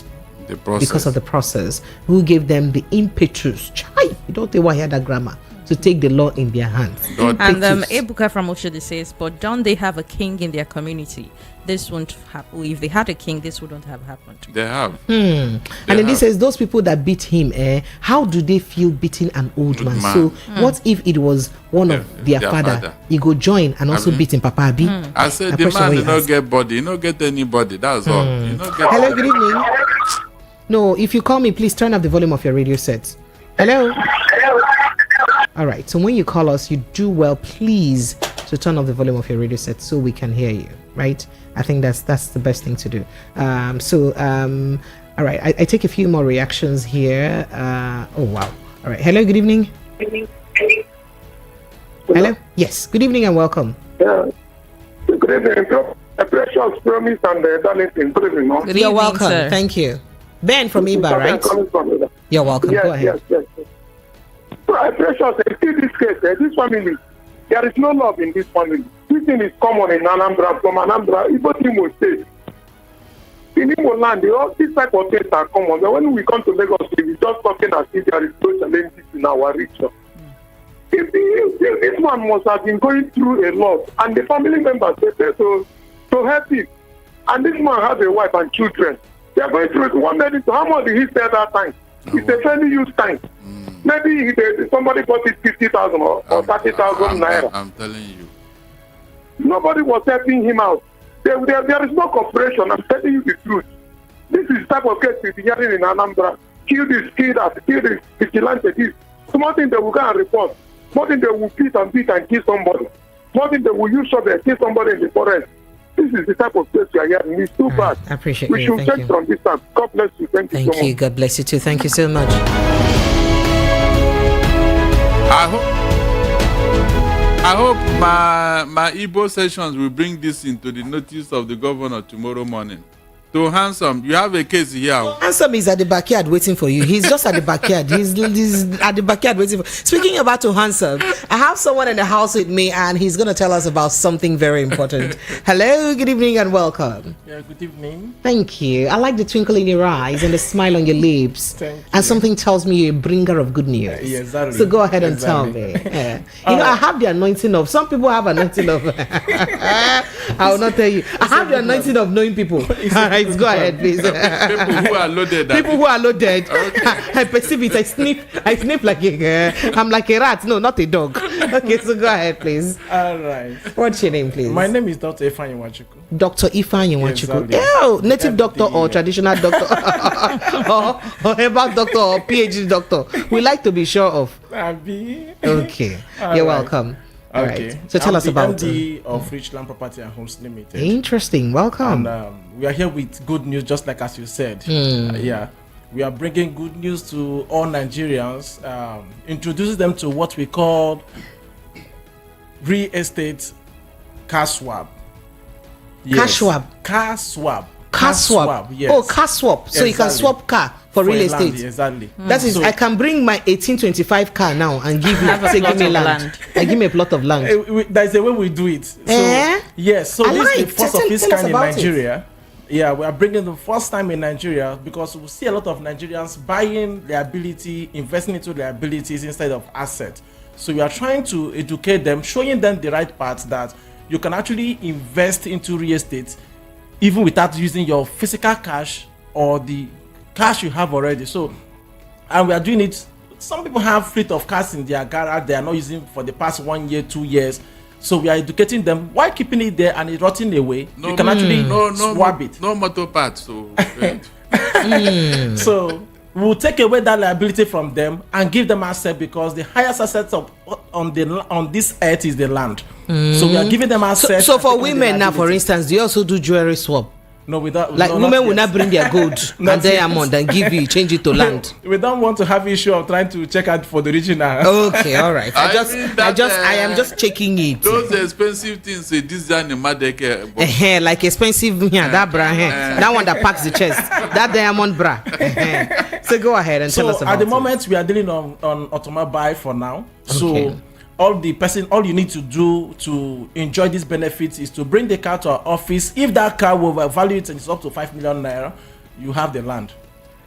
because of the process. Who gave them the impetus? Chai, you don't think why I had that grammar. To take the law in their hands. And Ebuka from Oshodi says, but don't they have a king in their community? This won't happen. If they had a king, this wouldn't have happened. They have. And then he says, those people that beat him, how do they feel beating an old man? So what if it was one of their father? He go join and also beating Papa Abi. I said the man did not get body, he not get anybody. That's all. Hello, good evening. No, if you call me, please turn up the volume of your radio set. Hello. All right, so when you call us, you do well, please, to turn off the volume of your radio set so we can hear you, right? I think that's the best thing to do. All right, I take a few more reactions here. Oh, wow. All right, hello, good evening. Hello? Yes, good evening and welcome. Yeah. Good evening. Precious, Promise, and Darlington. Good evening. You're welcome. Sir. Thank you. Ben from Iba, right? You're welcome. Yes, Go ahead. Yes. Precious, I see this case, this family, there is no love in this family. This thing is common in Anambra, from Anambra, even Imo State. In Imo land, this type of things are common. But when we come to Lagos, we just talking as if there is no challenges in our region. This one must have been going through a lot, and the family members they say to help him. And this man has a wife and children. They are going through it. One minute, how much did he pay that time? It's a fairly used time. Maybe somebody bought it 50,000 or 30,000 naira. I'm telling you. Nobody was helping him out. There is no cooperation. I'm telling you the truth. This is the type of case we'll be hearing in Anambra. Kill this, kill that, kill this, vigilante this. Small thing they will go and report. Small thing they will beat and kill somebody. Small thing they will use shovel and kill somebody in the forest. This is the type of place we are hearing. It's too bad. I appreciate we you. should Thank check you. from this time. God bless you. Thank you so much. God bless you too. Thank you so much. I hope my Igbo sessions will bring this into the notice of the governor tomorrow morning. To Handsome, you have a case here. Handsome is at the backyard waiting for you. He's just at the backyard. He's at the backyard waiting for. Speaking about to Handsome, I have someone in the house with me, and he's going to tell us about something very important. Hello, good evening, and welcome. Yeah, good evening. Thank you. I like the twinkle in your eyes and the smile on your lips. Thank you. And something tells me you're a bringer of good news. Yeah, exactly. So go ahead and tell me. Yeah. I have the anointing of. Some people have anointing of. I will not tell you. I have the anointing of knowing people. All right, go ahead, please. People who are loaded. People who are loaded. Okay. I perceive it. I sniff like I'm like a rat. No, not a dog. Okay, so go ahead, please. All right. What's your name, please? My name is Dr. Ijeoma Egwuatu. Dr. Ijeoma Egwuatu. Exactly. Oh, native doctor or traditional doctor or herbal doctor or PhD doctor. We like to be sure of. Okay. You're welcome. All Okay. right. So tell us about MD of Richland Property and Homes Limited. Interesting. Welcome. And we are here with good news, just like as you said. Yeah. We are bringing good news to all Nigerians, introducing them to what we call real estate car swap. Car swap. Car swap. Car swap. Yes. Oh, car swap. So you can swap car for real estate. Land, exactly. That is, I can bring my 1825 car now and give you, say, give me land. I give me a plot of land. There's a way we do it. So, yes. So this is the first of its kind in Nigeria. Yeah, we are bringing the first time in Nigeria because we see a lot of Nigerians buying liability, investing into liabilities instead of assets. So we are trying to educate them, showing them the right path that you can actually invest into real estate even without using your physical cash or the cash you have already. So, and we are doing it. Some people have fleet of cars in their garage they are not using for the past 1 year, 2 years. So we are educating them while keeping it there and it rotting away. You can actually swap it. No motor parts. So, so we'll take away that liability from them and give them asset because the highest assets on this earth is the land. So we are giving them assets. So for women now, for instance, do you also do jewelry swap? No, without like women will not bring their gold and diamond and give you, change it to land. We don't want to have issue of trying to check out for the original. Okay, all right. I am just checking it. Those expensive things, this animal like expensive that bra, that one that packs the chest, that diamond bra. So go ahead and tell us about it. At the moment, we are dealing on automobile for now. So all you need to do to enjoy these benefits is to bring the car to our office. If that car will value it and it's up to 5 million naira, you have the land.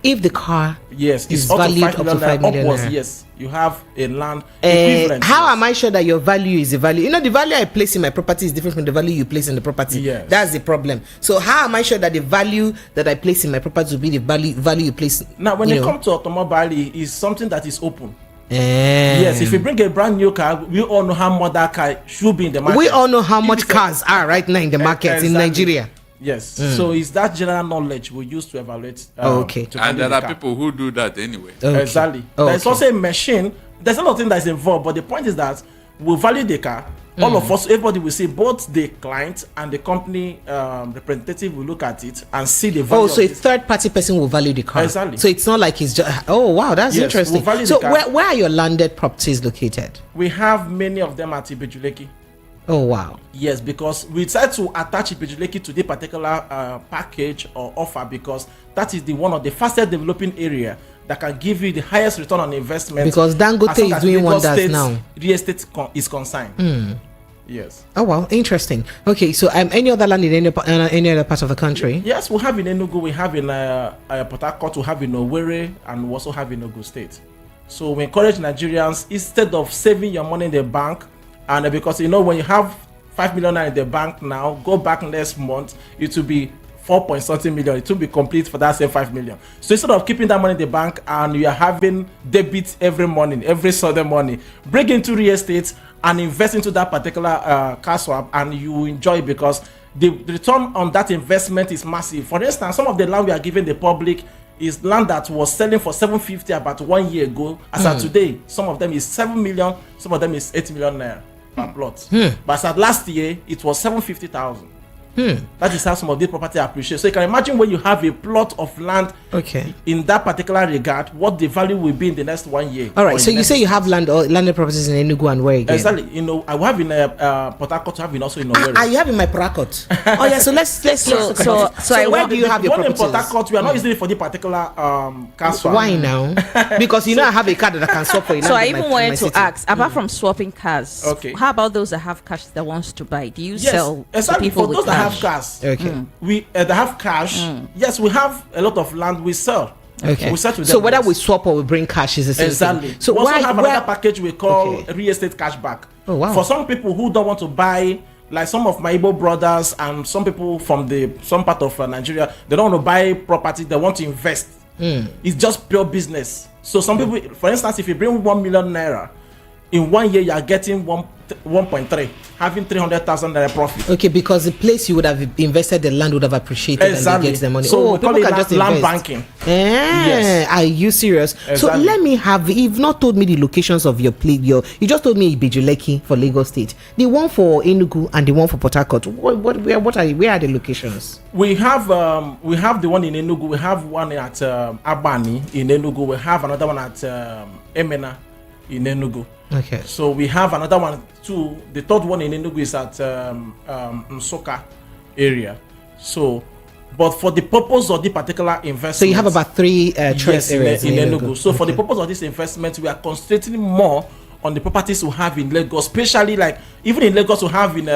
If the car is valued up to 5 million naira, yes, you have a land equivalent. How am I sure that your value is the value? You know, the value I place in my property is different from the value you place in the property. Yes. That's the problem. So how am I sure that the value that I place in my property will be the value you place? Now, when it comes to automobile, it is something that is open. Yes, if you bring a brand new car, we all know how much that car should be in the market. We all know how much cars are right now in the market in Nigeria. Yes, so it's that general knowledge we use to evaluate. Okay, and there are people who do that anyway. Exactly. There's also a machine. There's a lot of things that's involved, but the point is that we value the car. All of us, everybody will see, both the client and the company representative will look at it and see the value. So a third party person will value the car. Exactly. So it's not like it's just, oh wow, that's interesting. So where are your landed properties located? We have many of them at Ibejuleki. Oh wow. Yes, because we try to attach Ibejuleki to the particular package or offer because that is one of the fastest developing area that can give you the highest return on investment. Because Dangote is doing wonders now. Real estate is concerned. Yes. Oh wow, interesting. Okay, so any other land in any other part of the country? Yes, we have in Enugu, we have in Port Harcourt, we have in Owerri, and we also have in Ogun State. So we encourage Nigerians, instead of saving your money in the bank, and because when you have 5 million in the bank now, go back next month, it will be 4.something million. It will be complete for that same 5 million. So instead of keeping that money in the bank and you are having debits every morning, every Sunday morning, bring into real estate and invest into that particular cash swap, and you enjoy it, because the return on that investment is massive. For instance, some of the land we are giving the public is land that was selling for 750 about 1 year ago. As of today, some of them is 7 million, some of them is 8 million naira per plot. But as at last year, it was 750,000. That is how some of these property appreciate. So you can imagine when you have a plot of land in that particular regard, what the value will be in the next 1 year. All right, so you say you have landed properties in Enugu and where again? Exactly. I have in Port Harcourt, I have also in Owerri. You have in my Port Harcourt. Oh yeah, so let's so where do you have your properties? In Port Harcourt, we are not using it for the particular car swap. Why now? Because I have a car that I can swap for. So I even wanted to ask, apart from swapping cars, how about those that have cash that wants to buy? Do you sell to people with cash? Have cash. We they have cash. Yes, we have a lot of land we sell. We sell to them. So whether we swap or we bring cash is the same thing. So we also have another package we call real estate cashback. Oh wow. For some people who don't want to buy, like some of my Igbo brothers and some people from some part of Nigeria, they don't want to buy property, they want to invest. It's just pure business. So some people, for instance, if you bring 1 million naira, in 1 year you are getting 1.3, having 300,000 naira profit. Okay, because the place you would have invested the land would have appreciated and they get the money. So we call it land banking. Yes. Are you serious? Exactly. So let me have. You've not told me the locations of your place. You just told me Ibejuleki for Lagos State. The one for Enugu and the one for Port Harcourt. Where are the locations? We have the one in Enugu. We have one at Abani in Enugu. We have another one at Emena in Enugu. Okay. So we have another one too. The third one in Enugu is at Nsoka area. So, but for the purpose of the particular investment, so you have about 3 choice areas in Enugu. So for the purpose of this investment, we are concentrating more on the properties we have in Lagos, especially like even in Lagos we have in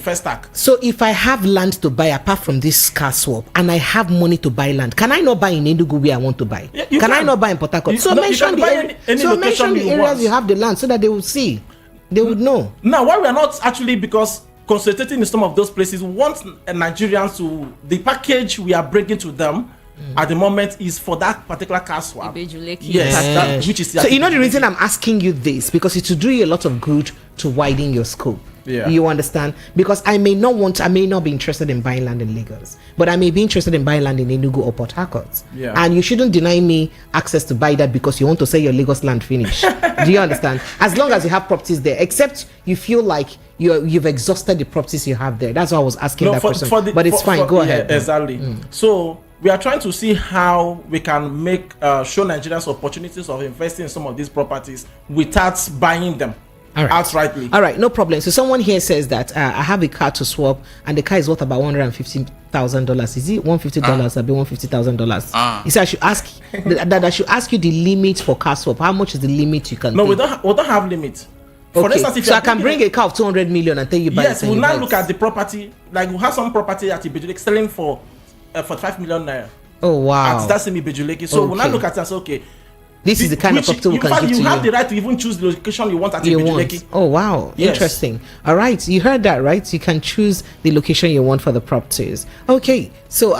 Festac. So if I have land to buy apart from this car swap and I have money to buy land, can I not buy in Enugu where I want to buy? Yeah, can I not buy in Port Harcourt? So mention the areas you have the land so that they will see, they would know. Now why we are not actually, because concentrating in some of those places, we want Nigerians to, the package we are bringing to them at the moment is for that particular car swap. Yes. Which is so you know the reason I'm asking you this, because it will do you a lot of good to widen your scope. Yeah. You understand? Because I may not be interested in buying land in Lagos, but I may be interested in buying land in Enugu or Port Harcourt. Yeah. And you shouldn't deny me access to buy that because you want to sell your Lagos land finish. Do you understand? As long as you have properties there, except you feel like you've exhausted the properties you have there. That's why I was asking that question. But it's fine. Go ahead. Exactly. So we are trying to see how we can make show Nigerians opportunities of investing in some of these properties without buying them outrightly. All right, no problem. So someone here says that I have a car to swap and the car is worth about $150,000. Is it $150 or be $150,000? He said I should ask that I should ask you the limit for car swap. How much is the limit you can? No, we don't have limit. For instance, if I can bring a car of 200 million and tell you buy it. Yes, we'll now look at the property. Like we have some property at Ibejuleki selling for 5 million naira. Oh wow! At that same Ibejuleki. So we'll now look at us. Okay, this is the kind of property we can give to you. You have the right to even choose the location you want at Ibejuleki. Oh wow! Yes. Interesting. All right, you heard that, right? You can choose the location you want for the properties. Okay, so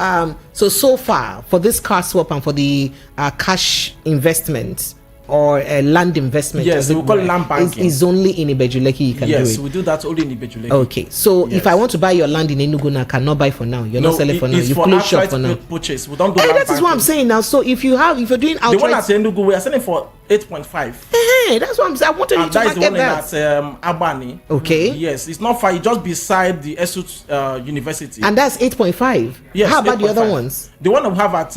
so far for this car swap and for the cash investment or land investment, yes, we call it land banking. Is only in Ibejuleki you can do it. Yes, we do that only in Ibejuleki. Okay, so if I want to buy your land in Enugu now, I cannot buy for now. You're not selling for now. You close shop for now. Purchase. We don't do land that is what I'm saying now. So if you're doing outright, the one at Enugu we are selling for 8.5. Hey, that's what I'm saying. I wanted you to that is the one that. At Abani. Okay. Yes, it's not far. It's just beside the Esut University. And that's 8.5. Yes. How about the other ones? The one we have at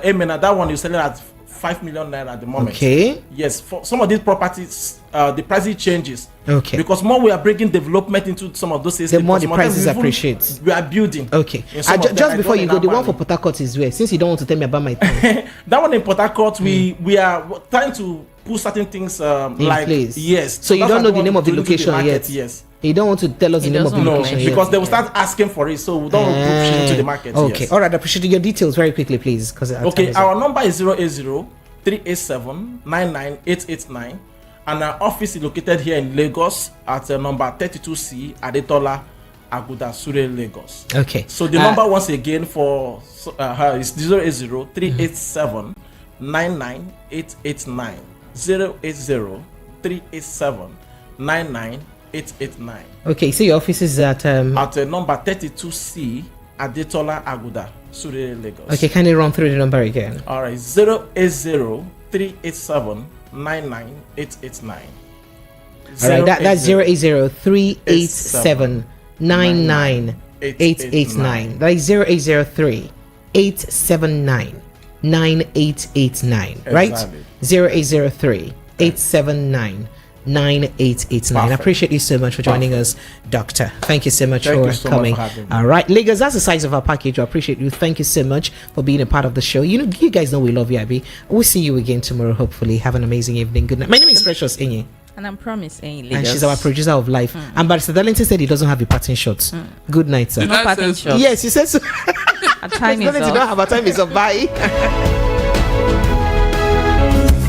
Emena, that one is selling at 5 million naira at the moment. Okay. Yes, for some of these properties, the price changes. Okay. Because more we are bringing development into some of those states, the more the prices appreciate. We are building. Okay. Just before you go, the one for Port Harcourt is where? Since you don't want to tell me about my time. That one in Port Harcourt, we are trying to put certain things in place. Yes. So you don't know the name of the location yet? Yes. You don't want to tell us the name of the location yet? Because they will start asking for it, so we don't push into the market. Okay. Yes. All right. I appreciate your details very quickly, please. Okay. Our number is 080-387-99889. And our office is located here in Lagos at number 32C, Adetola, Aguda, Surrey, Lagos. Okay. So the number once again for her is 080-387-99889. 080-387-99889. Okay, so your office is at number 32C, Adetola, Aguda, Surrey, Lagos. Okay, can you run through the number again? All right, 080-387-99889. All right, that's 080-387-99889. That is 080-387-99889. Right? 080-387-99889. I appreciate you so much for joining us, Doctor. Thank you so much for coming. All right, Lagos, that's the size of our package. I appreciate you. Thank you so much for being a part of the show. You guys know we love you, Abby. We'll see you again tomorrow, hopefully. Have an amazing evening. Good night. My name is Precious Enye. And I'm Promise Enye. And she's our producer of life. And Barrister Darlington said he doesn't have a pattern shot. Good night, sir. No pattern shot. Yes, he says so. Our time is up. You don't have a time is up. Bye.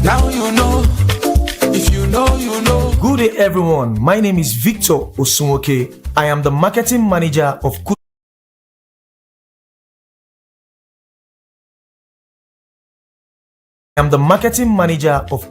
Now you know. If you know, you know. Good day, everyone. My name is Victor Osunwoke. I am the marketing manager of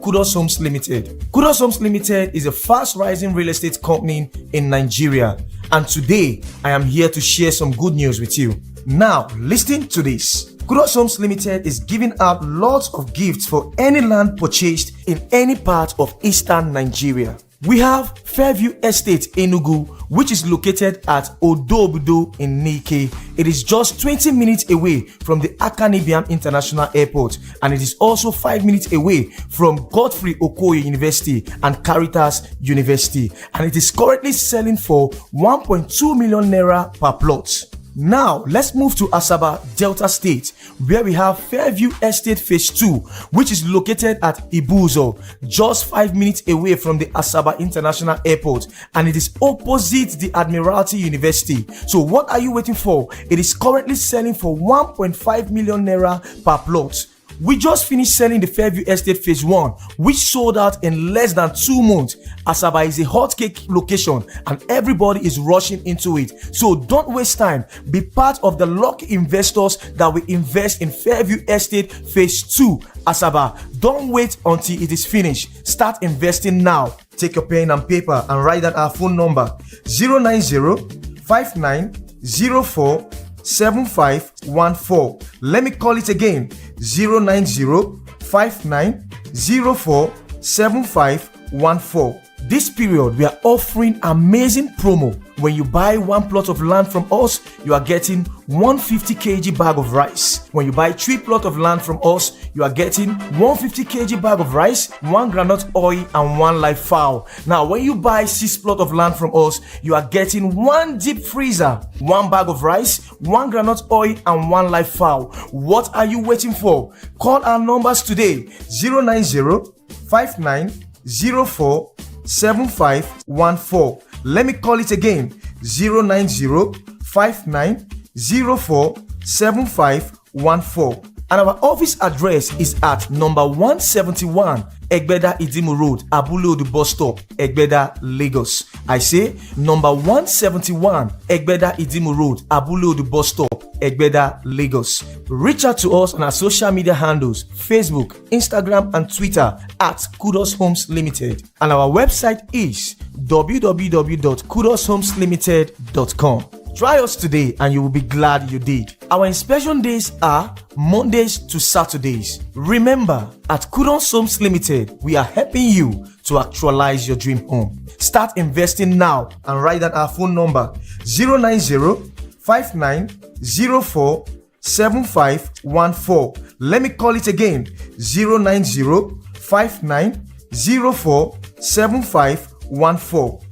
Kudos Homes Limited. Kudos Homes Limited is a fast-rising real estate company in Nigeria, and today I am here to share some good news with you. Now, listen to this. Kudos Homes Limited is giving out lots of gifts for any land purchased in any part of eastern Nigeria. We have Fairview Estate Enugu, which is located at Odobudo in Nike. It is just 20 minutes away from the Akanibiam International Airport, and it is also 5 minutes away from Godfrey Okoye University and Caritas University, and it is currently selling for 1.2 million naira per plot. Now, let's move to Asaba, Delta State, where we have Fairview Estate Phase 2, which is located at Ibuzo, just 5 minutes away from the Asaba International Airport, and it is opposite the Admiralty University. So what are you waiting for? It is currently selling for 1.5 million naira per plot. We just finished selling the Fairview Estate Phase 1, which sold out in less than 2 months. Asaba is a hotcake location and everybody is rushing into it. So don't waste time. Be part of the lucky investors that will invest in Fairview Estate Phase 2. Asaba, don't wait until it is finished. Start investing now. Take your pen and paper and write down our phone number 090-5904-7514. Let me call it again, 090-5904-7514. This period, we are offering amazing promo. When you buy 1 plot of land from us, you are getting 150 kg bag of rice. When you buy 3 plot of land from us, you are getting 150 kg bag of rice, 1 groundnut oil, and 1 live fowl. Now, when you buy 6 plot of land from us, you are getting 1 deep freezer, 1 bag of rice, 1 groundnut oil, and 1 live fowl. What are you waiting for? Call our numbers today, 090-5904-7514. Let me call it again, 090-5904-7514. And our office address is at number 171 Egbeda Idimu Road, Abulodu Bus Stop, Egbeda, Lagos. I say number 171 Egbeda Idimu Road, Abulodu Bus Stop, Egbeda, Lagos. Reach out to us on our social media handles, Facebook, Instagram, and Twitter at Kudos Homes Limited. And our website is www.kudoshomesLimited.com. Try us today and you will be glad you did. Our inspection days are Mondays to Saturdays. Remember, at Kudos Homes Limited, we are helping you to actualize your dream home. Start investing now and write down our phone number 090-5904-7514. Let me call it again, 090-5904-7514.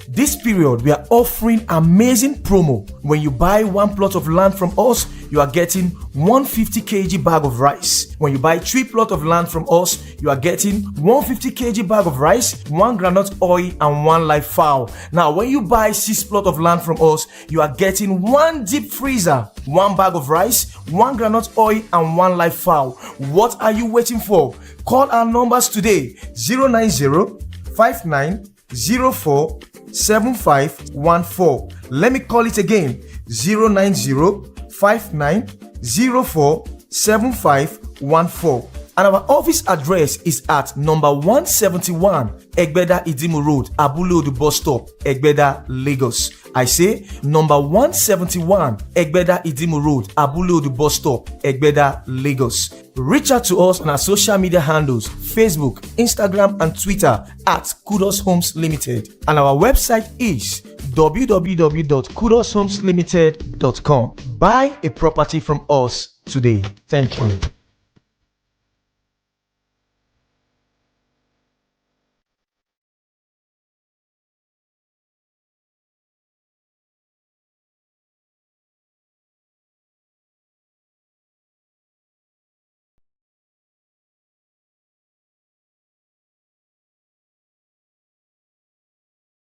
This period, we are offering amazing promo. When you buy one plot of land from us, you are getting 150 kg bag of rice. When you buy 3 plot of land from us, you are getting 150 kg bag of rice, 1 groundnut oil, and 1 live fowl. Now, when you buy 6 plot of land from us, you are getting 1 deep freezer, 1 bag of rice, 1 groundnut oil, and 1 live fowl. What are you waiting for? Call our numbers today: 090-5904-7514. Let me call it again: 090-5904-7514. And our office address is at number 171 Egbeda Idimu Road, Abulodu Bus Stop, Egbeda, Lagos. I say number 171 Egbeda Idimu Road, Abulodu Bus Stop, Egbeda, Lagos. Reach out to us on our social media handles: Facebook, Instagram, and Twitter at Kudos Homes Limited. And our website is www.kudoshomesLimited.com. Buy a property from us today. Thank you.